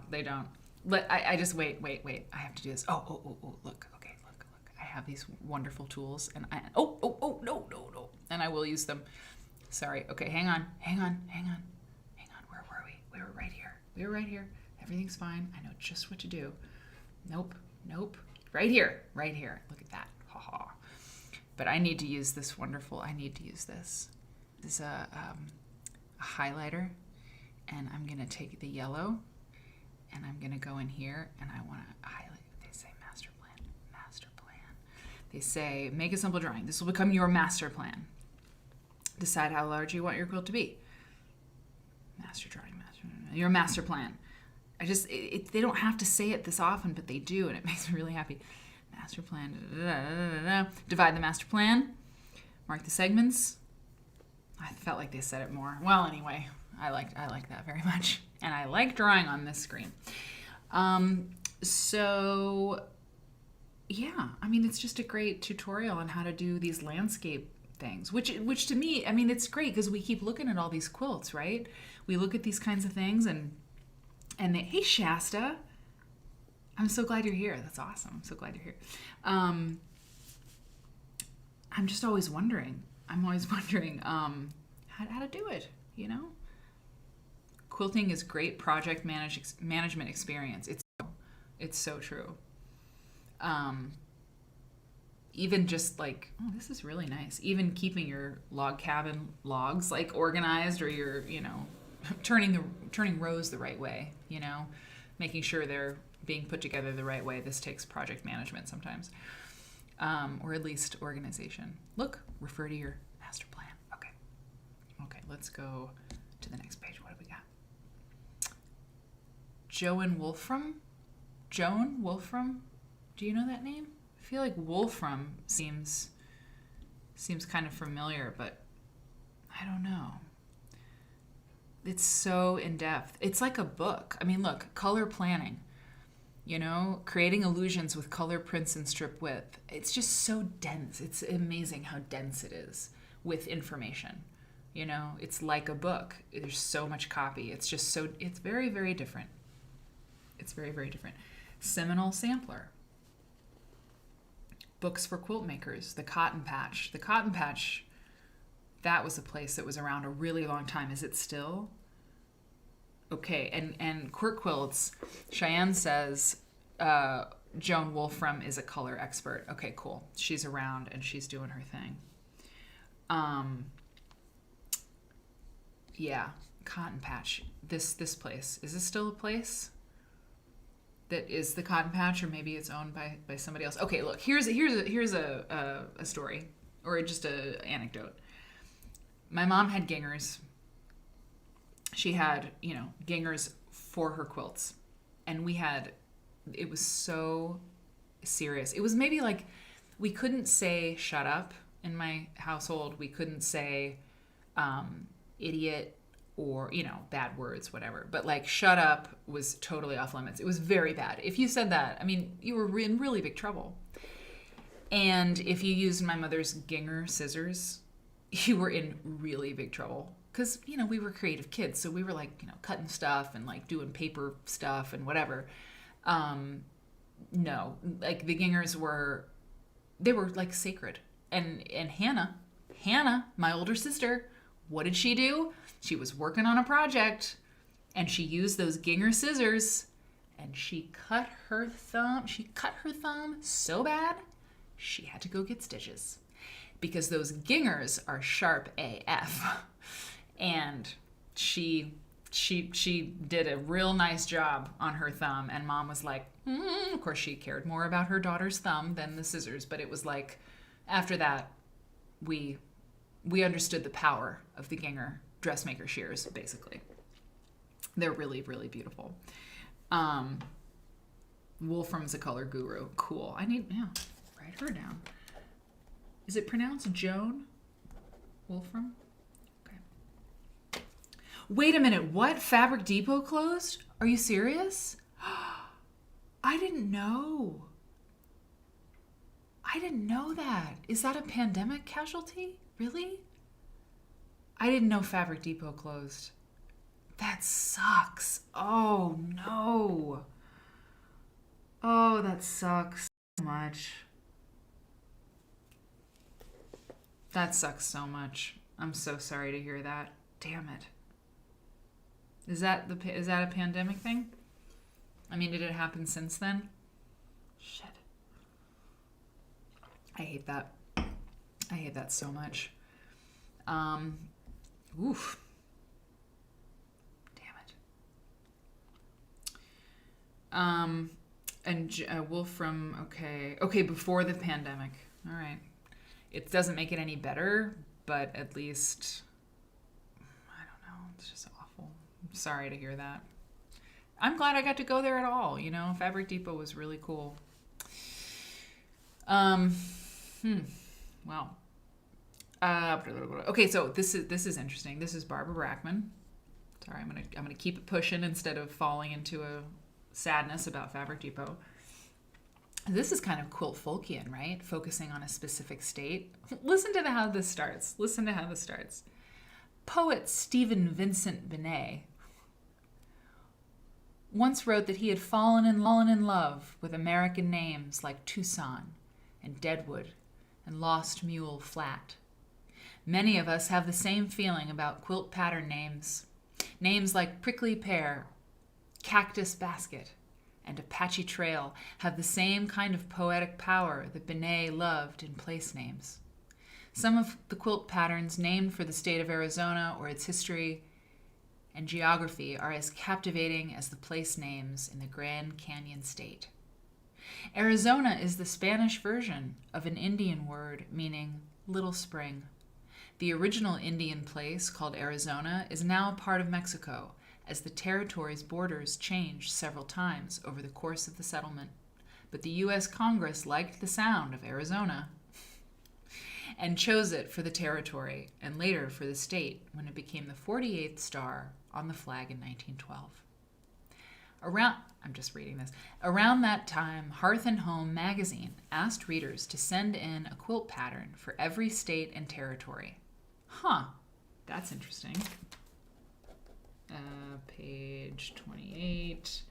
Speaker 1: I just wait. I have to do this. Oh, look. Okay, look. I have these wonderful tools and no. And I will use them. Sorry. Okay, hang on. Where were we? We were right here. Everything's fine. I know just what to do. Nope. Right here. Look at that. Ha ha. But I need to use this this. This is a highlighter, and I'm going to take the yellow, and I'm going to go in here, and I want to highlight. They say master plan. They say, make a simple drawing. This will become your master plan. Decide how large you want your quilt to be. Your master plan. They don't have to say it this often, but they do, and it makes me really happy. Master plan. Divide the master plan. Mark the segments. I felt like they said it more. Well, anyway, I like that very much, and I like drawing on this screen. So yeah, I mean, it's just a great tutorial on how to do these landscape things, which to me, I mean, it's great because we keep looking at all these quilts, right? We look at these kinds of things and hey, Shasta, I'm so glad you're here. That's awesome. I'm so glad you're here. I'm just always wondering. How to do it, Quilting is great project management experience. It's so true. Even just like, oh, this is really nice. Even keeping your log cabin logs like organized, or your, turning rows the right way, making sure they're being put together the right way. This takes project management sometimes, or at least organization. Look, refer to your master plan. Okay, let's go to the next page. What do we got? Joan Wolfram? Do you know that name? I feel like Wolfram seems kind of familiar, but I don't know. It's so in-depth. It's like a book. I mean, look, color planning, creating illusions with color prints and strip width. It's just so dense. It's amazing how dense it is with information. It's like a book. There's so much copy. It's very, very different. It's very, very different. Seminole Sampler. Books for quilt makers. The Cotton Patch. The Cotton Patch, that was a place that was around a really long time. Is it still? Okay, and Quirt Quilts, Cheyenne says, Joan Wolfram is a color expert. Okay, cool. She's around and she's doing her thing. Yeah, Cotton Patch. This place, is this still a place that is the Cotton Patch, or maybe it's owned by somebody else? Okay, look, here's a story, or just a anecdote. My mom had gingers. She had, gingers for her quilts, and it was so serious. It was maybe like we couldn't say shut up in my household. We couldn't say idiot or, bad words, whatever. But like shut up was totally off limits. It was very bad. If you said that, I mean, you were in really big trouble. And if you used my mother's ginger scissors, you were in really big trouble. Because, we were creative kids. So we were like, cutting stuff and like doing paper stuff and whatever. No, like the gingers were like sacred. And Hannah, my older sister, what did she do? She was working on a project and she used those ginger scissors and she cut her thumb. She cut her thumb so bad, she had to go get stitches because those gingers are sharp AF. And she did a real nice job on her thumb, and Mom was like, of course she cared more about her daughter's thumb than the scissors, but it was like, after that, we understood the power of the ginger dressmaker shears, basically. They're really, really beautiful. Wolfram's a color guru. Cool. Write her down. Is it pronounced Joan Wolfram? Okay. Wait a minute. What? Fabric Depot closed? Are you serious? I didn't know. I didn't know that. Is that a pandemic casualty? Really? I didn't know Fabric Depot closed. That sucks. Oh, no. Oh, that sucks so much. That sucks so much. I'm so sorry to hear that. Damn it. Is that a pandemic thing? I mean, did it happen since then? Shit. I hate that. I hate that so much. Oof. Damn it. And Wolfram, okay, before the pandemic. All right. It doesn't make it any better, but at least, I don't know, it's just awful. I'm sorry to hear that. I'm glad I got to go there at all, Fabric Depot was really cool. Wow. Okay, so this is interesting. This is Barbara Brackman. Sorry, I'm gonna keep it pushing instead of falling into a sadness about Fabric Depot. This is kind of Quiltfolkian, right? Focusing on a specific state. Listen to how this starts. Poet Stephen Vincent Benet once wrote that he had fallen in love with American names like Tucson and Deadwood and Lost Mule Flat. Many of us have the same feeling about quilt pattern names. Names like Prickly Pear, Cactus Basket, and Apache Trail have the same kind of poetic power that Benet loved in place names. Some of the quilt patterns named for the state of Arizona or its history and geography are as captivating as the place names in the Grand Canyon State. Arizona is the Spanish version of an Indian word meaning little spring. The original Indian place, called Arizona, is now a part of Mexico, as the territory's borders changed several times over the course of the settlement. But the U.S. Congress liked the sound of Arizona and chose it for the territory and later for the state when it became the 48th star on the flag in 1912. Around that time, Hearth and Home magazine asked readers to send in a quilt pattern for every state and territory. Huh, that's interesting. Page 28.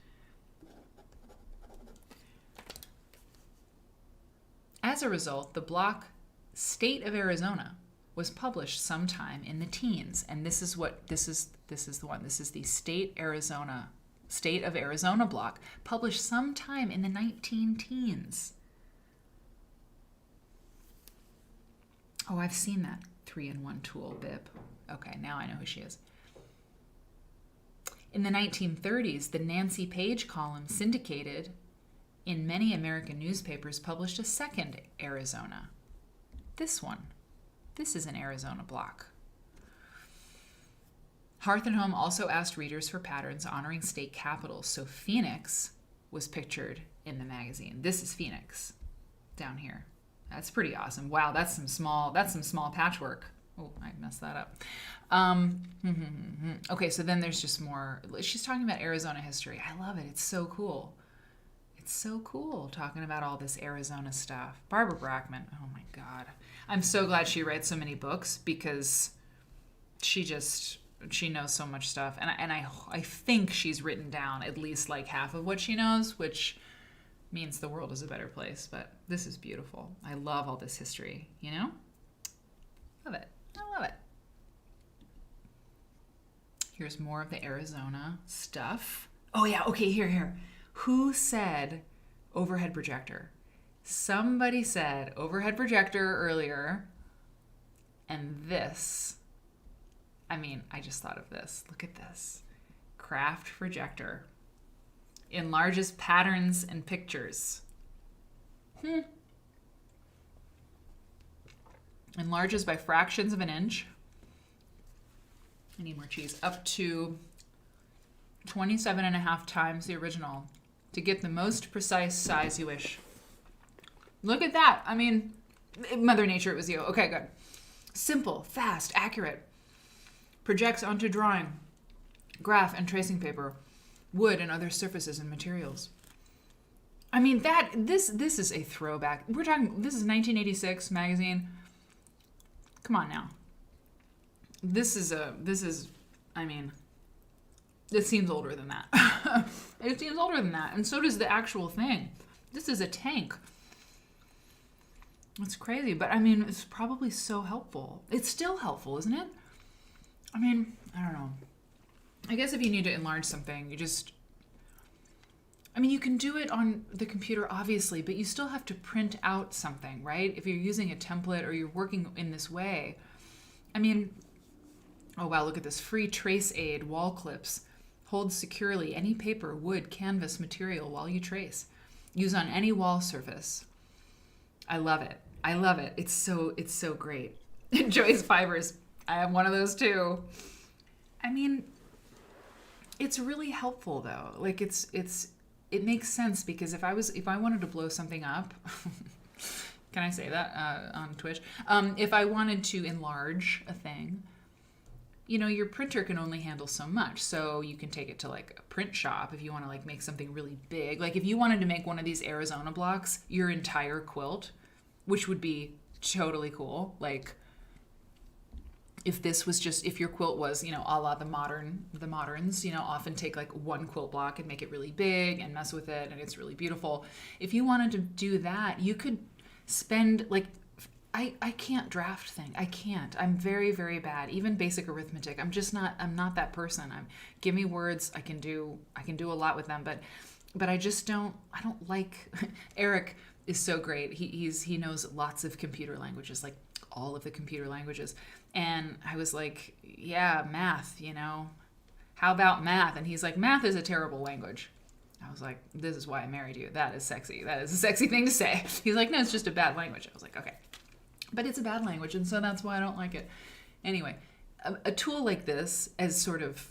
Speaker 1: As a result, the block State of Arizona was published sometime in the teens, and this is the one. This is the State Arizona State of Arizona block, published sometime in the 19-teens. Oh, I've seen that 3-in-1 tool bib. Okay, now I know who she is. In the 1930s, the Nancy Page column, syndicated in many American newspapers, published a second Arizona. This one. This is an Arizona block. Hearth and Home also asked readers for patterns honoring state capitals, so Phoenix was pictured in the magazine. This is Phoenix down here. That's pretty awesome. Wow, that's some small patchwork. Oh, I messed that up. Okay, so then there's just more. She's talking about Arizona history. I love it. It's so cool. It's so cool talking about all this Arizona stuff. Barbara Brackman. Oh my God. I'm so glad she writes so many books because she knows so much stuff. And I think she's written down at least like half of what she knows, which means the world is a better place. But this is beautiful. I love all this history, you know? Love it. I love it. Here's more of the Arizona stuff. Oh yeah, okay, here. Who said overhead projector? Somebody said overhead projector earlier. And this, I mean, I just thought of this. Look at this. Craft projector. Enlarges patterns and pictures. Enlarges by fractions of an inch. I need more cheese. Up to 27.5 times the original to get the most precise size you wish. Look at that. I mean, Mother Nature, it was you. Okay, good. Simple, fast, accurate. Projects onto drawing, graph and tracing paper, wood and other surfaces and materials. I mean, this is a throwback. We're talking, this is 1986 magazine. Come on now. This seems older than that. It seems older than that. And so does the actual thing. This is a tank. It's crazy, but I mean, it's probably so helpful. It's still helpful, isn't it? I mean, I don't know. I guess if you need to enlarge something, you can do it on the computer, obviously, but you still have to print out something, right? If you're using a template or you're working in this way. I mean, oh wow, look at this. Free trace aid wall clips. Hold securely any paper, wood, canvas material while you trace. Use on any wall surface. I love it. I love it. It's so great. Joyce Fibers. I have one of those too. I mean, it's really helpful though. Like it makes sense because if I wanted to blow something up, can I say that on Twitch? If I wanted to enlarge a thing, your printer can only handle so much. So you can take it to like a print shop if you want to like make something really big. Like if you wanted to make one of these Arizona blocks, your entire quilt, which would be totally cool. Like if your quilt was, a la the moderns, often take like one quilt block and make it really big and mess with it and it's really beautiful. If you wanted to do that, you could spend like, I can't draft things. I can't. I'm very, very bad. Even basic arithmetic. I'm not that person. Give me words. I can do a lot with them, but I don't like, Eric is so great. He knows lots of computer languages, like all of the computer languages. And I was like, yeah, math, how about math? And he's like, math is a terrible language. I was like, this is why I married you. That is sexy. That is a sexy thing to say. He's like, no, it's just a bad language. I was like, okay. But it's a bad language, and so that's why I don't like it. Anyway, a tool like this, as sort of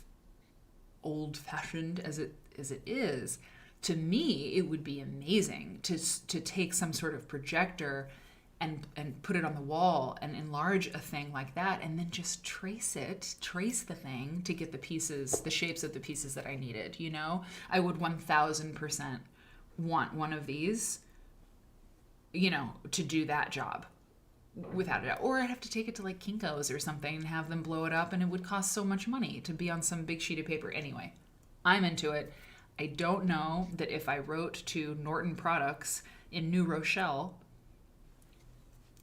Speaker 1: old-fashioned as it is, to me, it would be amazing to take some sort of projector and put it on the wall and enlarge a thing like that, and then just trace the thing to get the shapes of the pieces that I needed, I would 1000% want one of these, to do that job. Without a doubt. Or I'd have to take it to like Kinko's or something and have them blow it up, and it would cost so much money to be on some big sheet of paper. Anyway, I'm into it. I don't know that if I wrote to Norton Products in New Rochelle,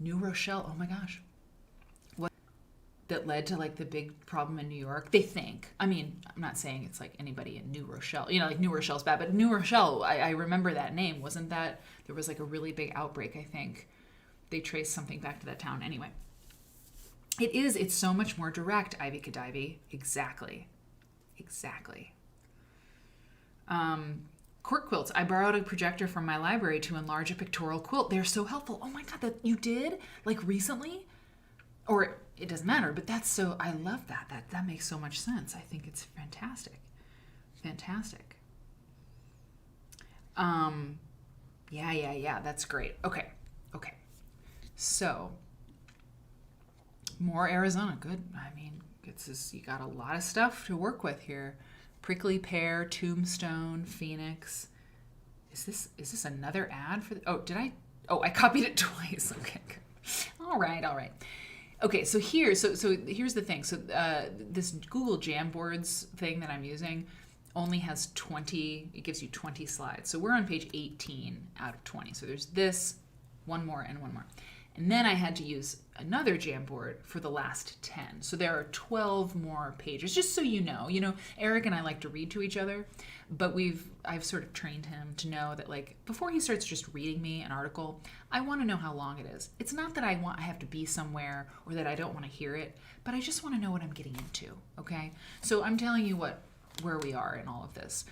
Speaker 1: oh my gosh. that led to like the big problem in New York. They think. I mean, I'm not saying it's like anybody in New Rochelle. You know, like New Rochelle's bad, but New Rochelle, I remember that name. Wasn't that there was like a really big outbreak? I think they traced something back to that town. Anyway, it's so much more direct. Ivy Kadivy, exactly. Cork quilts. I borrowed a projector from my library to enlarge a pictorial quilt. They're so helpful. Oh my God, that you did like recently? Or it doesn't matter, but that's so, I love that. That makes so much sense. I think it's fantastic. Yeah, that's great. Okay. So, more Arizona, good. I mean, you got a lot of stuff to work with here. Prickly Pear, Tombstone, Phoenix. Is this another ad for I copied it twice. Okay, good. All right. Okay, so here's the thing. So this Google Jamboards thing that I'm using only has 20, it gives you 20 slides. So we're on page 18 out of 20. So there's this, one more, and one more. And then I had to use another Jamboard for the last 10. So there are 12 more pages, just so you know. You know, Eric and I like to read to each other, but I've sort of trained him to know that, like, before he starts just reading me an article, I want to know how long it is. It's not that I have to be somewhere or that I don't want to hear it, but I just want to know what I'm getting into, okay? So I'm telling you where we are in all of this.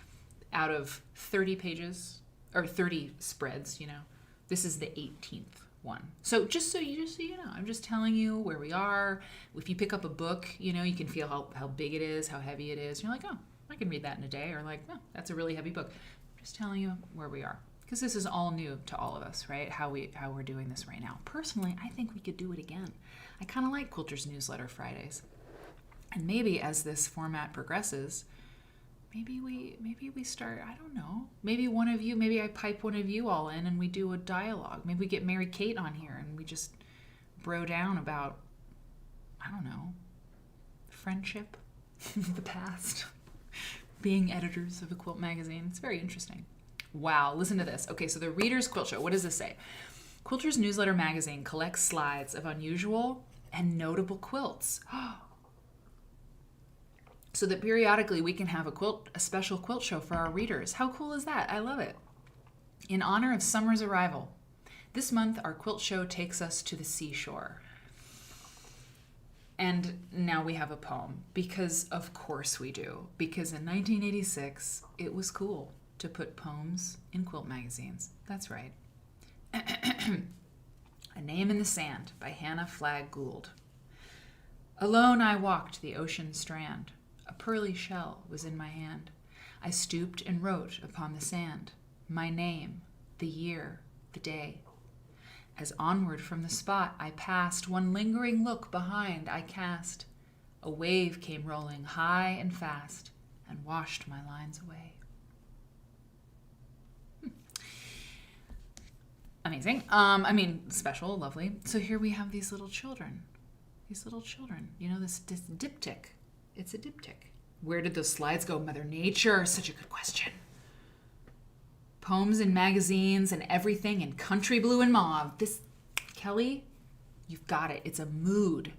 Speaker 1: Out of 30 pages, or 30 spreads, you know, this is the 18th one. So just so you know, I'm just telling you where we are. If you pick up a book, you know, you can feel how big it is, how heavy it is. You're like, oh, I can read that in a day, or like, no, that's a really heavy book. I'm just telling you where we are, because this is all new to all of us, right? How we're doing this right now. Personally, I think we could do it again. I kind of like Quilter's Newsletter Fridays, and maybe as this format progresses, maybe we start, I don't know, maybe I pipe one of you all in and we do a dialogue. Maybe we get Mary Kate on here and we just bro down about, I don't know, friendship, the past, being editors of a quilt magazine. It's very interesting. Wow, listen to this. Okay, so the Reader's Quilt Show, what does this say? Quilter's Newsletter Magazine collects slides of unusual and notable quilts. So that periodically we can have a special quilt show for our readers. How cool is that? I love it. In honor of summer's arrival, this month our quilt show takes us to the seashore. And now we have a poem, because of course we do. Because in 1986, it was cool to put poems in quilt magazines. That's right. A Name in the Sand by Hannah Flagg Gould. Alone I walked the ocean strand. A pearly shell was in my hand. I stooped and wrote upon the sand my name, the year, the day. As onward from the spot I passed, one lingering look behind I cast. A wave came rolling high and fast and washed my lines away. Amazing. Special, lovely. So here we have these little children. You know, this diptych. It's a diptych. Where did those slides go, Mother Nature? Such a good question. Poems in magazines and everything in country blue and mauve. This, Kelly, you've got it. It's a mood.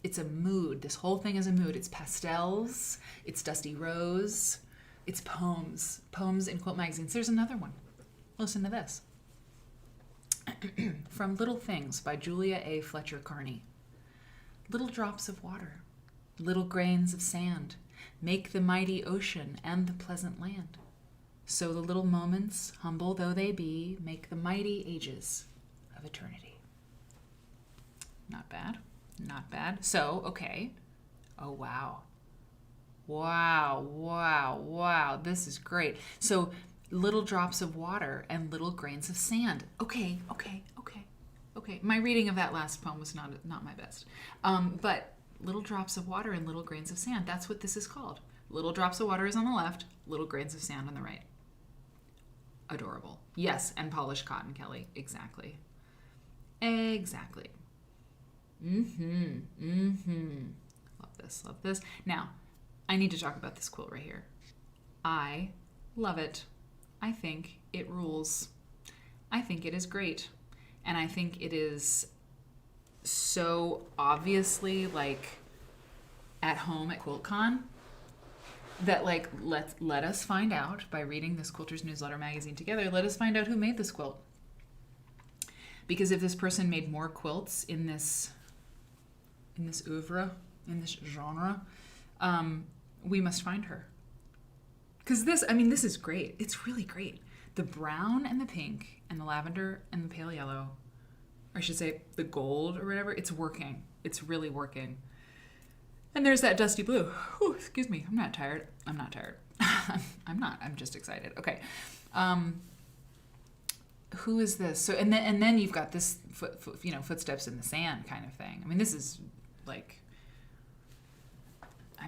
Speaker 1: This whole thing is a mood. It's pastels. It's dusty rose. It's poems. Poems in quilt magazines. There's another one. Listen to this. From Little Things by Julia A. Fletcher Carney. Little drops of water. Little grains of sand make the mighty ocean and the pleasant land. So the little moments, humble though they be, make the mighty ages of eternity. Not bad. So, okay. Oh, wow. This is great. So, little drops of water and little grains of sand. Okay. My reading of that last poem was not my best. But little drops of water and little grains of sand. That's what this is called. Little drops of water is on the left, little grains of sand on the right. Adorable. Yes, and polished cotton, Kelly. Exactly. Love this. Now, I need to talk about this quilt right here. I love it. I think it rules. I think it is great. And I think it is so obviously like at home at QuiltCon that like let us find out by reading this Quilters newsletter magazine together. Let us find out who made this quilt. Because if this person made more quilts in this oeuvre, in this genre, we must find her. Because this is great. It's really great. The brown and the pink and the lavender and the pale yellow, or I should say the gold or whatever, it's working. It's really working. And there's that dusty blue. Ooh, excuse me. I'm not tired. I'm just excited. Okay. Who is this? So and then you've got this footsteps in the sand kind of thing. I mean, this is like, I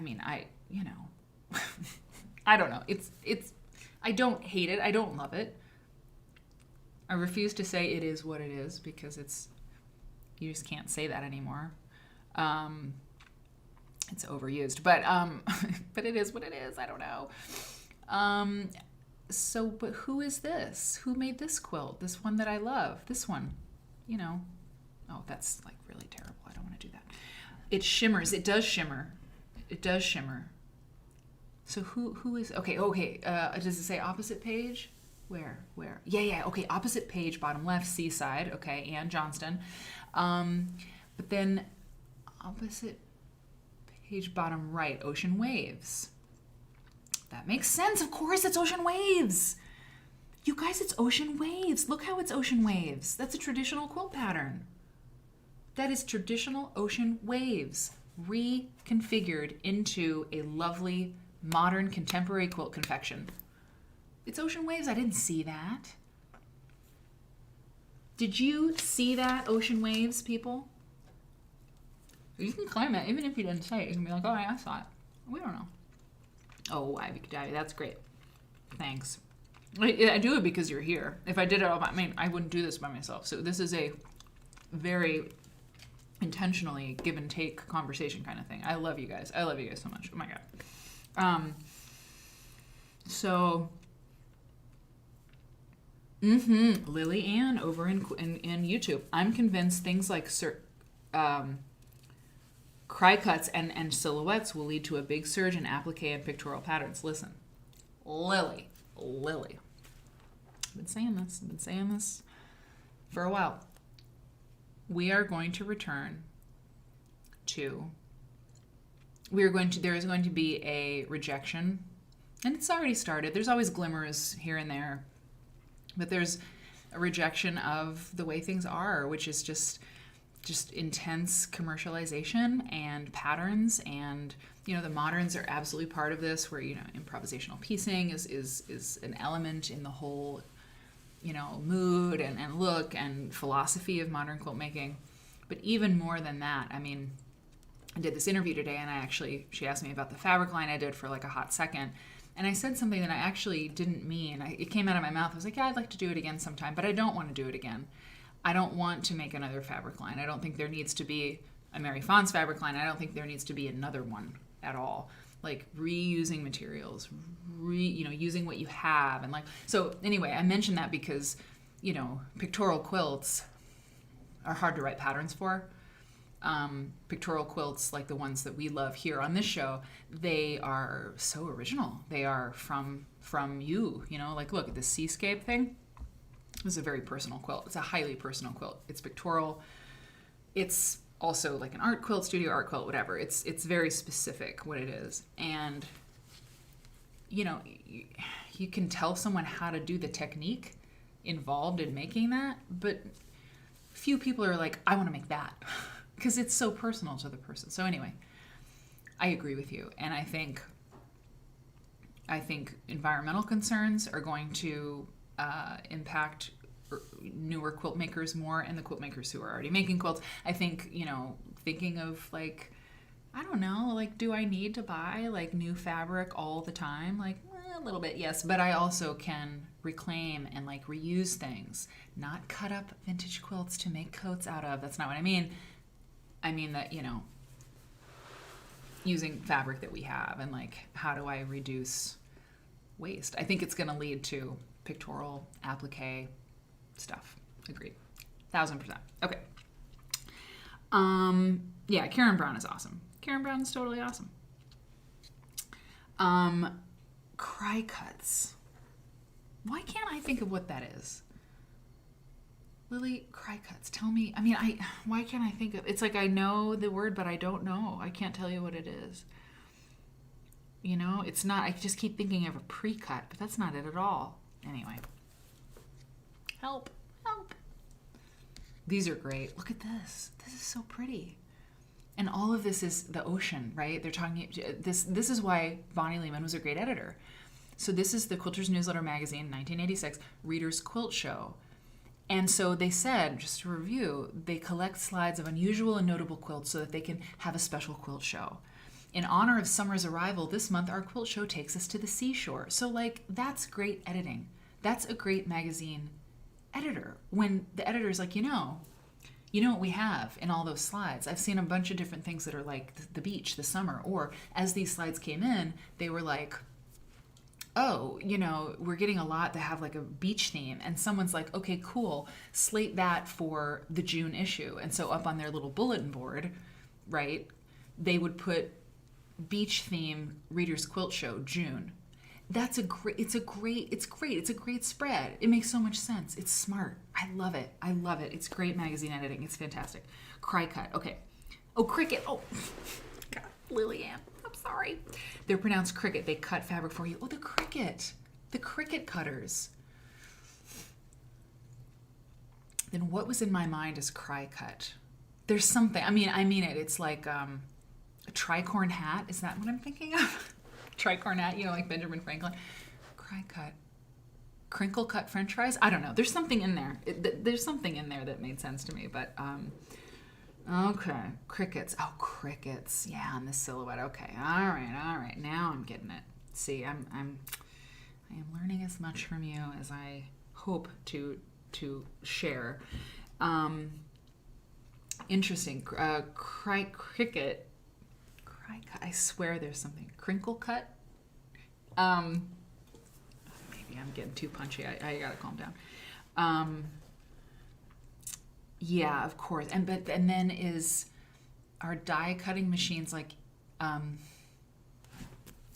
Speaker 1: don't know. It's I don't hate it. I don't love it. I refuse to say it is what it is because you just can't say that anymore. It's overused, but but it is what it is. I don't know. But who is this? Who made this quilt? This one that I love. This one, Oh, that's like really terrible. I don't want to do that. It shimmers. It does shimmer. It does shimmer. So who is? Okay. Does it say opposite page? Where? Yeah. Okay. Opposite page, bottom left, Seaside. Okay, Ann Johnston. But then opposite page, bottom right, Ocean Waves. That makes sense. Of course, it's Ocean Waves. You guys, it's Ocean Waves. Look how it's Ocean Waves. That's a traditional quilt pattern. That is traditional Ocean Waves reconfigured into a lovely, modern, contemporary quilt confection. It's Ocean Waves. I didn't see that. Did you see that, Ocean Waves, people? You can claim it, even if you didn't say it. You can be like, oh, I saw it. We don't know. Oh, Ivy Cadavy, that's great. Thanks. I do it because you're here. If I did it all I wouldn't do this by myself. So this is a very intentionally give and take conversation kind of thing. I love you guys. I love you guys so much. Oh my God. Lily Ann over in YouTube. I'm convinced things like cry cuts and silhouettes will lead to a big surge in applique and pictorial patterns. Listen, Lily. I've been saying this for a while. We are going to return to, there is going to be a rejection, and it's already started. There's always glimmers here and there, but there's a rejection of the way things are, which is just intense commercialization and patterns. And the moderns are absolutely part of this, where improvisational piecing is an element in the whole mood and look and philosophy of modern quilt making. But even more than that, I did this interview today, and she asked me about the fabric line I did for like a hot second, and I said something that I actually didn't mean. It came out of my mouth. I was like, yeah, I'd like to do it again sometime, but I don't want to do it again. I don't want to make another fabric line. I don't think there needs to be a Mary Fons fabric line. I don't think there needs to be another one at all. Like reusing materials, using what you have, and so anyway, I mentioned that because pictorial quilts are hard to write patterns for. Pictorial quilts like the ones that we love here on this show, they are so original. They are from you. Look at this seascape thing. This is a very personal quilt. It's a highly personal quilt. It's pictorial. It's also like an art quilt, studio art quilt, whatever. It's very specific what it is. And, you can tell someone how to do the technique involved in making that, but few people are like, I want to make that, because it's so personal to the person. So anyway, I agree with you. And I think environmental concerns are going to impact newer quilt makers more, and the quilt makers who are already making quilts. I think, thinking of I don't know, do I need to buy new fabric all the time? A little bit, yes, but I also can reclaim and reuse things, not cut up vintage quilts to make coats out of. That's not what I mean. I mean that, using fabric that we have, and how do I reduce waste? I think it's going to lead to pictorial applique stuff. Agreed. 1000%. Okay. Yeah, Karen Brown is awesome. Karen Brown is totally awesome. Cry cuts. Why can't I think of what that is? Lily, cry cuts. Tell me. I mean, why can't I think of? It's like I know the word, but I don't know. I can't tell you what it is. You know, it's not. I just keep thinking of a pre-cut, but that's not it at all. Anyway, help. These are great. Look at this. This is so pretty. And all of this is the ocean, right? They're talking. This is why Bonnie Lehman was a great editor. So this is the Quilters Newsletter Magazine, 1986, Reader's Quilt Show. And so they said, just to review, they collect slides of unusual and notable quilts so that they can have a special quilt show. In honor of summer's arrival, this month our quilt show takes us to the seashore. So, like, that's great editing. That's a great magazine editor. When the editor's like, you know what we have in all those slides? I've seen a bunch of different things that are like the beach, the summer, or as these slides came in, they were like, oh, we're getting a lot that have like a beach theme. And someone's like, okay, cool, slate that for the June issue. And so up on their little bulletin board, right, they would put beach theme Reader's Quilt Show, June. It's great spread. It makes so much sense. It's smart. I love it. It's great magazine editing. It's fantastic. Cry cut. Okay. Oh, cricket. Oh, God, Lillian. I'm sorry. They're pronounced cricket. They cut fabric for you. Oh, the cricket. The cricket cutters. Then what was in my mind is cry cut. There's something. I mean it. It's like a tricorn hat. Is that what I'm thinking of? Tricorn hat, like Benjamin Franklin. Cry cut. Crinkle cut French fries? I don't know. There's something in there. There's something in there that made sense to me. But, okay. Crickets. Oh, crickets. Yeah, on the silhouette. Okay. All right. Now I'm getting it. See, I am learning as much from you as I hope to share. Interesting. Cricket. I swear there's something. Crinkle cut? Maybe I'm getting too punchy. I gotta calm down. Yeah, of course. And then is our die cutting machines like not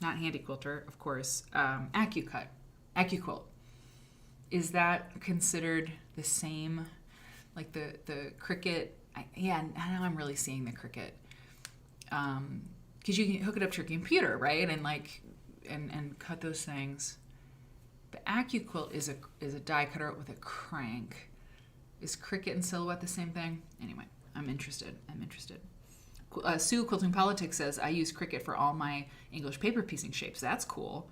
Speaker 1: Handy Quilter, of course, AccuQuilt. Is that considered the same? Like the Cricut? Now I'm really seeing the Cricut. Because you can hook it up to your computer, right? And and cut those things. The AccuQuilt is a die cutter with a crank. Is Cricut and Silhouette the same thing? Anyway, I'm interested. Sue Quilting Politics says, I use Cricut for all my English paper piecing shapes. That's cool.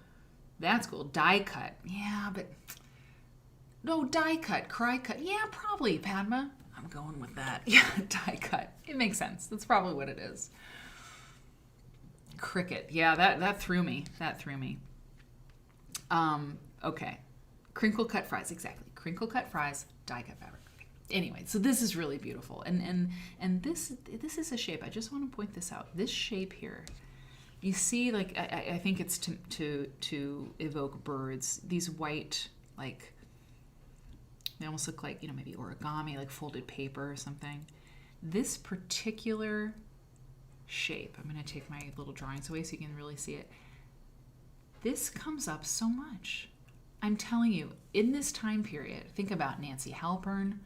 Speaker 1: Die cut. Yeah, but... No, die cut, cry cut. Yeah, probably, Padma. I'm going with that. Yeah, die cut. It makes sense. That's probably what it is. Cricket. Yeah, that threw me. Okay. Crinkle cut fries. Exactly. Crinkle cut fries, die cut fabric. Okay. Anyway, so this is really beautiful. And this is a shape. I just want to point this out. This shape here. You see, like, I think it's to evoke birds. These white, like, they almost look like, maybe origami, like folded paper or something. This particular shape, I'm going to take my little drawings away so you can really see it. This comes up so much. I'm telling you, in this time period, think about Nancy Halpern,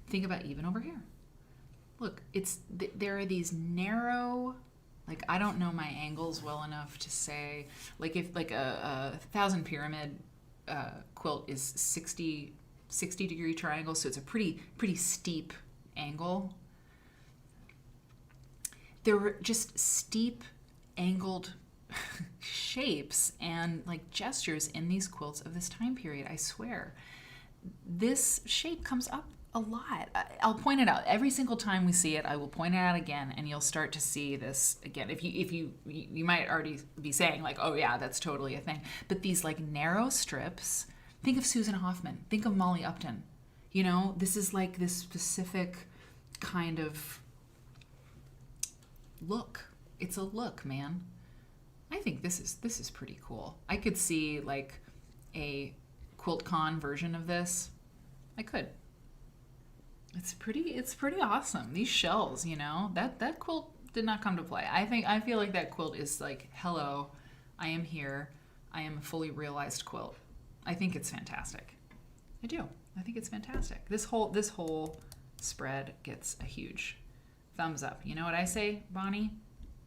Speaker 1: think about even over here. Look, there are these narrow, like, I don't know my angles well enough to say, like, if like a 1,000 pyramid quilt is 60 degree triangle, so it's a pretty steep angle. There were just steep angled shapes and like gestures in these quilts of this time period. I swear, this shape comes up a lot. I'll point it out every single time we see it. I will point it out again, and you'll start to see this again. If you might already be saying like, oh yeah, that's totally a thing. But these like narrow strips. Think of Susan Hoffman. Think of Molly Upton. This is like this specific kind of look. It's a look, man. I think this is pretty cool. I could see like a QuiltCon version of this. I could. It's pretty awesome. These shells, that quilt Did not come to play. I feel like that quilt is like, hello, I am here. I am a fully realized quilt. I think it's fantastic. I do. I think it's fantastic. This whole spread gets a huge thumbs up. You know what I say, Bonnie?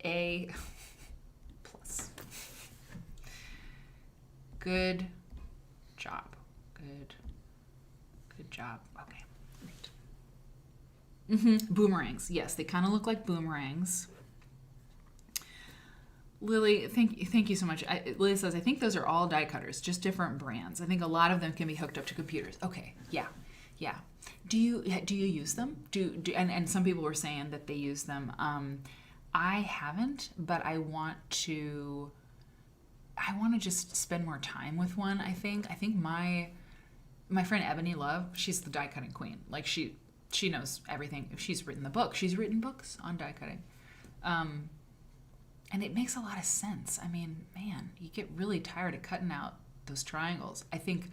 Speaker 1: A plus. Good job. Good job. Okay, great. Boomerangs. Yes, they kind of look like boomerangs. Lily, thank you so much. Lily says, I think those are all die cutters, just different brands. I think a lot of them can be hooked up to computers. Okay, yeah. Do you use them? And some people were saying that they use them. I haven't, but I want to just spend more time with one. I think my friend Ebony Love, she's the die cutting queen. Like she knows everything. She's written the book. She's written books on die cutting. And it makes a lot of sense. I mean, man, you get really tired of cutting out those triangles. I think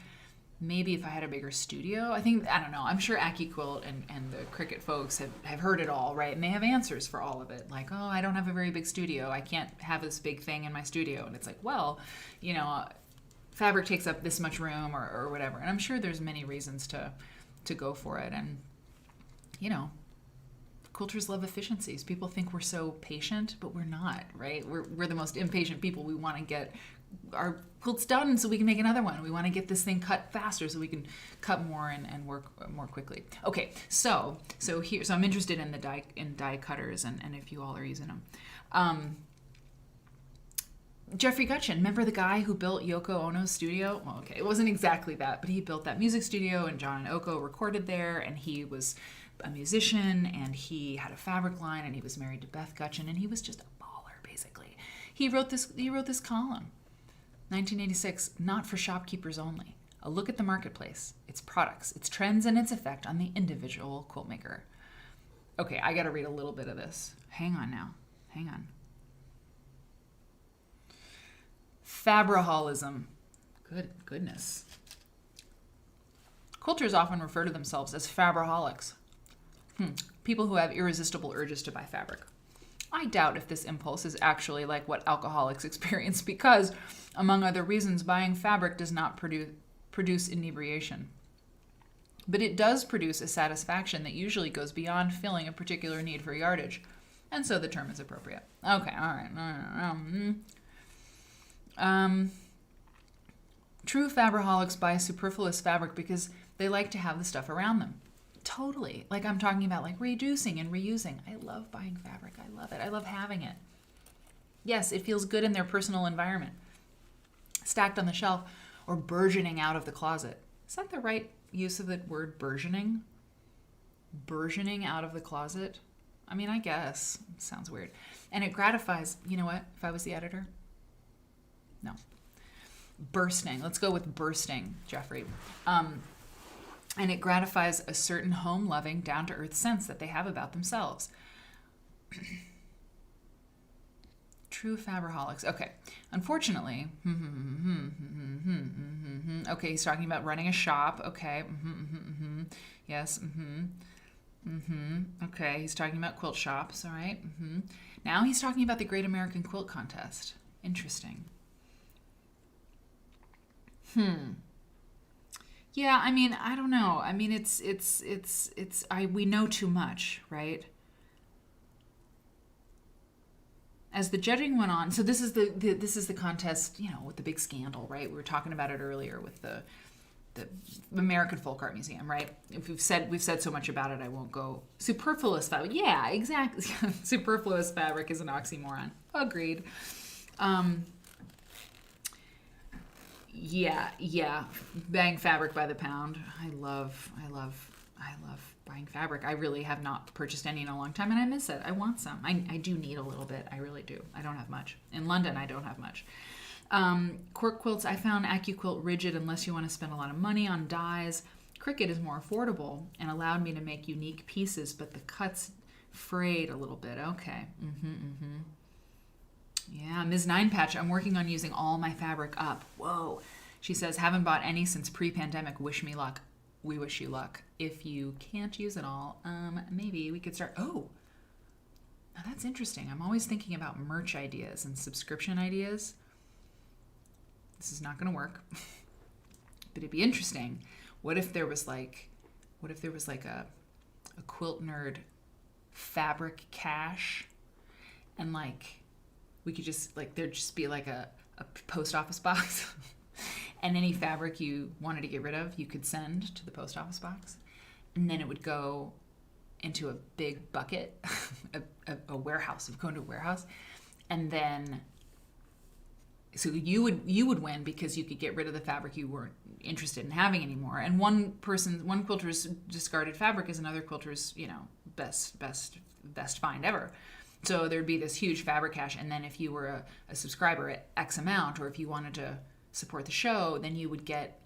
Speaker 1: maybe if I had a bigger studio, I don't know. I'm sure AccuQuilt and the Cricut folks have heard it all, right? And they have answers for all of it. Like, oh, I don't have a very big studio. I can't have this big thing in my studio. And it's like, well, fabric takes up this much room or whatever. And I'm sure there's many reasons to go for it. And, quilters love efficiencies. People think we're so patient, but we're not, right? We're the most impatient people. We want to get our quilts done so we can make another one. We want to get this thing cut faster so we can cut more and work more quickly. Okay, so I'm interested in the die cutters and if you all are using them. Jeffrey Gutchin, remember the guy who built Yoko Ono's studio? Well, okay, it wasn't exactly that, but he built that music studio and John and Oko recorded there, and he was a musician and he had a fabric line and he was married to Beth Gutchin and he was just a baller, basically. He wrote this column, 1986, not for shopkeepers only. A look at the marketplace, its products, its trends, and its effect on the individual quilt maker. Okay, I gotta read a little bit of this. Hang on. Fabraholism. Goodness. Quilters often refer to themselves as fabraholics. People who have irresistible urges to buy fabric. I doubt if this impulse is actually like what alcoholics experience because, among other reasons, buying fabric does not produce inebriation. But it does produce a satisfaction that usually goes beyond filling a particular need for yardage. And so the term is appropriate. Okay, all right. True fabraholics buy superfluous fabric because they like to have the stuff around them. Totally. Like I'm talking about like reducing and reusing. I love buying fabric. I love it. I love having it. Yes, it feels good in their personal environment. Stacked on the shelf or burgeoning out of the closet. Is that the right use of the word burgeoning? Burgeoning out of the closet? I mean, I guess. It sounds weird. And it gratifies, you know what, if I was the editor? No. Bursting. Let's go with bursting, Jeffrey. And it gratifies a certain home-loving, down-to-earth sense that they have about themselves. True fabraholics. Okay. Unfortunately, okay, he's talking about running a shop. Okay. Yes. Okay, he's talking about quilt shops. All right. Now he's talking about the Great American Quilt Contest. Interesting. Yeah, I mean, I don't know. I mean, we know too much, right? As the judging went on, so this is the contest, with the big scandal, right? We were talking about it earlier with the American Folk Art Museum, right? If we've said so much about it, I won't go. Superfluous fabric. Yeah, exactly. Superfluous fabric is an oxymoron. Agreed. Yeah. Buying fabric by the pound. I love buying fabric. I really have not purchased any in a long time, and I miss it. I want some. I do need a little bit. I really do. I don't have much. In London, I don't have much. Cork quilts, I found AccuQuilt rigid unless you want to spend a lot of money on dyes. Cricut is more affordable and allowed me to make unique pieces, but the cuts frayed a little bit. Okay. Yeah, Ms. Nine Patch, I'm working on using all my fabric up. Whoa. She says, haven't bought any since pre-pandemic. Wish me luck. We wish you luck. If you can't use it all, maybe we could start. Oh, Now that's interesting. I'm always thinking about merch ideas and subscription ideas. This is not going to work, but it'd be interesting. What if there was like a Quilt Nerd fabric cache, and like we could just like there'd just be like a post office box, and any fabric you wanted to get rid of, you could send to the post office box, and then it would go into a big bucket, a warehouse. It would go into a warehouse, and then so you would win because you could get rid of the fabric you weren't interested in having anymore. And one quilter's discarded fabric is another quilter's, best find ever. So there'd be this huge fabric cache, and then if you were a subscriber at X amount, or if you wanted to support the show, then you would get,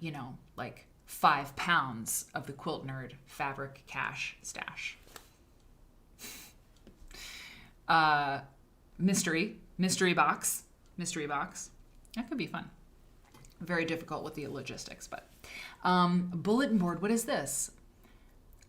Speaker 1: like 5 pounds of the Quilt Nerd fabric cache stash. Mystery box. That could be fun. Very difficult with the logistics, but bulletin board. What is this?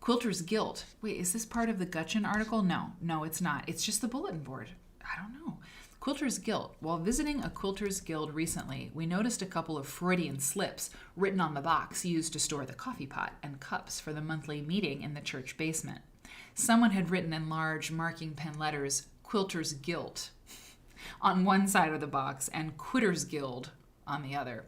Speaker 1: Quilter's Guild. Wait, is this part of the Gutchen article? No, it's not. It's just the bulletin board. I don't know. Quilter's Guild. While visiting a Quilter's Guild recently, we noticed a couple of Freudian slips written on the box used to store the coffee pot and cups for the monthly meeting in the church basement. Someone had written in large marking pen letters, Quilter's Guild on one side of the box and Quitter's Guild on the other.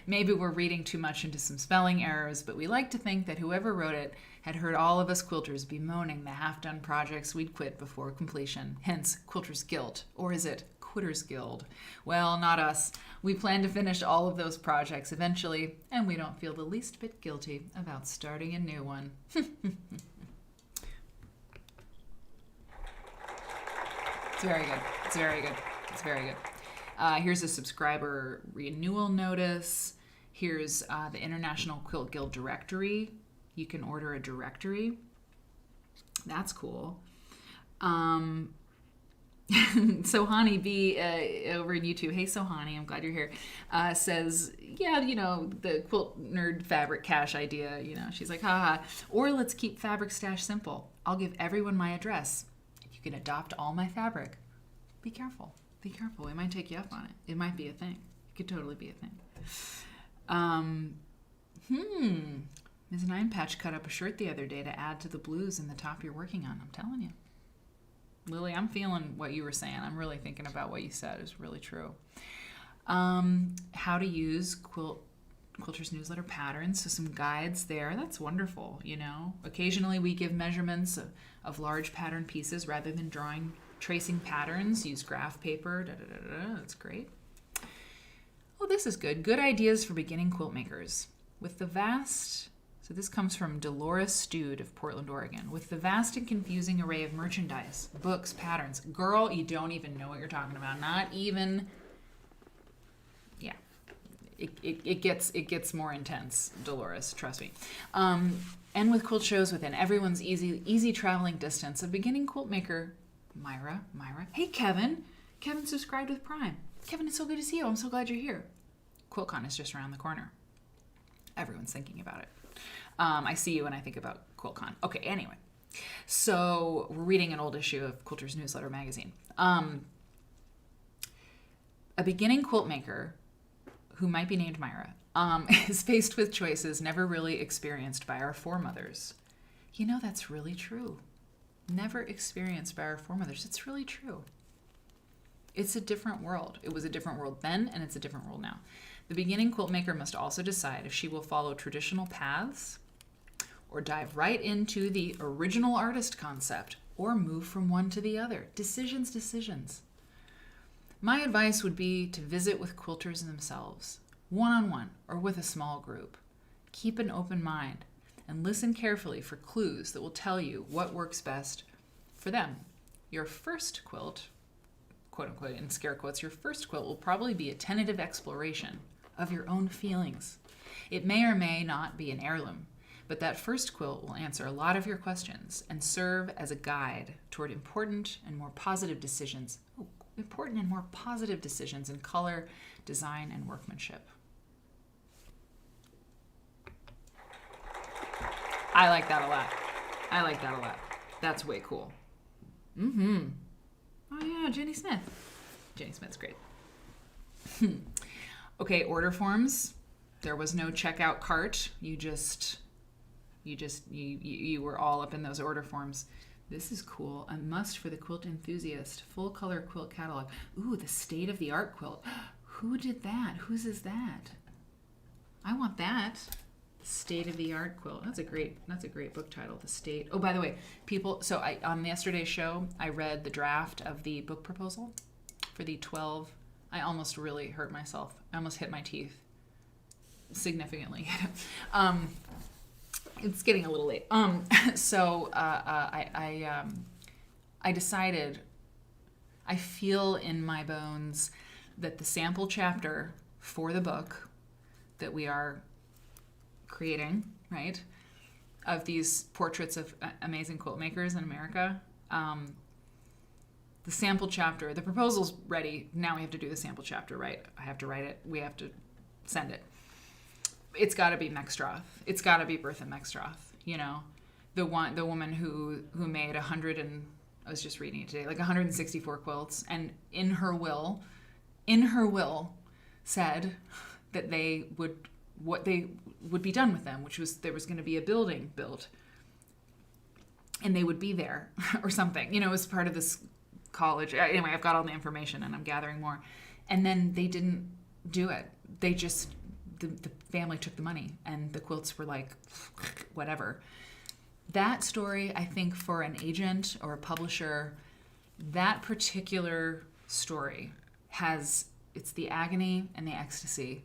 Speaker 1: Maybe we're reading too much into some spelling errors, but we like to think that whoever wrote it had heard all of us quilters bemoaning the half-done projects we'd quit before completion, hence Quilter's Guild. Or is it Quitter's Guild? Well, not us. We plan to finish all of those projects eventually, and we don't feel the least bit guilty about starting a new one. It's very good. Here's a subscriber renewal notice. Here's the International Quilt Guild directory. You can order a directory. That's cool. Sohani B over in YouTube. Hey, Sohani, I'm glad you're here. Says, yeah, the Quilt Nerd fabric cache idea. She's like, haha. Or let's keep fabric stash simple. I'll give everyone my address. You can adopt all my fabric. Be careful. It might take you up on it. It might be a thing. It could totally be a thing. Ms. Nine Patch cut up a shirt the other day to add to the blues in the top you're working on. I'm telling you. Lily, I'm feeling what you were saying. I'm really thinking about what you said. It's really true. How to use Quilter's newsletter patterns. So some guides there. That's wonderful, Occasionally we give measurements of large pattern pieces rather than tracing patterns. Use graph paper. That's great. Oh, this is good. Good ideas for beginning quilt makers. So this comes from Dolores Stude of Portland, Oregon. With the vast and confusing array of merchandise, books, patterns. Girl, you don't even know what you're talking about. Not even. Yeah. It gets more intense, Dolores, trust me. And with quilt shows within everyone's easy traveling distance, a beginning quilt maker, Myra. Hey, Kevin. Kevin subscribed with Prime. Kevin, it's so good to see you. I'm so glad you're here. QuiltCon is just around the corner. Everyone's thinking about it. I see you when I think about QuiltCon. Okay, anyway. So we're reading an old issue of Quilter's Newsletter magazine. A beginning quilt maker, who might be named Myra, is faced with choices never really experienced by our foremothers. That's really true. Never experienced by our foremothers. It's really true. It's a different world. It was a different world then, and it's a different world now. The beginning quilt maker must also decide if she will follow traditional paths or dive right into the original artist concept or move from one to the other. Decisions. My advice would be to visit with quilters themselves, one-on-one or with a small group. Keep an open mind and listen carefully for clues that will tell you what works best for them. Your first quilt, quote unquote, in scare quotes, your first quilt will probably be a tentative exploration of your own feelings. It may or may not be an heirloom, but that first quilt will answer a lot of your questions and serve as a guide toward important and more positive decisions in color, design, and workmanship. I like that a lot. That's way cool. Oh, Jenny Smith. Jenny Smith's great. Okay, order forms. There was no checkout cart. You were all up in those order forms. This is cool. A must for the quilt enthusiast. Full color quilt catalog. Ooh, the state of the art quilt. Who did that? Whose is that? I want that. State of the art quilt. That's a great book title. The state. Oh, by the way, people. So on yesterday's show, I read the draft of the book proposal for the 12. I almost really hurt myself. I almost hit my teeth significantly. It's getting a little late. So I decided. I feel in my bones that the sample chapter for the book that we are creating, right, of these portraits of amazing quilt makers in America, the sample chapter, the proposal's ready. Now we have to do the sample chapter, right? I have to write it. We have to send it. It's got to be Mextroth. It's got to be Bertha Mextroth. You know, the woman who made 100 and I was just reading it today, like 164 quilts, and in her will said that what they would be done with them, which was there was going to be a building built, and they would be there or something. You know, as part of this college. Anyway, I've got all the information and I'm gathering more. And then they didn't do it. They just, the family took the money and the quilts were like, whatever. That story, I think for an agent or a publisher, that particular story it's the agony and the ecstasy,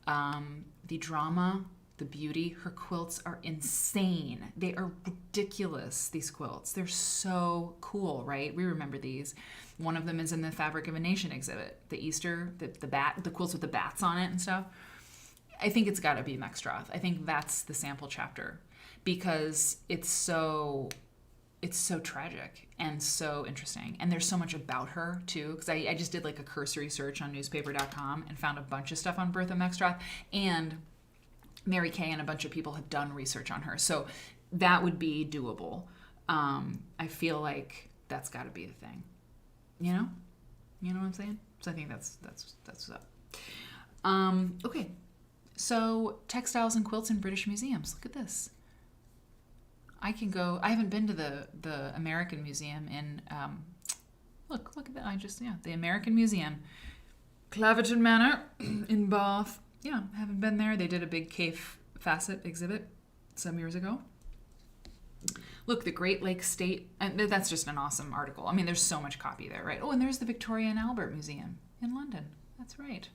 Speaker 1: the drama, the beauty. Her quilts are insane. They are ridiculous, these quilts. They're so cool, right? We remember these. One of them is in the Fabric of a Nation exhibit. The Easter, the quilts with the bats on it and stuff. I think it's got to be Mextroth. I think that's the sample chapter because it's so tragic and so interesting. And there's so much about her, too, because I just did like a cursory search on newspaper.com and found a bunch of stuff on Bertha Mextroth. And Mary Kay and a bunch of people have done research on her. So that would be doable. I feel like that's got to be the thing. You know? You know what I'm saying? So I think that's what's up. Okay. So textiles and quilts in British museums. Look at this. I haven't been to the American Museum in, look at that. The American Museum. Claverton Manor in Bath. Yeah, haven't been there. They did a big cave facet exhibit some years ago. Look, the Great Lakes State, and that's just an awesome article. I mean, there's so much copy there, right? Oh, and there's the Victoria and Albert Museum in London. That's right.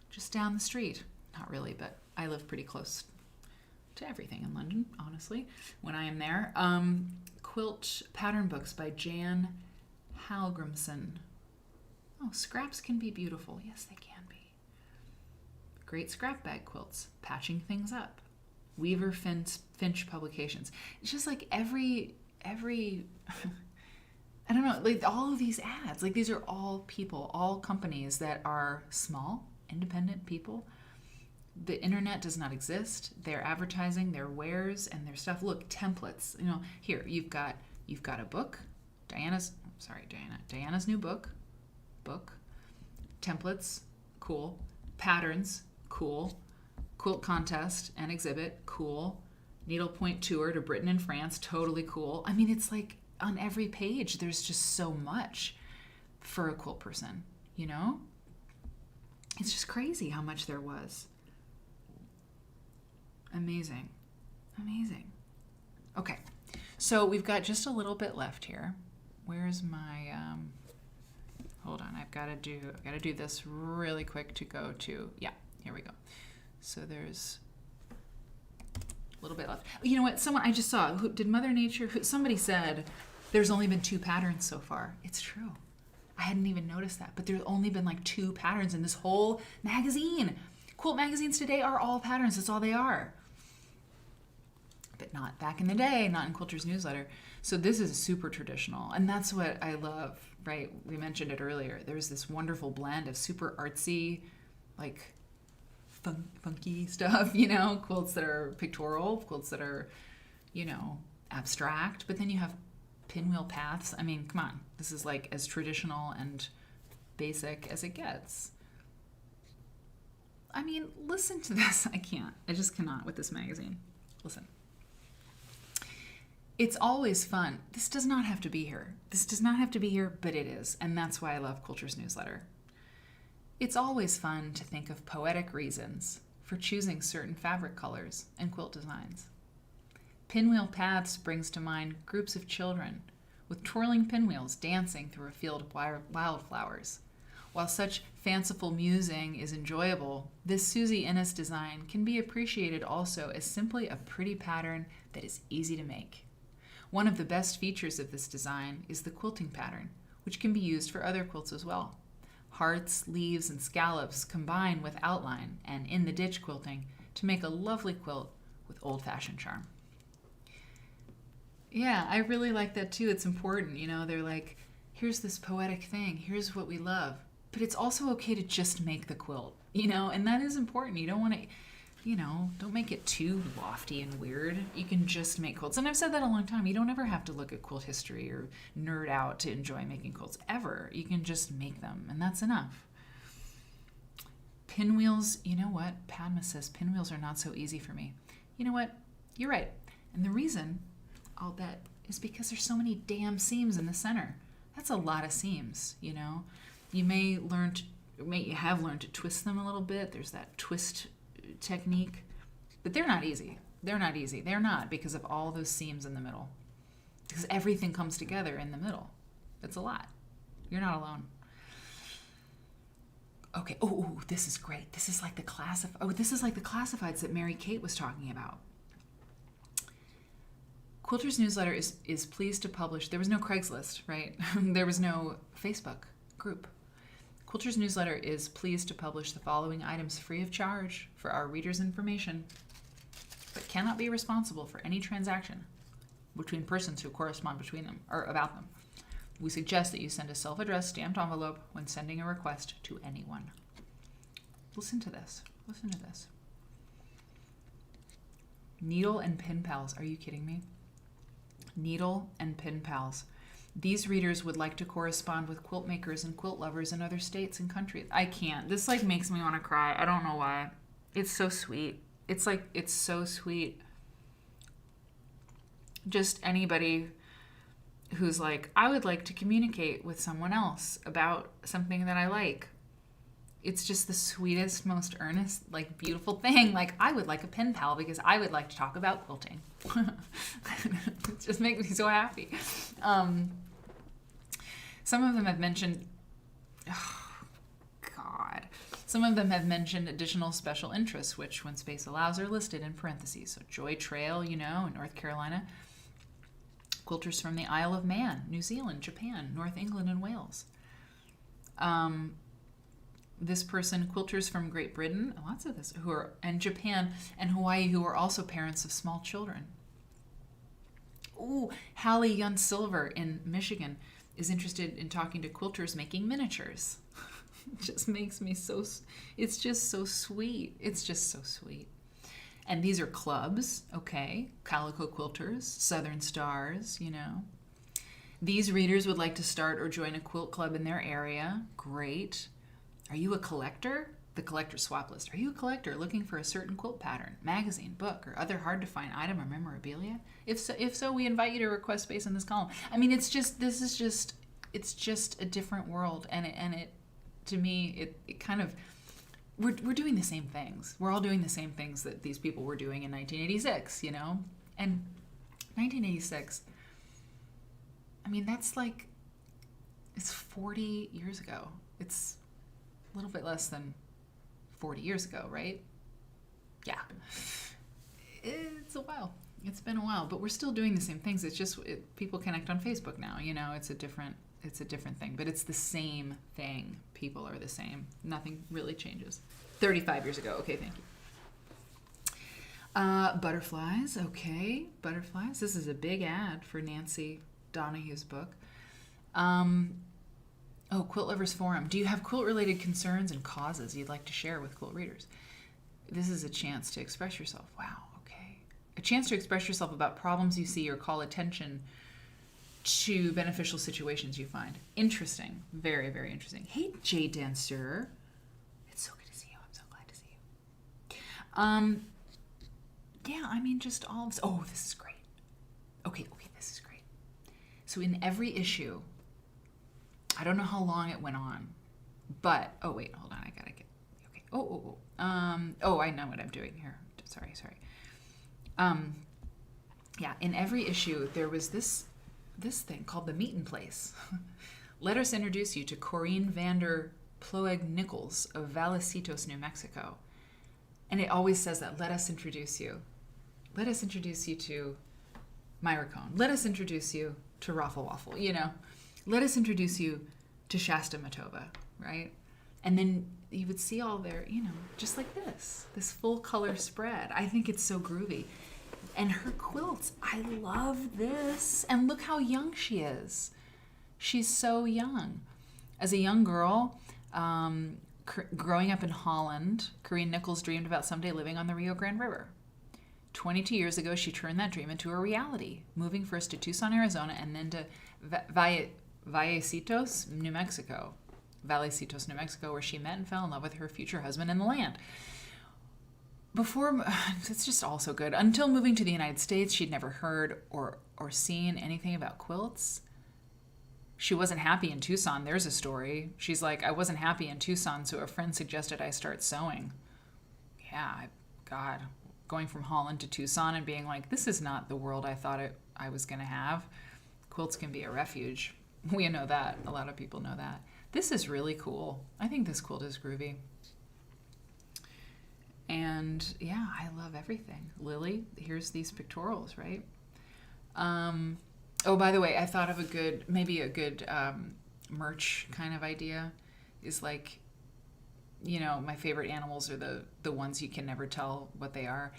Speaker 1: Just down the street. Not really, but I live pretty close to everything in London, honestly, when I am there. Quilt pattern books by Jan Halgrimson. Oh, scraps can be beautiful. Yes, they can be. Great scrap bag quilts, patching things up. Weaver Finch Publications. It's just like every I don't know, like all of these ads, like these are all people, all companies that are small, independent people. The internet does not exist. They're advertising their wares and their stuff. Look, templates. You know, here you've got a book. Diana's new book. Templates, cool. Patterns, cool. Quilt contest and exhibit, cool. Needlepoint tour to Britain and France, totally cool. I mean, it's like on every page, there's just so much for a quilt person, you know? It's just crazy how much there was. Amazing. Okay, so we've got just a little bit left here. Where's my, hold on, I've got to do this really quick to go to, yeah, here we go. So there's a little bit left. You know what, I just saw, Mother Nature, somebody said there's only been 2 patterns so far. It's true. I hadn't even noticed that, but there's only been like 2 patterns in this whole magazine. Quilt magazines today are all patterns. That's all they are. But not back in the day, not in Quilter's newsletter. So this is super traditional. And that's what I love, right? We mentioned it earlier. There's this wonderful blend of super artsy, like funky stuff, you know, quilts that are pictorial, quilts that are, you know, abstract. But then you have Pinwheel paths. I mean, come on. This is like as traditional and basic as it gets. I mean, listen to this. I can't. I just cannot with this magazine. Listen. It's always fun. This does not have to be here. This does not have to be here, but it is. And that's why I love Quilter's newsletter. It's always fun to think of poetic reasons for choosing certain fabric colors and quilt designs. Pinwheel Paths brings to mind groups of children with twirling pinwheels dancing through a field of wildflowers. While such fanciful musing is enjoyable, this Susie Innes design can be appreciated also as simply a pretty pattern that is easy to make. One of the best features of this design is the quilting pattern, which can be used for other quilts as well. Hearts, leaves, and scallops combine with outline and in-the-ditch quilting to make a lovely quilt with old-fashioned charm. Yeah, I really like that too. It's important, you know, they're like, here's this poetic thing, here's what we love. But it's also okay to just make the quilt, you know, and that is important. You don't want to, you know, don't make it too lofty and weird. You can just make quilts. And I've said that a long time. You don't ever have to look at quilt history or nerd out to enjoy making quilts, ever. You can just make them, and that's enough. Pinwheels, you know what? Padma says pinwheels are not so easy for me. You know what? You're right. And the reason, I'll bet, is because there's so many damn seams in the center. That's a lot of seams, you know. You may have learned to twist them a little bit. There's that twist technique, but they're not easy. They're not easy. They're not, because of all those seams in the middle. Because everything comes together in the middle. It's a lot. You're not alone. Okay. Oh, this is great. This is like the classifieds that Mary Kate was talking about. Quilter's newsletter is pleased to publish. There was no Craigslist, right? There was no Facebook group. Quilter's newsletter is pleased to publish the following items free of charge for our readers' information, but cannot be responsible for any transaction between persons who correspond between them or about them. We suggest that you send a self-addressed stamped envelope when sending a request to anyone. Listen to this. Listen to this. Needle and Pin Pals. Are you kidding me? Needle and Pin Pals. These readers would like to correspond with quilt makers and quilt lovers in other states and countries. I can't. This like makes me want to cry. I don't know why. It's so sweet. It's so sweet. Just anybody who's like, I would like to communicate with someone else about something that I like. It's just the sweetest, most earnest, like beautiful thing. Like, I would like a pen pal because I would like to talk about quilting. It just makes me so happy. Some of them have mentioned, some of them have mentioned additional special interests, which, when space allows, are listed in parentheses. So Joy Trail, you know, in North Carolina. Quilters from the Isle of Man, New Zealand, Japan, North England, and Wales. This person, quilters from Great Britain, lots of this, and Japan and Hawaii, who are also parents of small children. Ooh, Hallie Yun Silver in Michigan is interested in talking to quilters making miniatures. It just makes me so, it's just so sweet. It's just so sweet. And these are clubs, okay? Calico Quilters, Southern Stars, you know. These readers would like to start or join a quilt club in their area. Great. Are you a collector? The collector swap list. Are you a collector looking for a certain quilt pattern, magazine, book, or other hard-to-find item or memorabilia? If so, we invite you to request space in this column. I mean, it's just a different world, and it to me, it kind of, we're doing the same things. We're all doing the same things that these people were doing in 1986, you know? And 1986, I mean, that's like, it's 40 years ago. It's a little bit less than 40 years ago, right? Yeah. It's a while. It's been a while, but we're still doing the same things. It's just people connect on Facebook now, you know. It's a different thing, but it's the same thing. People are the same. Nothing really changes. 35 years ago. Okay, thank you. Butterflies. Okay, butterflies. This is a big ad for Nancy Donahue's book. Quilt Lovers Forum. Do you have quilt-related concerns and causes you'd like to share with quilt readers? This is a chance to express yourself. Wow, okay. A chance to express yourself about problems you see or call attention to beneficial situations you find. Interesting. Very, very interesting. Hey, Jay Dancer. It's so good to see you. I'm so glad to see you. Yeah, I mean, just all of this. Oh, this is great. Okay, this is great. So in every issue, I don't know how long it went on, but, oh, wait, hold on. I gotta get, okay. I know what I'm doing here. Sorry. Yeah, in every issue, there was this thing called the Meetin' Place. Let us introduce you to Corinne Vander Ploeg Nichols of Vallecito, New Mexico. And it always says that, let us introduce you. Let us introduce you to Myra Cohn. Let us introduce you to Raffle Waffle, Let us introduce you to Shasta Matova, right? And then you would see all their, just like this full color spread. I think it's so groovy. And her quilts, I love this. And look how young she is. She's so young. As a young girl, growing up in Holland, Corinne Nichols dreamed about someday living on the Rio Grande River. 22 years ago, she turned that dream into a reality, moving first to Tucson, Arizona, and then to Vallecitos, New Mexico, where she met and fell in love with her future husband in the land. It's just all so good. Until moving to the United States, she'd never heard or seen anything about quilts. She wasn't happy in Tucson. There's a story. She's like, I wasn't happy in Tucson, so a friend suggested I start sewing. Yeah, God, going from Holland to Tucson and being like, this is not the world I thought I was going to have. Quilts can be a refuge. We know that. A lot of people know that. This is really cool. I think this quilt is groovy. And yeah, I love everything. Lily, here's these pictorials, right? Oh, by the way, I thought of a good merch kind of idea is like, my favorite animals are the ones you can never tell what they are.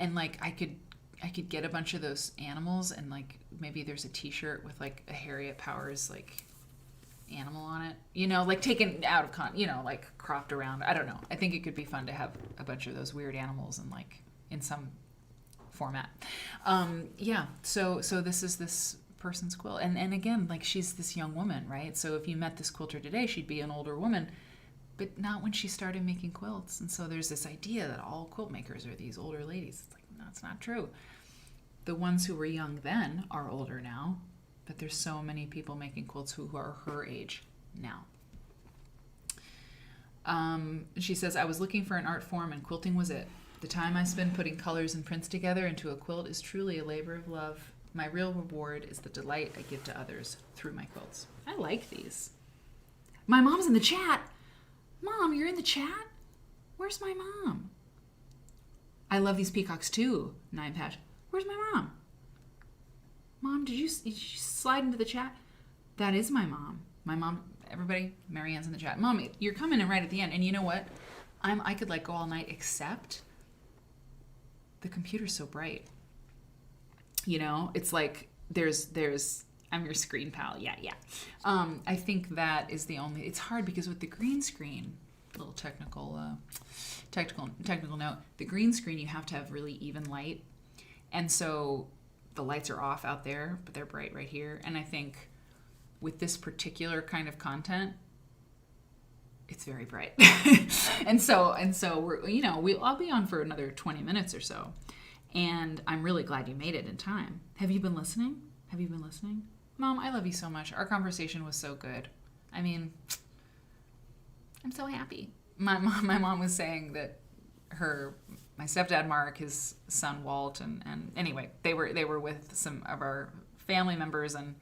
Speaker 1: And like, I could get a bunch of those animals and like, maybe there's a t-shirt with like a Harriet Powers, like animal on it, like taken out of like cropped around. I don't know. I think it could be fun to have a bunch of those weird animals and like in some format. So this is this person's quilt. And again, like she's this young woman, right? So if you met this quilter today, she'd be an older woman, but not when she started making quilts. And so there's this idea that all quilt makers are these older ladies. It's like, that's not true. The ones who were young then are older now. But there's so many people making quilts who are her age now. She says, I was looking for an art form and quilting was it. The time I spend putting colors and prints together into a quilt is truly a labor of love. My real reward is the delight I give to others through my quilts. I like these. My mom's in the chat. Mom, you're in the chat? Where's my mom? I love these peacocks too, Nine Patch. Where's my mom? Mom, did you slide into the chat? That is my mom. My mom, everybody, Mary Ann's in the chat. Mom, you're coming in right at the end. And you know what? I could like go all night, except the computer's so bright. It's like there's I'm your screen pal. Yeah. I think that is the only, it's hard because with the green screen, little technical note, the green screen, you have to have really even light. And so the lights are off out there, but they're bright right here. And I think with this particular kind of content, it's very bright. and so we're, I'll be on for another 20 minutes or so. And I'm really glad you made it in time. Have you been listening? Mom, I love you so much. Our conversation was so good. I mean, I'm so happy. My mom was saying that my stepdad Mark, his son Walt, and anyway, they were with some of our family members, and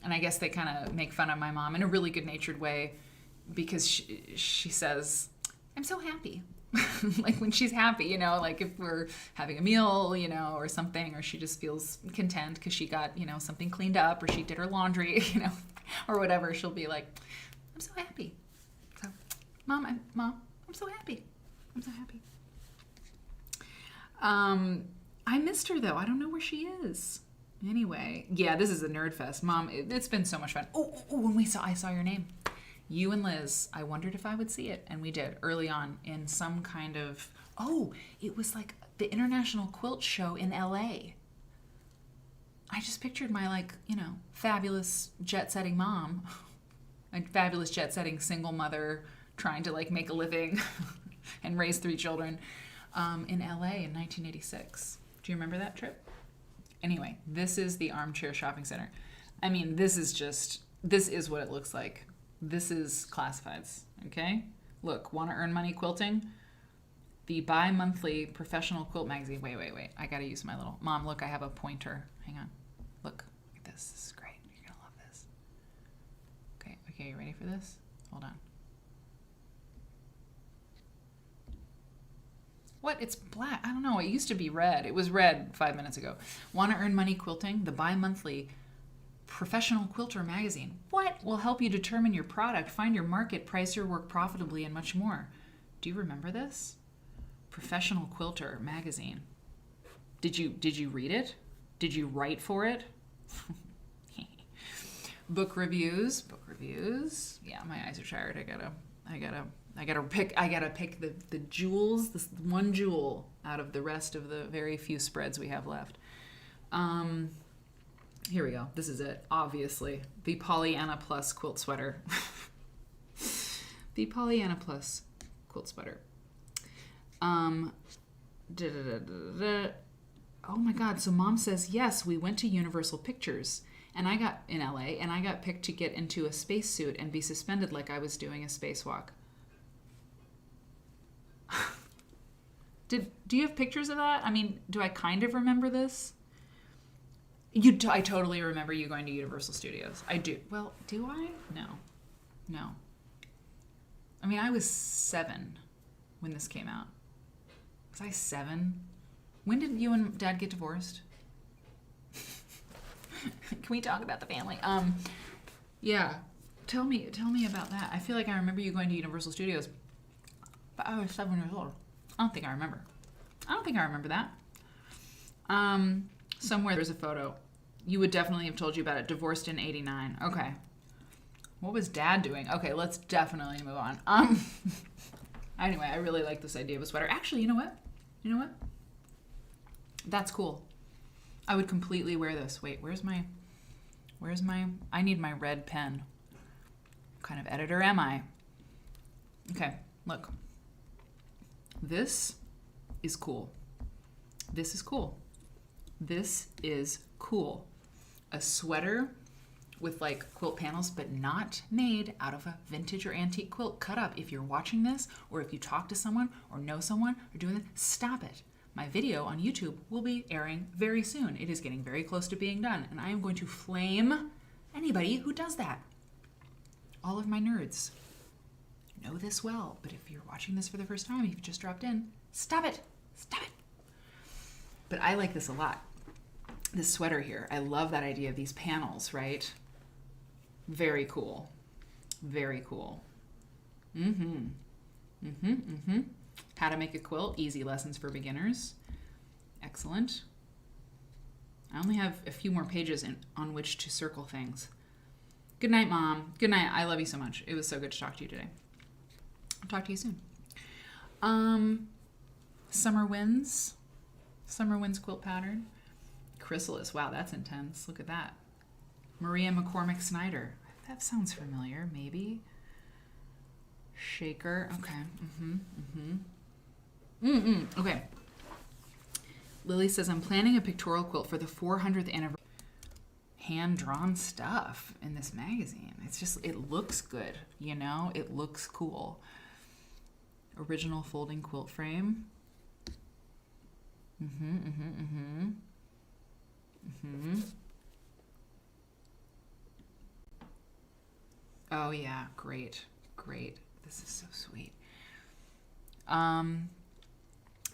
Speaker 1: I guess they kind of make fun of my mom in a really good-natured way, because she says, I'm so happy. Like when she's happy, like if we're having a meal, or something, or she just feels content because she got, something cleaned up, or she did her laundry, or whatever, she'll be like, I'm so happy. So, Mom, I'm so happy. I missed her though. I don't know where she is. Anyway, yeah, this is a nerd fest. Mom, it's been so much fun. Oh, when I saw your name. You and Liz, I wondered if I would see it, and we did early on in some kind of, it was like the International Quilt Show in LA. I just pictured my, like, fabulous jet-setting mom, a fabulous jet-setting single mother trying to, like, make a living and raise 3 children in LA in 1986. Do you remember that trip? Anyway, this is the Armchair Shopping Center. I mean, this is what it looks like. This is classifieds, okay? Look, want to earn money quilting? The bi-monthly professional quilt magazine. Wait. I got to use my little... Mom, look, I have a pointer. Hang on. Look at this. This is great. You're going to love this. Okay, you ready for this? Hold on. What? It's black. I don't know. It used to be red. It was red 5 minutes ago. Want to earn money quilting? The bi-monthly professional quilter magazine. What? Will help you determine your product, find your market, price your work profitably, and much more. Do you remember this? Professional Quilter magazine. Did you read it? Did you write for it? Book reviews. Yeah, my eyes are tired. I gotta pick the jewels, this one jewel out of the rest of the very few spreads we have left. Here we go. This is it. Obviously, the Pollyanna Plus quilt sweater. The Pollyanna Plus quilt sweater. Oh my God. So Mom says, yes, we went to Universal Pictures in LA, and I got picked to get into a spacesuit and be suspended like I was doing a spacewalk. Do you have pictures of that? I mean, do I kind of remember this? I totally remember you going to Universal Studios. I do. Well, do I? No. I mean, I was 7 when this came out. Was I 7? When did you and Dad get divorced? Can we talk about the family? Yeah. Tell me about that. I feel like I remember you going to Universal Studios, but I was 7 years old. I don't think I remember that. Somewhere there's a photo. You would definitely have told you about it. Divorced in 89. Okay. What was Dad doing? Okay, let's definitely move on. Anyway, I really like this idea of a sweater. Actually, you know what? That's cool. I would completely wear this. Wait, where's my... I need my red pen. What kind of editor am I? Okay, look. This is cool. This is cool. A sweater with like quilt panels, but not made out of a vintage or antique quilt cut up. If you're watching this, or if you talk to someone or know someone or doing this, stop it. My video on YouTube will be airing very soon. It is getting very close to being done, and I am going to flame anybody who does that. All of my nerds know this well, but if you're watching this for the first time, if you've just dropped in, stop it. But I like this a lot. This sweater here, I love that idea of these panels, right? Very cool. How to make a quilt, easy lessons for beginners. Excellent. I only have a few more pages on which to circle things. Good night, Mom. Good night. I love you so much. It was so good to talk to you today. I'll talk to you soon. Summer Winds quilt pattern. Chrysalis. Wow, that's intense. Look at that. Maria McCormick Snyder. That sounds familiar, maybe. Shaker. Okay. Okay. Lily says, I'm planning a pictorial quilt for the 400th anniversary. Hand-drawn stuff in this magazine. It looks good, It looks cool. Original folding quilt frame. Oh yeah, great. This is so sweet.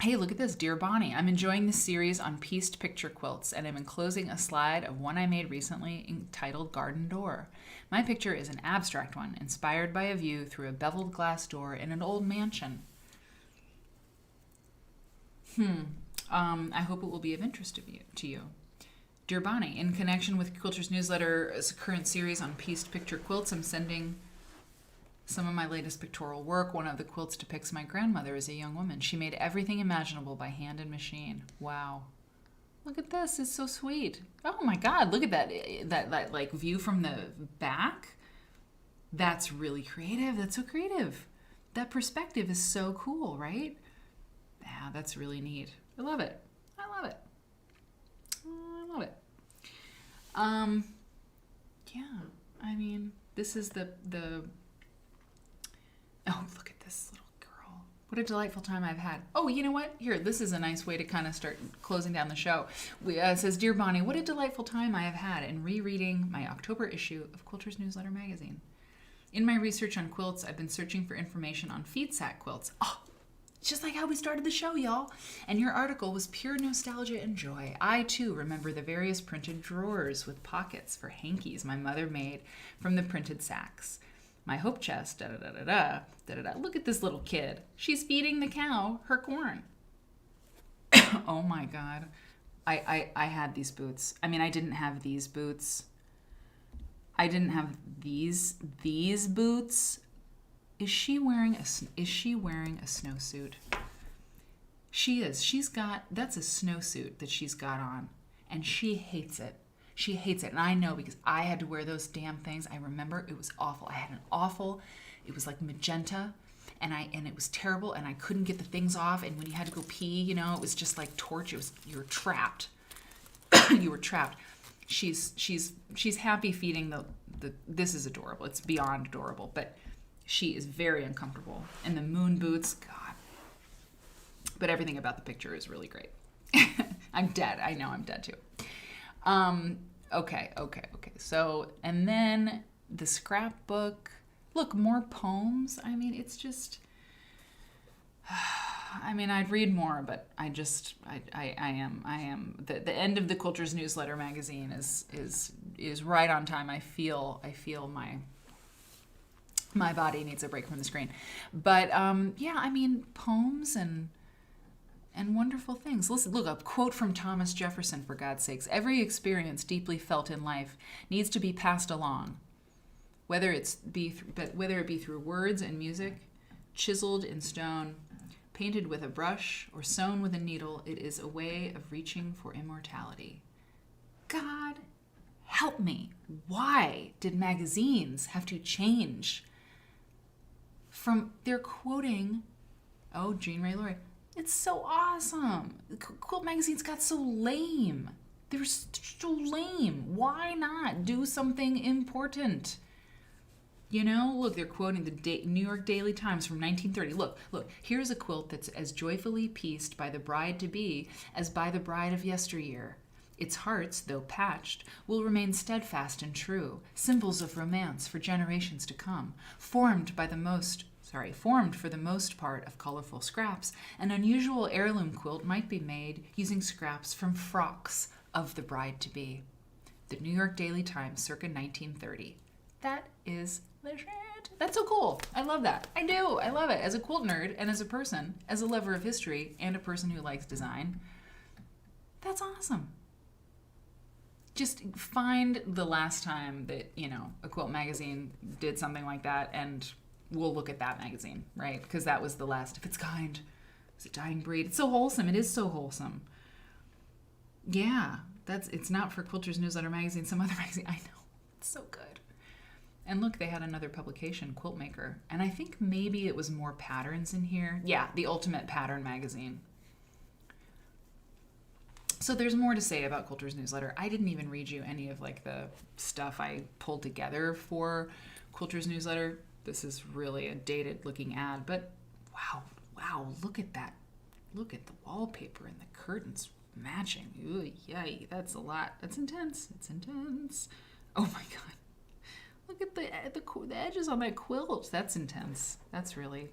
Speaker 1: Hey, look at this, Dear Bonnie. I'm enjoying this series on pieced picture quilts, and I'm enclosing a slide of one I made recently entitled Garden Door. My picture is an abstract one, inspired by a view through a beveled glass door in an old mansion. I hope it will be of interest to you. Dear Bonnie, in connection with Quilter's newsletter's current series on pieced picture quilts, I'm sending some of my latest pictorial work. One of the quilts depicts my grandmother as a young woman. She made everything imaginable by hand and machine. Wow. Look at this. It's so sweet. Oh my God. Look at that like view from the back. That's really creative. That's so creative. That perspective is so cool, right? Yeah, that's really neat. I love it. I love it. I love it. Yeah. I mean, this is the oh, look at this little girl. What a delightful time I've had. Oh, you know what? Here, this is a nice way to kind of start closing down the show. It says, Dear Bonnie, what a delightful time I have had in rereading my October issue of Quilter's Newsletter magazine. In my research on quilts, I've been searching for information on feed sack quilts. Oh, just like how we started the show, y'all. And your article was pure nostalgia and joy. I, too, remember the various printed drawers with pockets for hankies my mother made from the printed sacks. My hope chest, da-da-da-da-da. Look at this little kid. She's feeding the cow her corn. Oh, my God. I had these boots. I mean, I didn't have these boots. I didn't have these boots. Is she wearing a snowsuit? She is. That's a snowsuit that she's got on, and she hates it. She hates it, and I know because I had to wear those damn things. I remember it was awful. I had it was like magenta, and it was terrible, and I couldn't get the things off. And when you had to go pee, it was just like torture. You were trapped. You were trapped. She's happy feeding the this is adorable. It's beyond adorable, but she is very uncomfortable. And the moon boots, God. But everything about the picture is really great. I'm dead. I know I'm dead too. Okay. So, and then the scrapbook. Look, more poems. I mean, it's just I'd read more, but I am the end of the Quilters Newsletter magazine is right on time. I feel my body needs a break from the screen. But poems and wonderful things. Listen, look, a quote from Thomas Jefferson, for God's sakes. Every experience deeply felt in life needs to be passed along, whether it be through words and music, chiseled in stone, painted with a brush, or sewn with a needle. It is a way of reaching for immortality. God help me. Why did magazines have to change from their quoting? Oh, Jean Ray Laurie. It's so awesome. Quilt magazines got so lame. They were so lame. Why not do something important? Look, they're quoting the New York Daily Times from 1930. Look, here's a quilt that's as joyfully pieced by the bride-to-be as by the bride of yesteryear. Its hearts, though patched, will remain steadfast and true, symbols of romance for generations to come, formed for the most part of colorful scraps. An unusual heirloom quilt might be made using scraps from frocks of the bride-to-be. The New York Daily Times, circa 1930. That is legit. That's so cool. I love that. I do. I love it. As a quilt nerd and as a person, as a lover of history and a person who likes design, that's awesome. Just find the last time that, a quilt magazine did something like that, and we'll look at that magazine, right? Because that was the last of its kind. It's a dying breed. It's so wholesome. It is so wholesome. Yeah, it's not for Quilters Newsletter magazine, some other magazine. I know. It's so good. And look, they had another publication, Quilt Maker. And I think maybe it was more patterns in here. Yeah, the Ultimate Pattern magazine. So there's more to say about Quilters Newsletter. I didn't even read you any of the stuff I pulled together for Quilters Newsletter. This is really a dated looking ad, but wow, look at that. Look at the wallpaper and the curtains matching. Ooh, yay, that's a lot. That's intense. It's intense. Oh my God. Look at the edges on that quilt. That's intense. It's really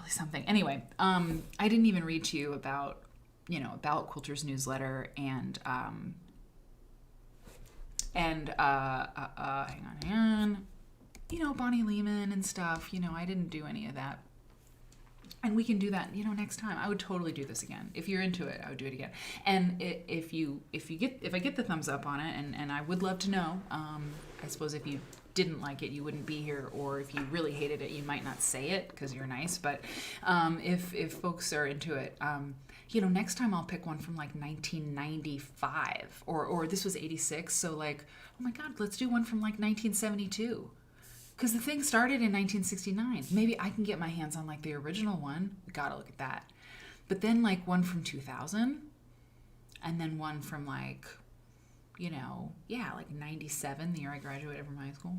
Speaker 1: something. Anyway, I didn't even read to you about Quilters Newsletter and hang on. Bonnie Lehman and stuff. I didn't do any of that. And we can do that, next time. I would totally do this again. If you're into it, I would do it again. And if I get the thumbs up on it, and I would love to know, I suppose if you didn't like it, you wouldn't be here, or if you really hated it, you might not say it because you're nice. But if folks are into it, next time I'll pick one from like 1995, or this was 86, so like, oh my God, let's do one from like 1972. Because the thing started in 1969. Maybe I can get my hands on like the original one. Gotta look at that. But then like one from 2000, and then one from like, like 97, the year I graduated from high school.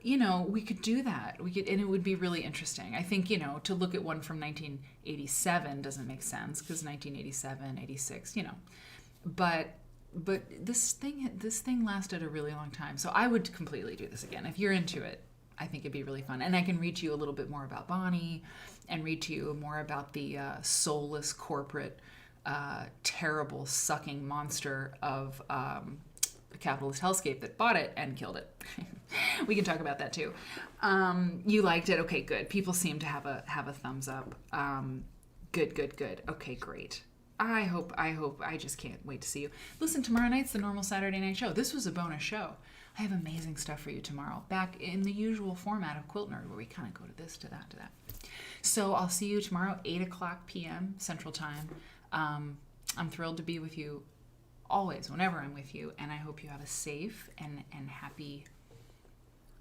Speaker 1: We could do that. We could, and it would be really interesting. I think, to look at one from 1987 doesn't make sense because 1987, 86, But this thing lasted a really long time. So I would completely do this again. If you're into it, I think it'd be really fun. And I can read to you a little bit more about Bonnie and read to you more about the soulless corporate, terrible sucking monster of the capitalist hellscape that bought it and killed it. We can talk about that too. You liked it? Okay, good. People seem to have a thumbs up. Good. Okay, great. I just can't wait to see you. Listen, tomorrow night's the normal Saturday night show. This was a bonus show. I have amazing stuff for you tomorrow, back in the usual format of Quilt Nerd, where we kind of go to this, to that, to that. So I'll see you tomorrow, 8 o'clock p.m. Central Time. I'm thrilled to be with you always, whenever I'm with you, and I hope you have a safe and happy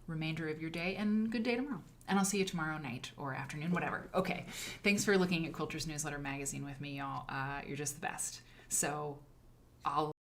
Speaker 1: remainder of your day, and good day tomorrow. And I'll see you tomorrow night or afternoon, whatever. Okay, thanks for looking at Quilter's Newsletter Magazine with me, y'all. You're just the best. So I'll